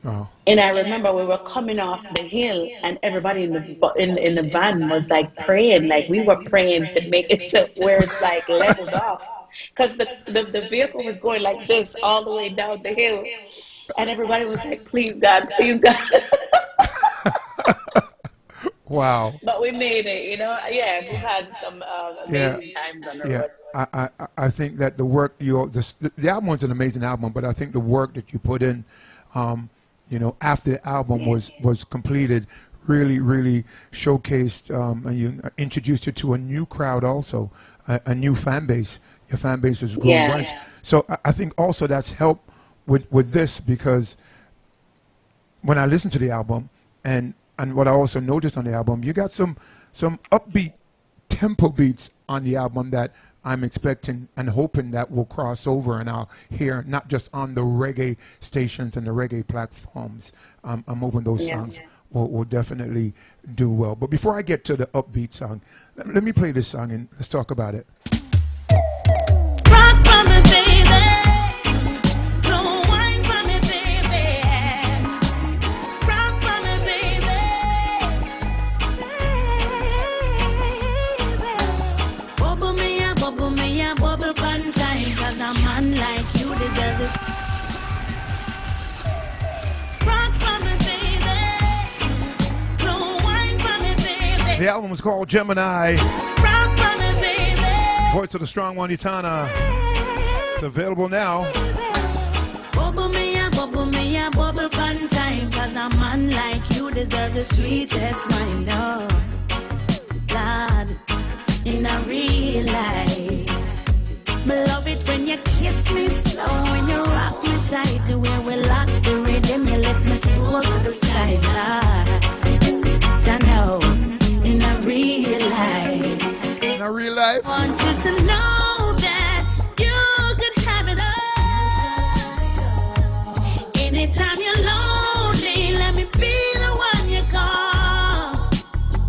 Oh. And I remember we were coming off the hill, and everybody in the van was like praying, like we were praying to make it to where it's like leveled off, because the vehicle was going like this all the way down the hill, and everybody was like, "Please God, please God." Wow. But we made it, you know. Yeah, we had some amazing times on the road. I think that the work the album was an amazing album, but I think the work that you put in, you know, after the album was completed, really showcased, and you introduced you to a new crowd also, a new fan base. Your fan base is growing. Right. So I think also that's helped with this, because when I listened to the album and what I also noticed on the album, you got some upbeat tempo beats on the album that I'm expecting and hoping that will cross over and I'll hear not just on the reggae stations and the reggae platforms. I'm hoping those songs will definitely do well. But before I get to the upbeat song, let me play this song and let's talk about it. Rock for me, baby. So wine for me, baby. Rock for me, baby. Bubble me a bubble one time, 'cause a man like you deserve this. Rock for me, baby. So wine for me, baby. The album is called Gemini. Rock for me, baby. Voice of the Strong One, Itana. It's available now. Bubble me a bubble one time, 'cause a man like you deserve the sweetest wine. No, Lord, in a real life. Me love it when you kiss me slow, when you rock me tight, the way we lock the rhythm, you lift my soul to the sky. I know, in a real life. a real life. Want you to know that you could have it all. Anytime you're lonely, let me be the one you call.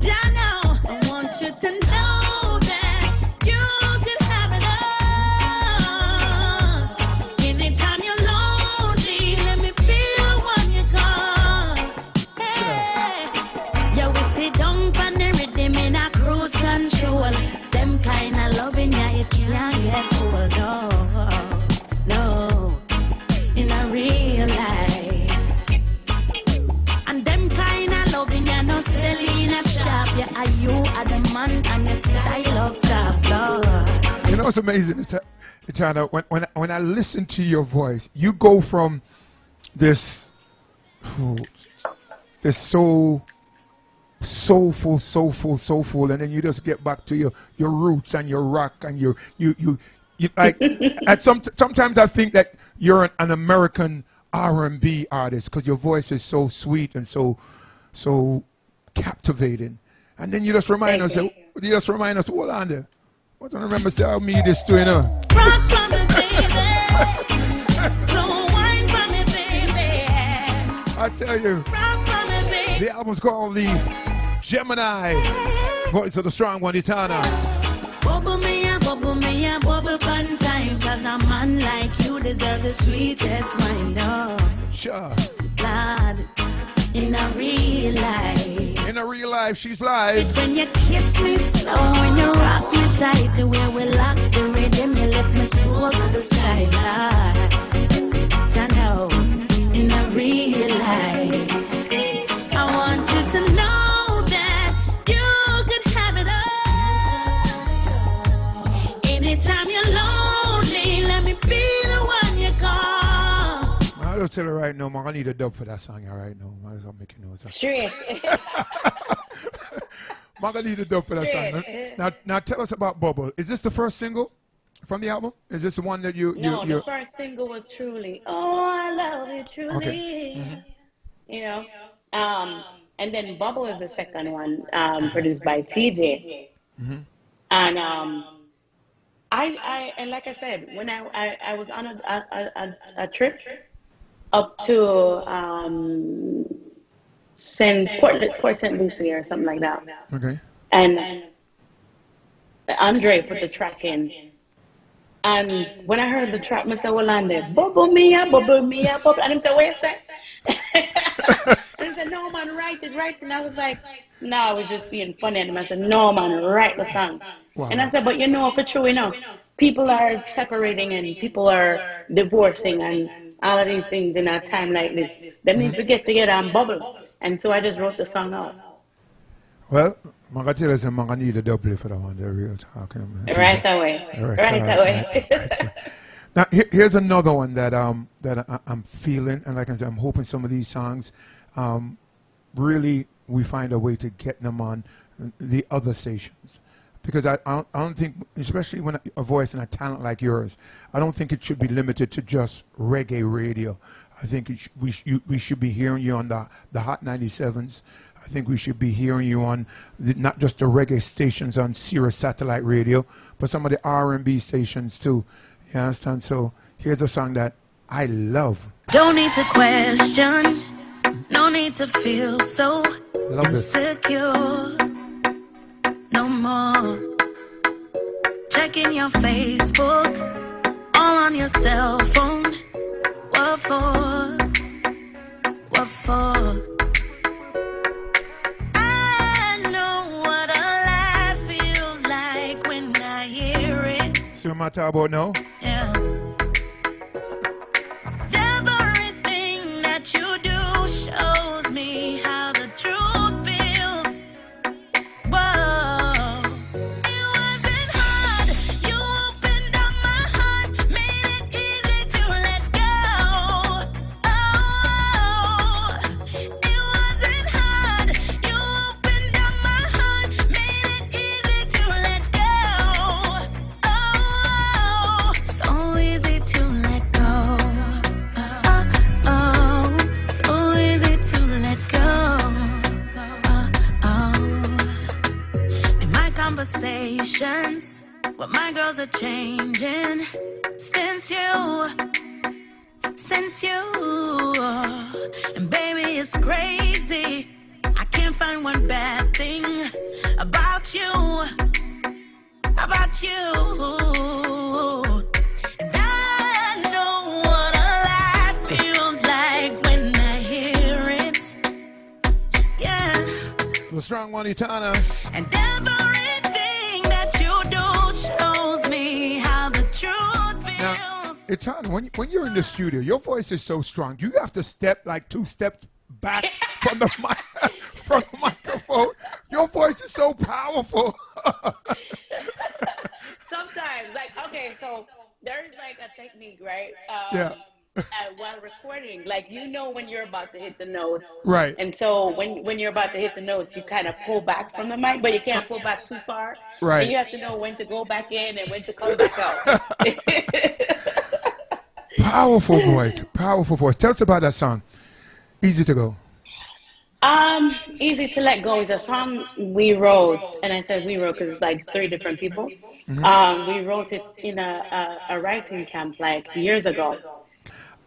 I know, I want you to know that you could have it all. Anytime you're lonely, let me be the one you call. Hey, yo, we sit down on the rhythm in a cruise control. Them kind of loving, yeah, you can't get cold. No, in a real life. And them kind of loving, yeah, no selling a shop. Yeah, are you are the man and your style of top, Lord. You know what's amazing, China? When I listen to your voice, you go from this so soulful, and then you just get back to your roots and your rock and you like. Sometimes I think that you're an American R&B artist because your voice is so sweet and so captivating. And then you just remind us. Hold on there. What do I remember? Say how me this too, you know. Rock for me, baby. So wine for me, baby. I tell you. Rock for me, baby. The album's called The Gemini. Voice of the Strong One, Itana. Bubble me a bubble one time. Cause a man like you deserve the sweetest wine, no. Sure. Lord, in a real life. In a real life, she's live. When you kiss me slow, when you rock me tight, the way we lock the rhythm, you lift my soul to the sky, Lord. I know, in a real life. I want you to know that you could have it all. Anytime you're lonely, let me be the one you call. I'll just tell her right now, man, I need a dub for that song right now. I'm making notes. Straight. Man, I need a dub for that song. Now tell us about Bubble. Is this the first single from the album? Is this the one that you... No, the first single was Truly. Oh, I love you, Truly. Okay. Mm-hmm. You know, and then Bubble is the second one, produced by TJ. Mm-hmm. And I and like I said, when I was on a trip up to Port St. Lucie or something like that. Okay. And Andre put the track in. And when I heard the track, I said, well, on there, bubble me up, bubble me up, bubble. And he said, wait a sec. And he said, no, man, write it. And I was like, no, I was just being funny. And I said, no, man, write the song. Wow. And I said, but you know, for true enough, people are separating and people are divorcing and all of these things in a time like this. They need to get together and bubble. And so I just wrote the song out. Well, I'm going to tell you I'm going to need a double for that one. They're real talking. Right away. Right. Now, here's another one that I'm feeling, and like I said, I'm hoping some of these songs, really, we find a way to get them on the other stations. Because I don't think, especially when a voice and a talent like yours, I don't think it should be limited to just reggae radio. I think we should be hearing you on the Hot 97s. I think we should be hearing you on not just the reggae stations on Sirius Satellite Radio, but some of the R&B stations too. You understand? So here's a song that I love. Don't need to question, no need to feel so insecure no more. Checking your Facebook, all on your cell phone. What for? What for? I know what a lie feels like when I hear it. See what I'm talking about now? Yeah. Everything that you do shows me how the truth feels. Whoa. It wasn't hard. You opened up my heart, made it easy to let go. Oh, it wasn't hard. You opened up my heart, made it easy to let go. Oh, so conversations, but my girls are changing since you. And baby, it's crazy. I can't find one bad thing about you. About you. And I know what a lie feels like when I hear it. Yeah. The strong one, Itana. And everything that you do shows me how the truth feels. Now, Itana, when you're in the studio, your voice is so strong. Do you have to step like 2 steps back from the from the microphone? Your voice is so powerful. Sometimes, like, okay, so there's like a technique, right? Yeah. While recording, like, you know when you're about to hit the note. Right. And so when you're about to hit the notes, you kind of pull back from the mic, but you can't pull back too far. Right. And you have to know when to go back in and when to come back out. Powerful voice. Powerful voice. Tell us about that song. Easy to Go. Easy to Let Go is a song we wrote, and I said we wrote because it's like 3 different people. Mm-hmm. We wrote it in a writing camp like years ago.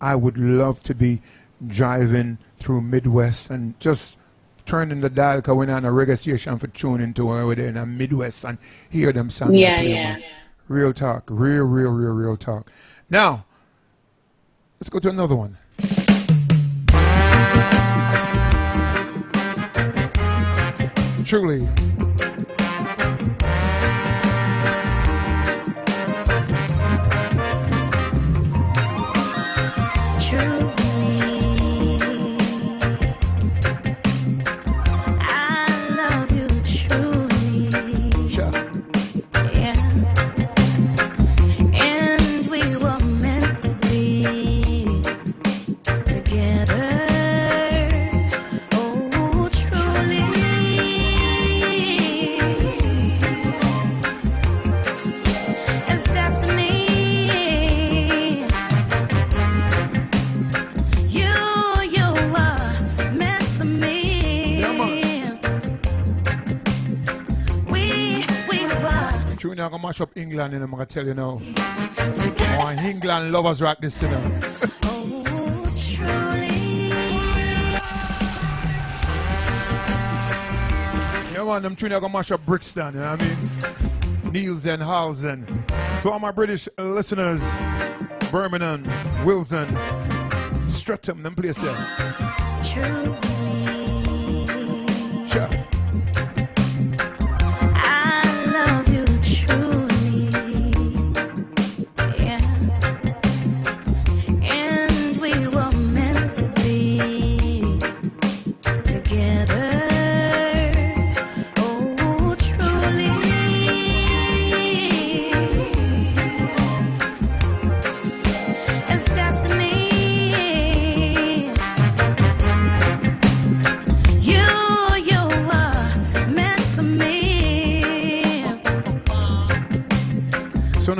I would love to be driving through Midwest and just turning the dial because we're on a reggae station for tuning to over there in the Midwest and hear them songs. Yeah. Real talk. Real talk. Now, let's go to another one. Truly. I'm going to mash up England and I'm going to tell you now. Oh, England lovers rock this, you know. Yeah, man, them tune are going to mash up Brixton, you know what I mean? Niels and Halsen. To all my British listeners, Birmingham, Wilson, Streatham, them place there. Sure.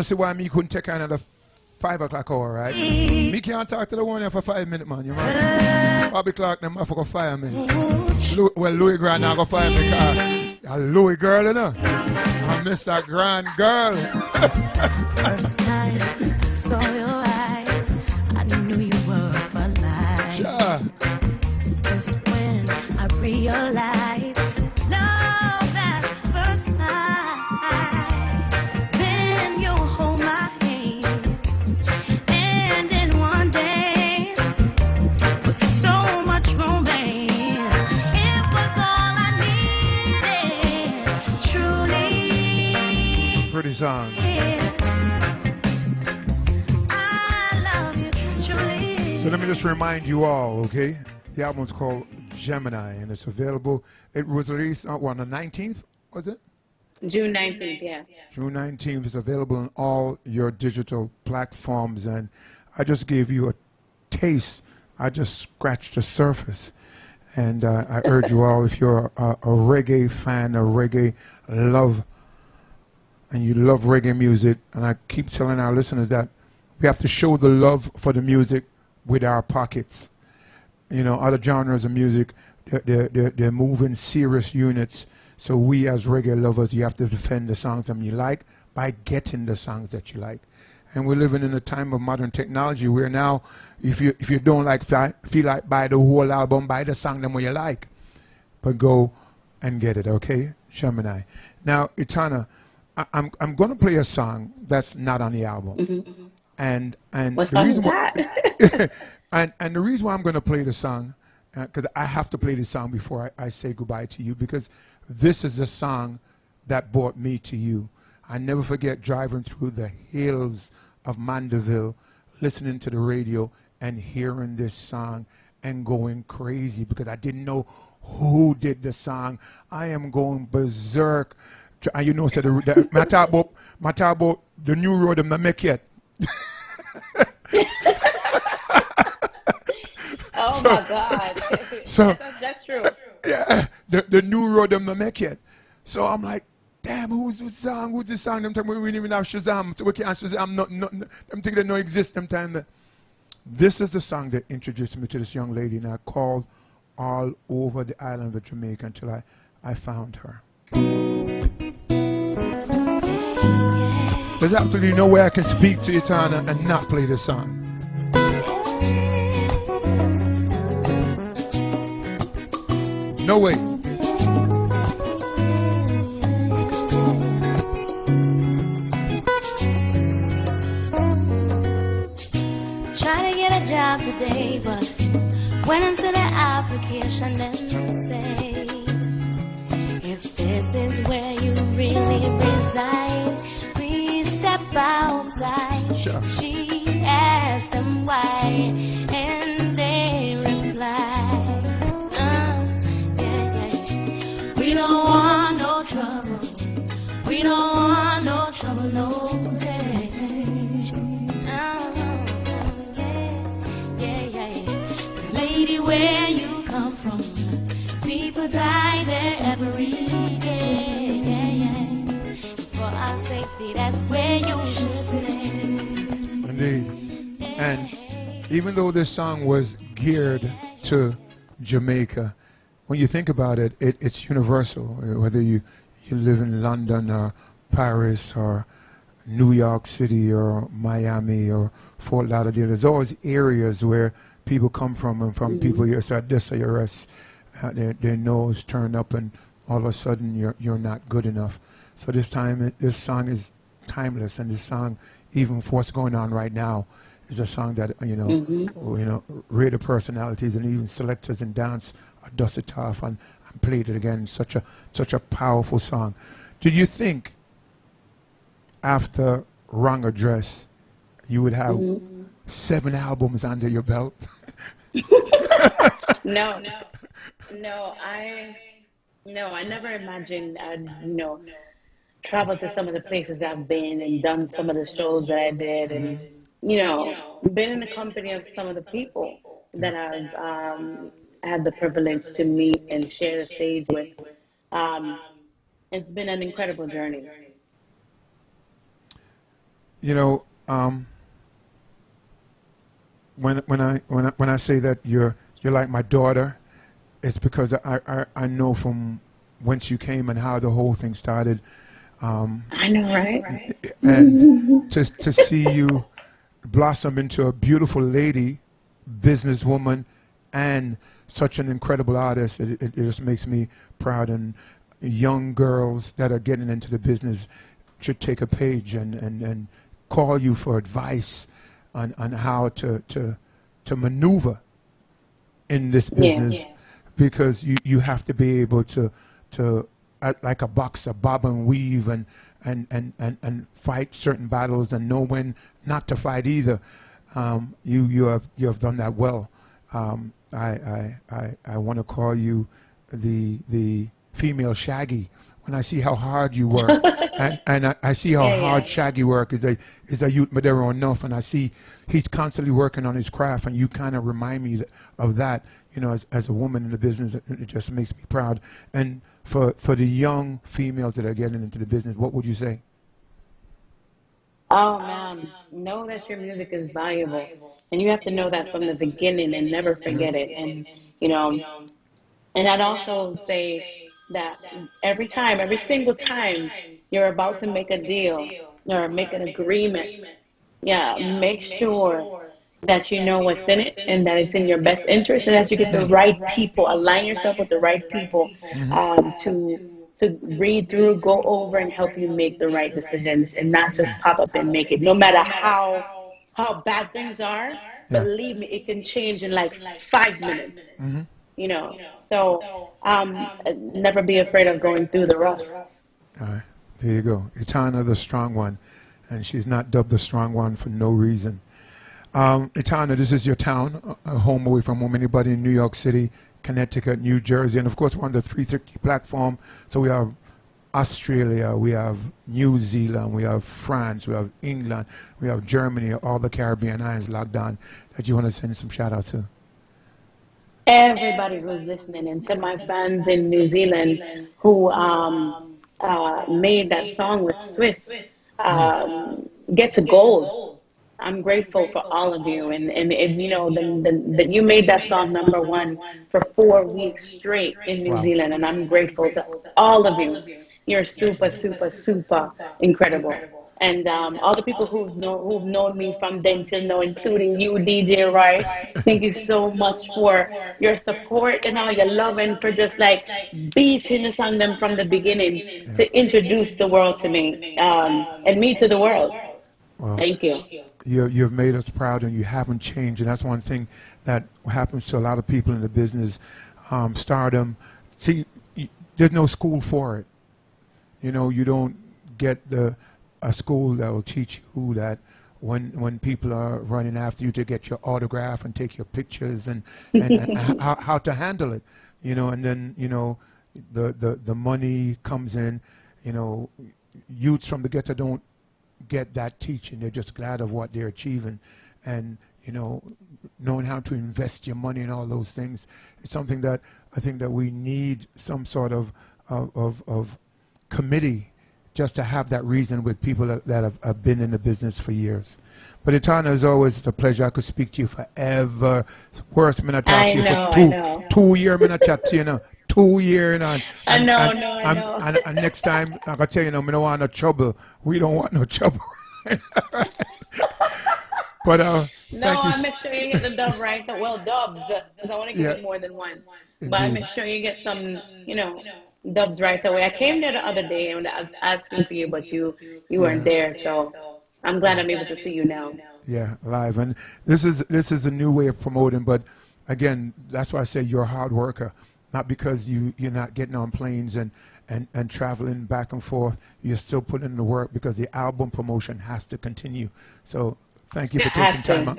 See why me couldn't take another 5 o'clock hour, right? Me can't talk to the one here for 5 minutes, man. You know? Bobby Clark, them have to go fire me. Louis Grand now go fire me because a Louis girl, you know? I miss that grand girl. First time I saw your eyes, I knew you were alive. Sure. It's when I realized it's love at first sight. So much romance, it was all I needed, truly. Pretty song. I love you, truly. So let me just remind you all, okay? The album's called Gemini, and it's available. It was released on the 19th, was it? June 19th, yeah. June 19th is available on all your digital platforms, and I just gave you a taste. I just scratched the surface, and I urge you all, if you're a reggae fan, a reggae love, and you love reggae music, and I keep telling our listeners that we have to show the love for the music with our pockets. You know, other genres of music, they're moving serious units, So we as reggae lovers, you have to defend the songs that you like by getting the songs that you like. And we're living in a time of modern technology where now, if you don't like feel like buy the whole album, buy the song them what you like, but go and get it, okay, Gemini. Now, Itana, I'm going to play a song that's not on the album, and What the song reason is why, and the reason why I'm going to play the song, because I have to play the song before I say goodbye to you, because this is the song that brought me to you. I never forget driving through the hills of Mandeville, listening to the radio and hearing this song and going crazy because I didn't know who did the song. I am going berserk. And you know, so my talk about the new road I'm not make yet. Oh my God. So that's true. Yeah, the new road I'm not make yet. So I'm like, damn, who's this song? Who's this song? Them time we didn't even have Shazam, so we can't Shazam. I'm thinking they don't exist. Them time. This is the song that introduced me to this young lady, and I called all over the island of Jamaica until I found her. There's absolutely no way I can speak to Itana and not play this song. No way. Trying to get a job today, but when I see the application, then say, if this is where you really reside, please step outside. Sure. She asked them why, and they replied, we don't want no trouble. We don't want no trouble, no day. Lady, where you come from, people die there every day. For our safety, that's where you should stay. Indeed. And even though this song was geared to Jamaica, when you think about it, it's universal. Whether you live in London or Paris or New York City or Miami or Fort Lauderdale, there's always areas where people come from, and from people you said this or your rest, their nose turn up, and all of a sudden you're not good enough. So this song is timeless, and this song, even for what's going on right now, is a song that radio personalities and even selectors in dance dust it off and played it again. Such a powerful song. Did you think after Wrong Address you would have 7 albums under your belt? No, I never imagined I'd, travel to some of the places I've been and done some of the shows that I did, and been in the company of some of the people that I've had the privilege to meet and share the stage with. It's been an incredible journey. When I say that you're like my daughter, it's because I know from whence you came and how the whole thing started. I know, right? And to see you blossom into a beautiful lady, businesswoman, and such an incredible artist, it just makes me proud. And young girls that are getting into the business should take a page and call you for advice on how to maneuver in this business, because you have to be able to like a boxer, bob and weave and fight certain battles and know when not to fight either. You have done that well. I want to call you the female Shaggy. When I see how hard you work, and I see how hard Shaggy work is a youth Madero enough, and I see he's constantly working on his craft, and you kind of remind me of that. As a woman in the business, it just makes me proud. And for the young females that are getting into the business, what would you say? Oh man, know that your music is valuable, and you have to know that from the beginning and never forget it. And and I'd also say, that every single time you're about to make a deal or make an agreement, yeah, make sure that you know what's in it and that it's in your best interest and that you get the right people, align yourself with the right people to read through, go over, and help you make the right decisions and not just pop up and make it. No matter how bad things are, believe me, it can change in like 5 minutes. You know, so never be afraid of going through the rough. All right, there you go. Itana, the strong one, and she's not dubbed the strong one for no reason. Itana, this is your town, home away from home. Anybody in New York City, Connecticut, New Jersey, and of course we're on the 360 platform. So we have Australia, we have New Zealand, we have France, we have England, we have Germany, all the Caribbean islands locked on that you want to send some shout out to. Everybody who's listening, and to my fans in New Zealand who made that song with Swiss, Get to Gold. I'm grateful for all of you, and you know that you made that song #1 for 4 weeks straight in New Zealand, and I'm grateful to all of you. You're super, super, super incredible. And all the people who've known me from then till now, including you, DJ Roy, thank you so much for your support and all your love and for just like beating us on them from the beginning to introduce the world to me and me to the world. Well, thank you. You've made us proud, and you haven't changed, and that's one thing that happens to a lot of people in the business. Stardom, see, there's no school for it. You know, you don't get a school that will teach you that when people are running after you to get your autograph and take your pictures and how to handle it, you know, and then, you know, the money comes in, you know, youths from the ghetto don't get that teaching. They're just glad of what they're achieving, and, you know, knowing how to invest your money and all those things. It's something that I think that we need some sort of committee just to have that reason with people that have been in the business for years. But Itana, as always, it's a pleasure. I could speak to you forever. It's worse, I'm talk to you for 2 years. I'm not chat to you, know. 2 years. I know. And next time, I'm going to tell you, I don't want no trouble. We don't want no trouble. But thank you. I make sure you get the dub right. Well, dubs, because I want to give you more than one. Indeed. But I make sure you get some, you know, dubs right away. I came there the other day and I was asking for you, but you weren't there. So I'm glad I'm able to see you now. Yeah, live. And this is a new way of promoting. But again, that's why I say you're a hard worker. Not because you're not getting on planes and traveling back and forth. You're still putting in the work because the album promotion has to continue. So thank you for taking time out.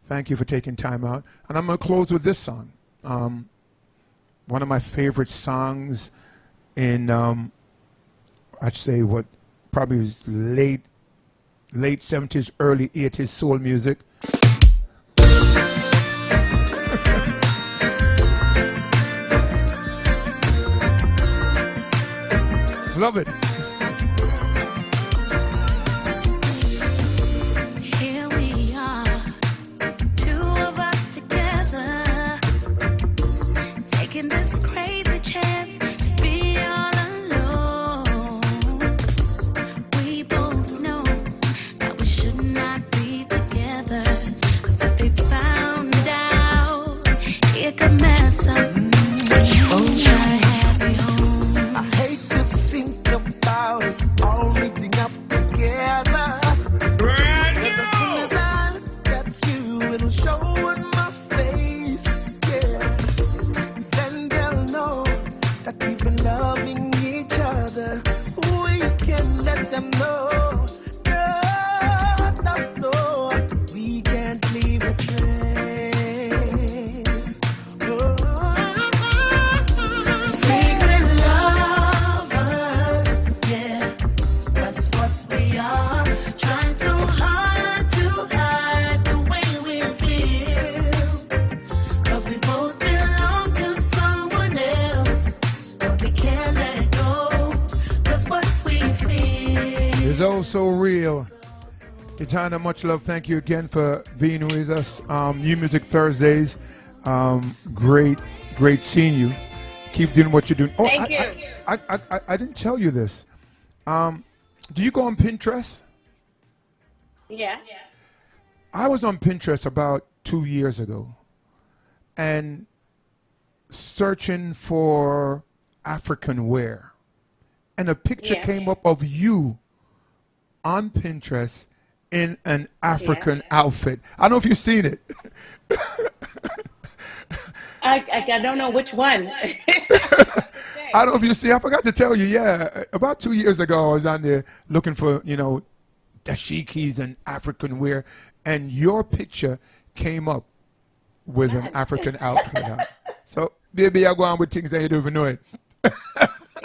Thank you for taking time out. And I'm going to close with this song. One of my favorite songs in, I'd say what probably was late 70s, early 80s soul music. Love it. Here we are, two of us together, taking this crazy chance to be all alone. We both know that we should not be together, 'cause if they found out, it could mess up. Us all meeting up together. Cause as soon as I look at you, it'll show in my face. Yeah. Then they'll know that we've been loving each other. We can let them know. No, we can't leave a trace. Secret lovers. That's what we are. Trying so hard to hide the way we feel. 'Cause we both belong to someone else. But we can't let it go. 'Cause what we feel is also real. Itana, much love. Thank you again for being with us. New Music Thursdays. Great seeing you. Keep doing what you're doing. Oh, Thank you. I didn't tell you this. Do you go on Pinterest? Yeah. I was on Pinterest about 2 years ago and searching for African wear. And a picture came up of you on Pinterest in an African outfit. I don't know if you've seen it. I don't know which one. I don't know if you see. I forgot to tell you. Yeah, about 2 years ago, I was on there looking for dashikis and African wear, and your picture came up with an African outfit on. So, baby, I go on with things that you don't even know it.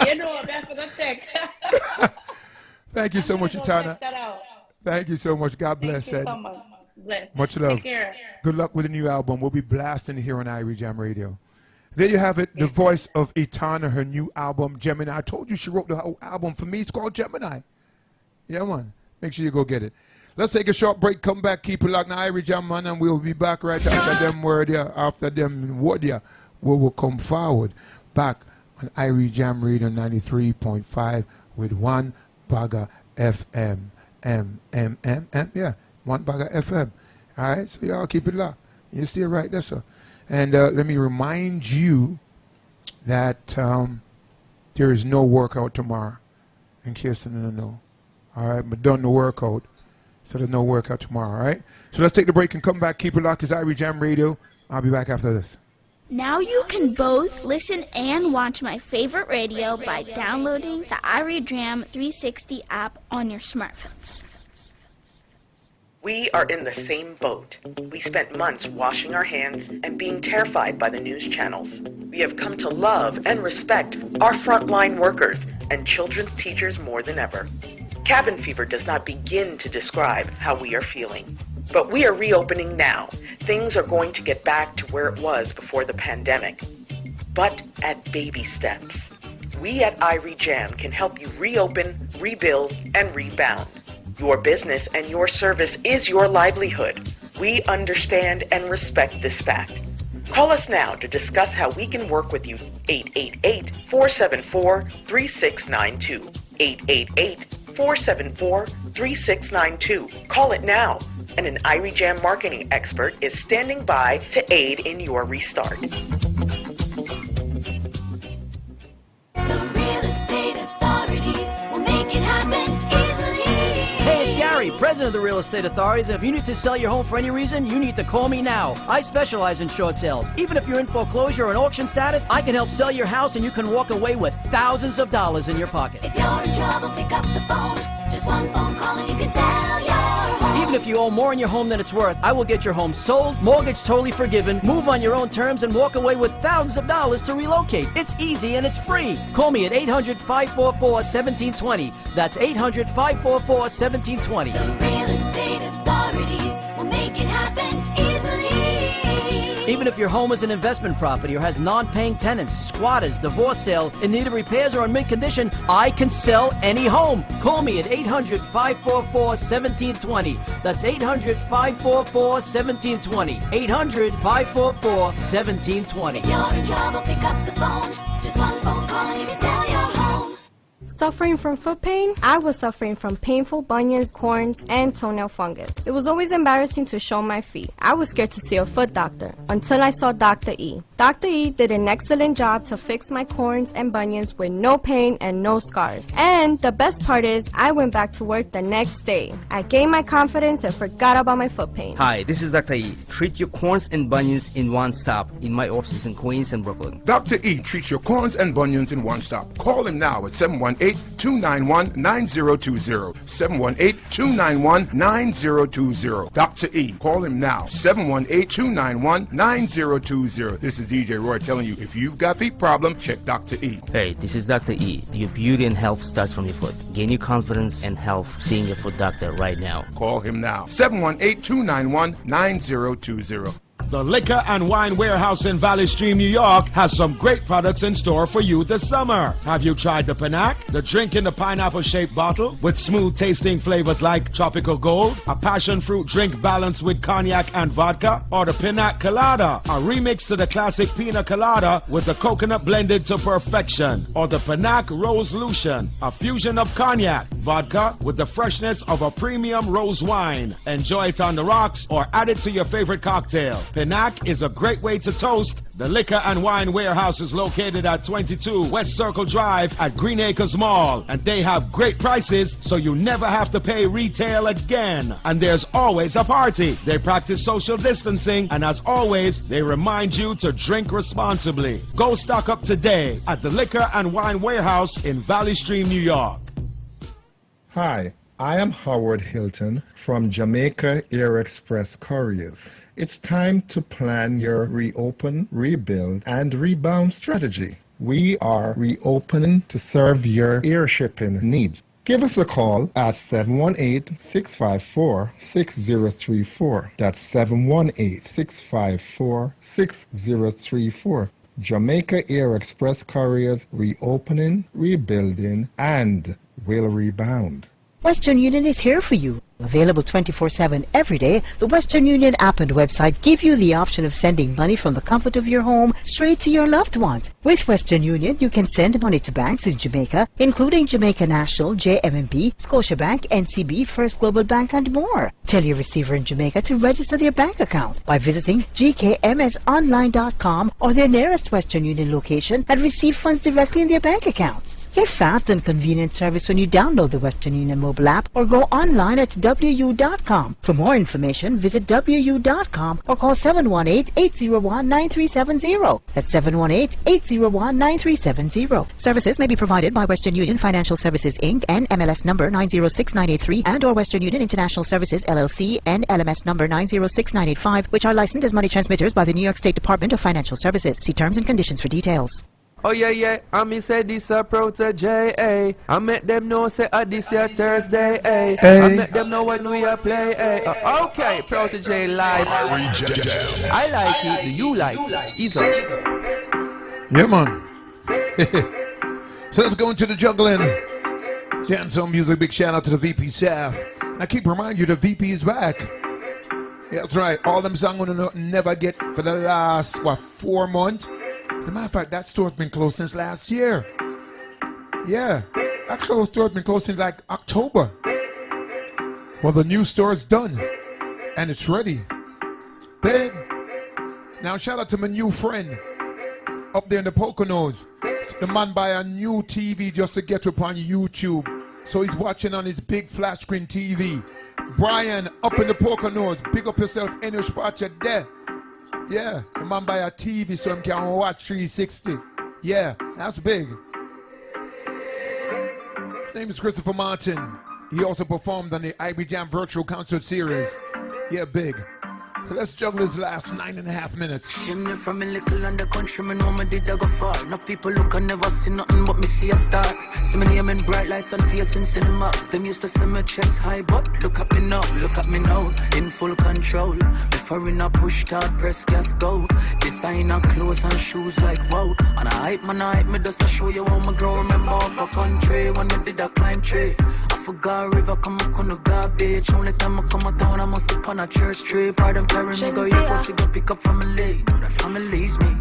You know, that's what I'm saying. Thank you so much, Itana. Check that out. Thank you so much. God bless. Thank you Ed. so much. Bless. Much love. Take care. Good luck with the new album. We'll be blasting here on Irie Jam Radio. There you have it, the voice of Itana, her new album, Gemini. I told you she wrote the whole album for me. It's called Gemini. Yeah, man. Make sure you go get it. Let's take a short break. Come back. Keep it locked on Irie Jam, man, and we'll be back right after them word, yeah. After them word, yeah. We will come forward back on Irie Jam Radio 93.5 with One Bagger FM. Yeah, One Bagger FM. All right, so y'all keep it locked. You stay right there, sir. And let me remind you that there is no workout tomorrow, in case you didn't know. All right, but done the workout, so there's no workout tomorrow, all right? So let's take the break and come back. Keep it locked. It's Irie Jam Radio. I'll be back after this. Now you can both listen and watch my favorite radio by downloading the Irie Jam 360 app on your smartphones. We are in the same boat. We spent months washing our hands and being terrified by the news channels. We have come to love and respect our frontline workers and children's teachers more than ever. Cabin fever does not begin to describe how we are feeling. But we are reopening now. Things are going to get back to where it was before the pandemic. But at baby steps. We at Irie Jam can help you reopen, rebuild, and rebound. Your business and your service is your livelihood. We understand and respect this fact. Call us now to discuss how we can work with you. 888-474-3692. 888-474-3692. Call it now. And an Irie Jam marketing expert is standing by to aid in your restart. Irie, president of the Real Estate Authorities, and if you need to sell your home for any reason, you need to call me now. I specialize in short sales. Even if you're in foreclosure or an auction status, I can help sell your house and you can walk away with thousands of dollars in your pocket. If you're in trouble, pick up the phone. Just one phone call and you can sell your home. Even if you owe more in your home than it's worth, I will get your home sold, mortgage totally forgiven, move on your own terms, and walk away with thousands of dollars to relocate. It's easy and it's free. Call me at 800-544-1720. That's 800-544-1720. The Real Estate Authorities will make it happen easily. Even if your home is an investment property or has non-paying tenants, squatters, divorce sale, in need of repairs or in mint condition, I can sell any home. Call me at 800-544-1720. That's 800-544-1720. 800-544-1720. If you're in trouble, pick up the phone. Just one phone call and you can sell your home. Suffering from foot pain? I was suffering from painful bunions, corns, and toenail fungus. It was always embarrassing to show my feet. I was scared to see a foot doctor until I saw Dr. E. Dr. E did an excellent job to fix my corns and bunions with no pain and no scars. And the best part is, I went back to work the next day. I gained my confidence and forgot about my foot pain. Hi, this is Dr. E. Treat your corns and bunions in one stop in my offices in Queens and Brooklyn. Dr. E treats your corns and bunions in one stop. Call him now at 718-291-9020. 718-291-9020. Dr. E. Call him now. 718-291-9020. This is DJ Roy telling you, if you've got feet problem, check Dr. E. Hey, this is Dr. E. Your beauty and health starts from your foot. Gain your confidence and health seeing your foot doctor right now. Call him now. 718-291-9020. The Liquor and Wine Warehouse in Valley Stream, New York has some great products in store for you this summer. Have you tried the Panac, the drink in the pineapple-shaped bottle with smooth tasting flavors like Tropical Gold, a passion fruit drink balanced with cognac and vodka, or the Pinac Colada, a remix to the classic Pina Colada with the coconut blended to perfection, or the Panac Rose Lucian, a fusion of cognac, vodka with the freshness of a premium rose wine. Enjoy it on the rocks or add it to your favorite cocktail. Pinac is a great way to toast. The Liquor and Wine Warehouse is located at 22 West Circle Drive at Green Acres Mall, and they have great prices so you never have to pay retail again. And there's always a party. They practice social distancing, and as always, they remind you to drink responsibly. Go stock up today at the Liquor and Wine Warehouse in Valley Stream, New York. Hi, I am Howard Hilton from Jamaica Air Express Couriers. It's time to plan your reopen, rebuild, and rebound strategy. We are reopening to serve your air shipping needs. Give us a call at 718-654-6034. That's 718-654-6034. Jamaica Air Express Couriers, reopening, rebuilding, and will rebound. Western Union is here for you. Available 24/7 every day, the Western Union app and website give you the option of sending money from the comfort of your home straight to your loved ones. With Western Union, you can send money to banks in Jamaica, including Jamaica National, JMMB, Scotiabank, NCB, First Global Bank, and more. Tell your receiver in Jamaica to register their bank account by visiting gkmsonline.com or their nearest Western Union location and receive funds directly in their bank accounts. Get fast and convenient service when you download the Western Union mobile app or go online at WU.com. For more information, visit WU.com or call 718-801-9370. That's 718-801-9370. Services may be provided by Western Union Financial Services, Inc. and MLS number 906983 and or Western Union International Services, LLC and LMS number 906985, which are licensed as money transmitters by the New York State Department of Financial Services. See terms and conditions for details. Oh yeah, I me say this a protege, eh. I make them know say this here Thursday, eh. I make them know when we a play, eh. Okay, protege live. I like it, do you like it? Easy. Yeah, man. So let's go into the juggling. Dancehall music, big shout out to the VP staff. And I keep reminding you the VP is back. Yeah, that's right. All them songs we'll never get for the last, 4 months? As a matter of fact, that store's been closed since last year. Yeah, that store's been closed since like October. Well, the new store's done, and it's ready. Big. Now, shout out to my new friend up there in the Poconos. The man buy a new TV just to get up on YouTube. So he's watching on his big flat screen TV. Brian, up in the Poconos, big up yourself, any spot you're there. Yeah, the man buy a TV so he can watch 360. Yeah, that's big. His name is Christopher Martin. He also performed on the Irie Jam Virtual Concert Series. Yeah, big. So let's juggle his last 9.5 minutes. Shimmy from a little under country, me know me did I go far. Enough people look and never see nothing but me see a star. See me name in bright lights and face in cinemas. Them used to see me chest high, but look at me now, in full control. Before in a push start, press gas go. Designer clothes and shoes like wow. And I hype me just to show you how me grow. Remember up a country when me did a climb tree. I forgot river, come up on the garbage. Only time I come a town, I must sit on a church tree. Pride and carry me go, you go figure pick up family. Know that family's me.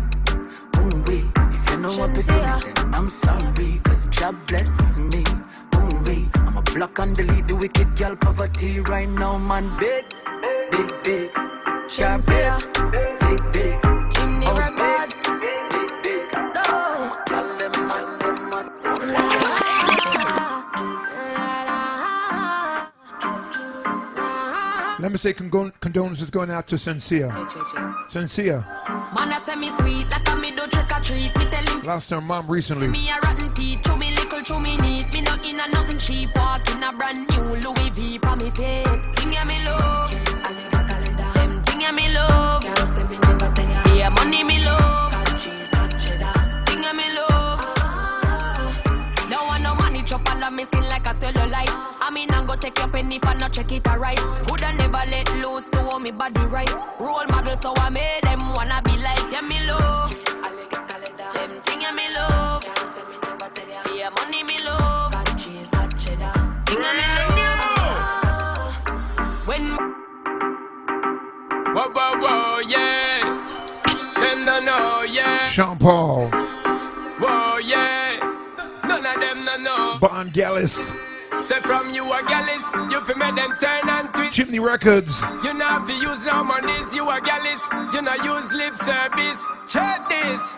Ooh wee. If you know what be for me, then I'm sorry. Cause God bless me. Ooh wee. I'm a block and delete the wicked girl poverty right now, man. Big. Sharp big. House big. No. Let me say condolences going out to Sincere. Sincere. Man, I say me sweet like a me do trick or treat. Me tell him Lost her mom recently. me a rotten teeth, chew me little, chew me neat. Me not in a nothing cheap, walk in a brand new Louis V for me feet. Thing ya me love, them thing ya me love. Yeah, money me love, thing ya me love. Don't want no money chop under me skin like a cellulite. I me not go take your penny if I not check it alright. Woulda never let loose to hold me body right. Role model, so I made them wanna be like them. Me love them thing me love. Yeah, money me love. Got cheese, got cheddar. Thing me love. When whoa, whoa, whoa, yeah. Them no know, yeah. Sean Paul. Whoa, yeah. None of them no know. Bon Gallis. Say from you a gallis, you fi make them turn and twist. Chimney Records. You not fi use no monies, you a gallis. You not use lip service. Check this.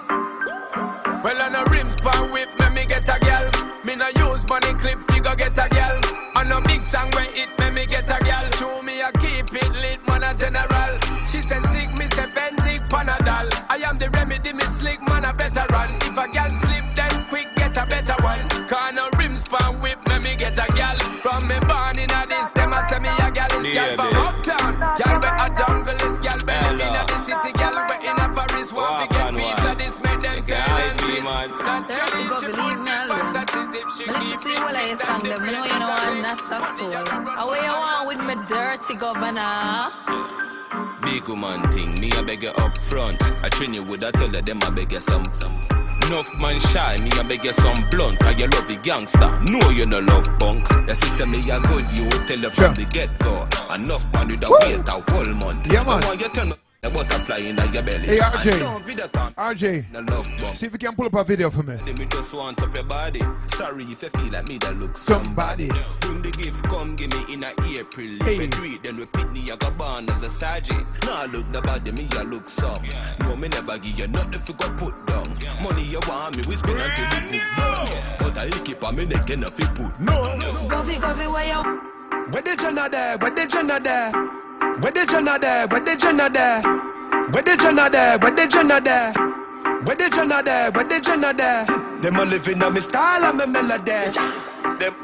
Well on a rims pan whip, me get a gal. Me no use money clip, figure get a gal. On a big song where it me get a gal. Show me a keep it lit, man a general. She say sick, me say Fenzik Panadol. I am the remedy, me slick, man a veteran. If a gal slip, then quick get a better one. Cause no rims pan whip, me get a gal. From me born in a this, them a say me a gal is gal from uptown. Gal be a jungle is gal be live in a the city. Gal be in a forest, want to get peace of this, make them turn and twist. Dirty go believe me alone. Listen to you while I sing them. You know you know I'm not a soul. Away you want with me dirty governor. Big woman thing, me I beg you up front. I train you with a tell you them I beg you some. Enough man shy, me I beg you some blunt. Cause you love a gangster, no you no love punk. Your sister me a good, you tell you from the get-go. Enough man with a wait a whole month. Yeah man. You tell me the butterfly in your belly. Hey RJ, see if you can pull up a video for me. Me just want up your body. Sorry if you feel like me that look somebody. Bring the gift, come give me in a April. If you do it, then we pick me, I got born as a sergeant. Now look the body, me I look some. No, me never give you nothing if you got put down. Money you want me, we spend until we put down. But I keep on me neck enough you put no. Govy, where you? Where the Jenna there? Where the Jenna there? Where the Jenna there? Where the Jenna there? Where the Jenna there? Where the Jenna there? Where the Jenna there? Where the Jenna there? Them a living on me style and me melody.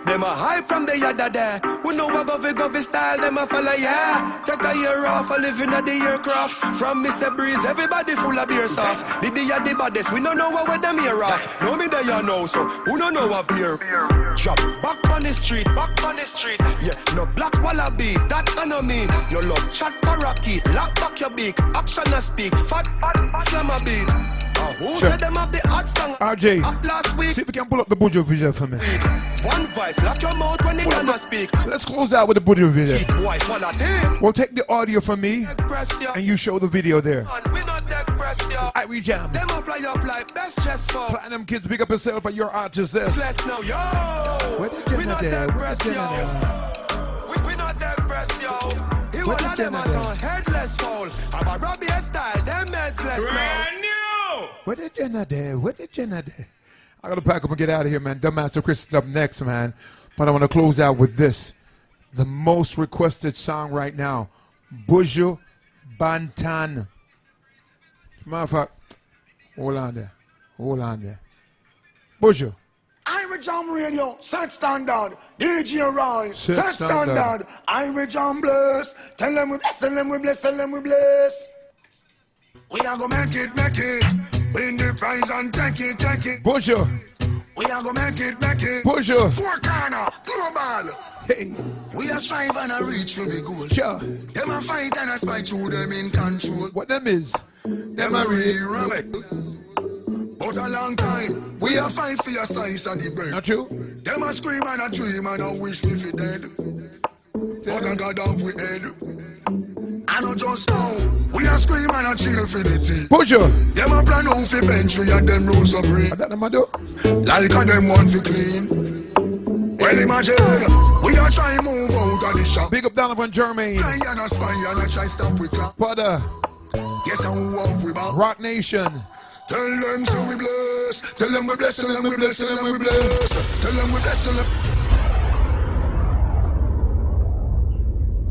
Them a hype from the yada there. We know what govy style, them a follow, yeah. Take a year off, a living at the aircraft. From Mr. Breeze, everybody full of beer sauce. The baddest, we don't know what them here off. No me there you know, so who don't know what beer. Drop back on the street, yeah, no black wallaby, that enemy. Your love chat parakeet, lock back your beak. Action and speak, fat slam a beat. Who said them have the hot song? RJ, last week. See if you can pull up the Bujo video for me. One voice, lock your mouth when they cannot speak. Let's close out with the Bujo video. We'll take the audio from me and you show the video there. Irie Jam. Them a fly up like best chest for. Platinum Kids, big up yourself and your artist. Let's know, yo. We not that press, yo. We not that press, yo. He will have them as on headless fall. I'm a Robbie style, them heads less now. Where the Jenna there? Where the Jenna there? I gotta pack up and get out of here, man. Dumbmaster Chris is up next, man. But I want to close out with this. The most requested song right now. Buju Banton. Matter of fact, hold on there. Buju. Irie Jam Radio, set standard. DJ Roy, set standard. Irie Jam bless. Tell them we bless, tell them we bless, tell them we bless. We are gonna make it. Win the prize and take it. Buju. We are gonna make it. Buju. Four corner, global. Hey. We are strive and a reach for the goal. Sure. Them a fight and a spite through them in control. What them is? Them a really rabbit. But a long time, we a fight for your slice of the bread. Not true. Them a scream and a dream and a wish me fi dead. But I got off we head. I know just now, we a scream and a chill for the team. Buju. Them a plan out fi bench we and them rules of brain. What that them a do? Like a them want fi clean. Well imagine, we a try move out of the shop. Big up Donovan Jermaine. Try and a spy and a try stop we clap. Father. Guess how have we back? Rock Nation. Tell them so we bless. Tell them we bless. Tell them we bless. Tell them we bless. Tell them we bless. Tell them.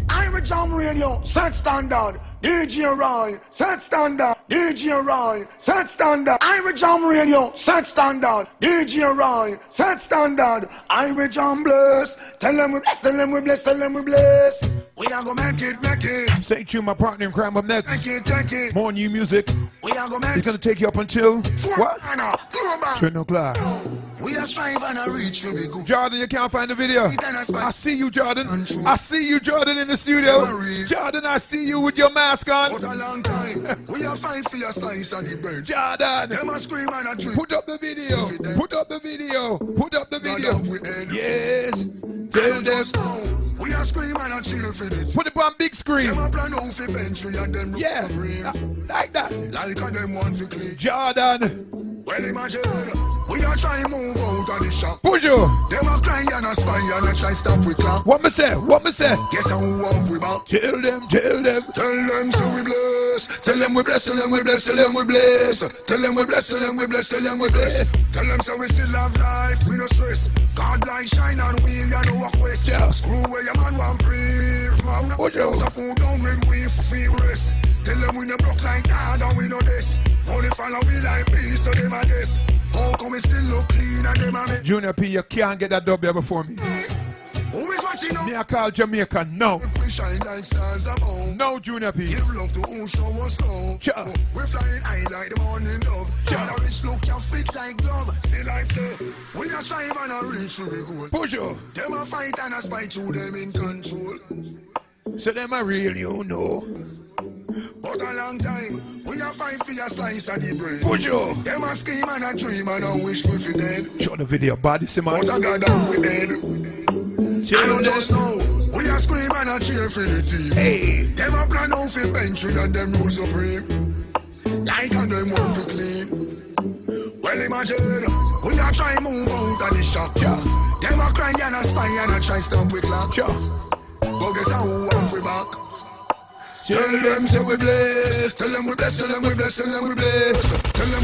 Irie Jam Radio, set standard. DJ Roy, set standard. DJ Roy, set standard. Irie Jam Radio, set standard. DJ Roy, set standard. Irie Jam bless. Tell them we bless, tell them we bless, tell them we bless. We are gonna make it, make it. Stay tuned, my partner in crime. Up next. Take it. More new music. We are gonna make It's gonna take you up until what? 10 o'clock. We are strive and reach for be good. Jordan, you can't find the video. I see you, Jordan. I see you, Jordan, in the studio. Jordan, I see you with your mask on. What a long time. We are fight for your slice of the bird. Jordan, them a scream and a drink. put up the video. Put up the video. Put up the video. Yes. Tell them. We are scream and a chill for it. Put it on big screen. Them a plan out for bench and them yeah, like that. Like a them one for clean. Jordan. Well, imagine, we are trying to move out of the shop. Push you. Them a cry and a spy and a try stop with clock. What me say? What me say? Guess how off we back. Tell them, tell them. Tell them so we bless. Tell them we bless, tell them we bless, tell them we bless. Tell them we bless, tell them we bless, tell them we bless. Tell them so we still have life, we no stress. God light shine and we and no walk west. Yeah. Screw where your man want free. Push you. So pull down when we feel rest. Tell them we no broke like that and we know this. Only follow we like peace, so them a this. How come we still look clean and them a me? Junior P, you can't get that W before me. Who is watching now? Me I call Jamaica, no. We shine like stars above. No, Junior P. Give love to who show us love. We're flying high like the morning dove. Got a rich look, you fit like glove. See life there. We a strive and a reach to be good. Push you. Them a fight and a spite to them in control. So them a real, you know. But a long time, we a fight for your slice of the brain. Push you. Them a scheme and a dream and a wish we fi dead. Show the video, body, see my. But I got down we dead. I don't just know. We a scream and a cheer for the team. Hey. Them a plan out for bench and them rule supreme. Like and them want for clean. Well imagine, we a try move out of the shop. Them a cry and a spy and a try stop with clock. But guess how we want we back. Tell them say we bless. Tell them we bless, tell them we bless, tell them we bless. Tell them.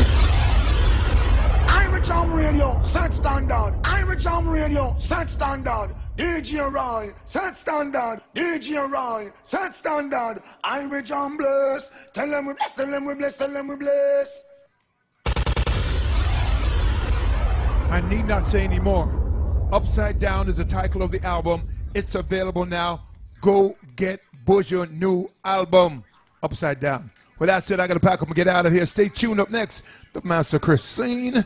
Irie Jam Radio, set standard. Irie Jam Radio, set standard. DJ Roy, set standard. DJ Roy, set standard. Irie Jam bless. Tell them we bless, tell them we bless, tell them we bless. I need not say anymore. Upside Down is the title of the album. It's available now. Go get Buju new album, Upside Down. With that said, I gotta pack up and get out of here. Stay tuned. Up next, the Master Christine.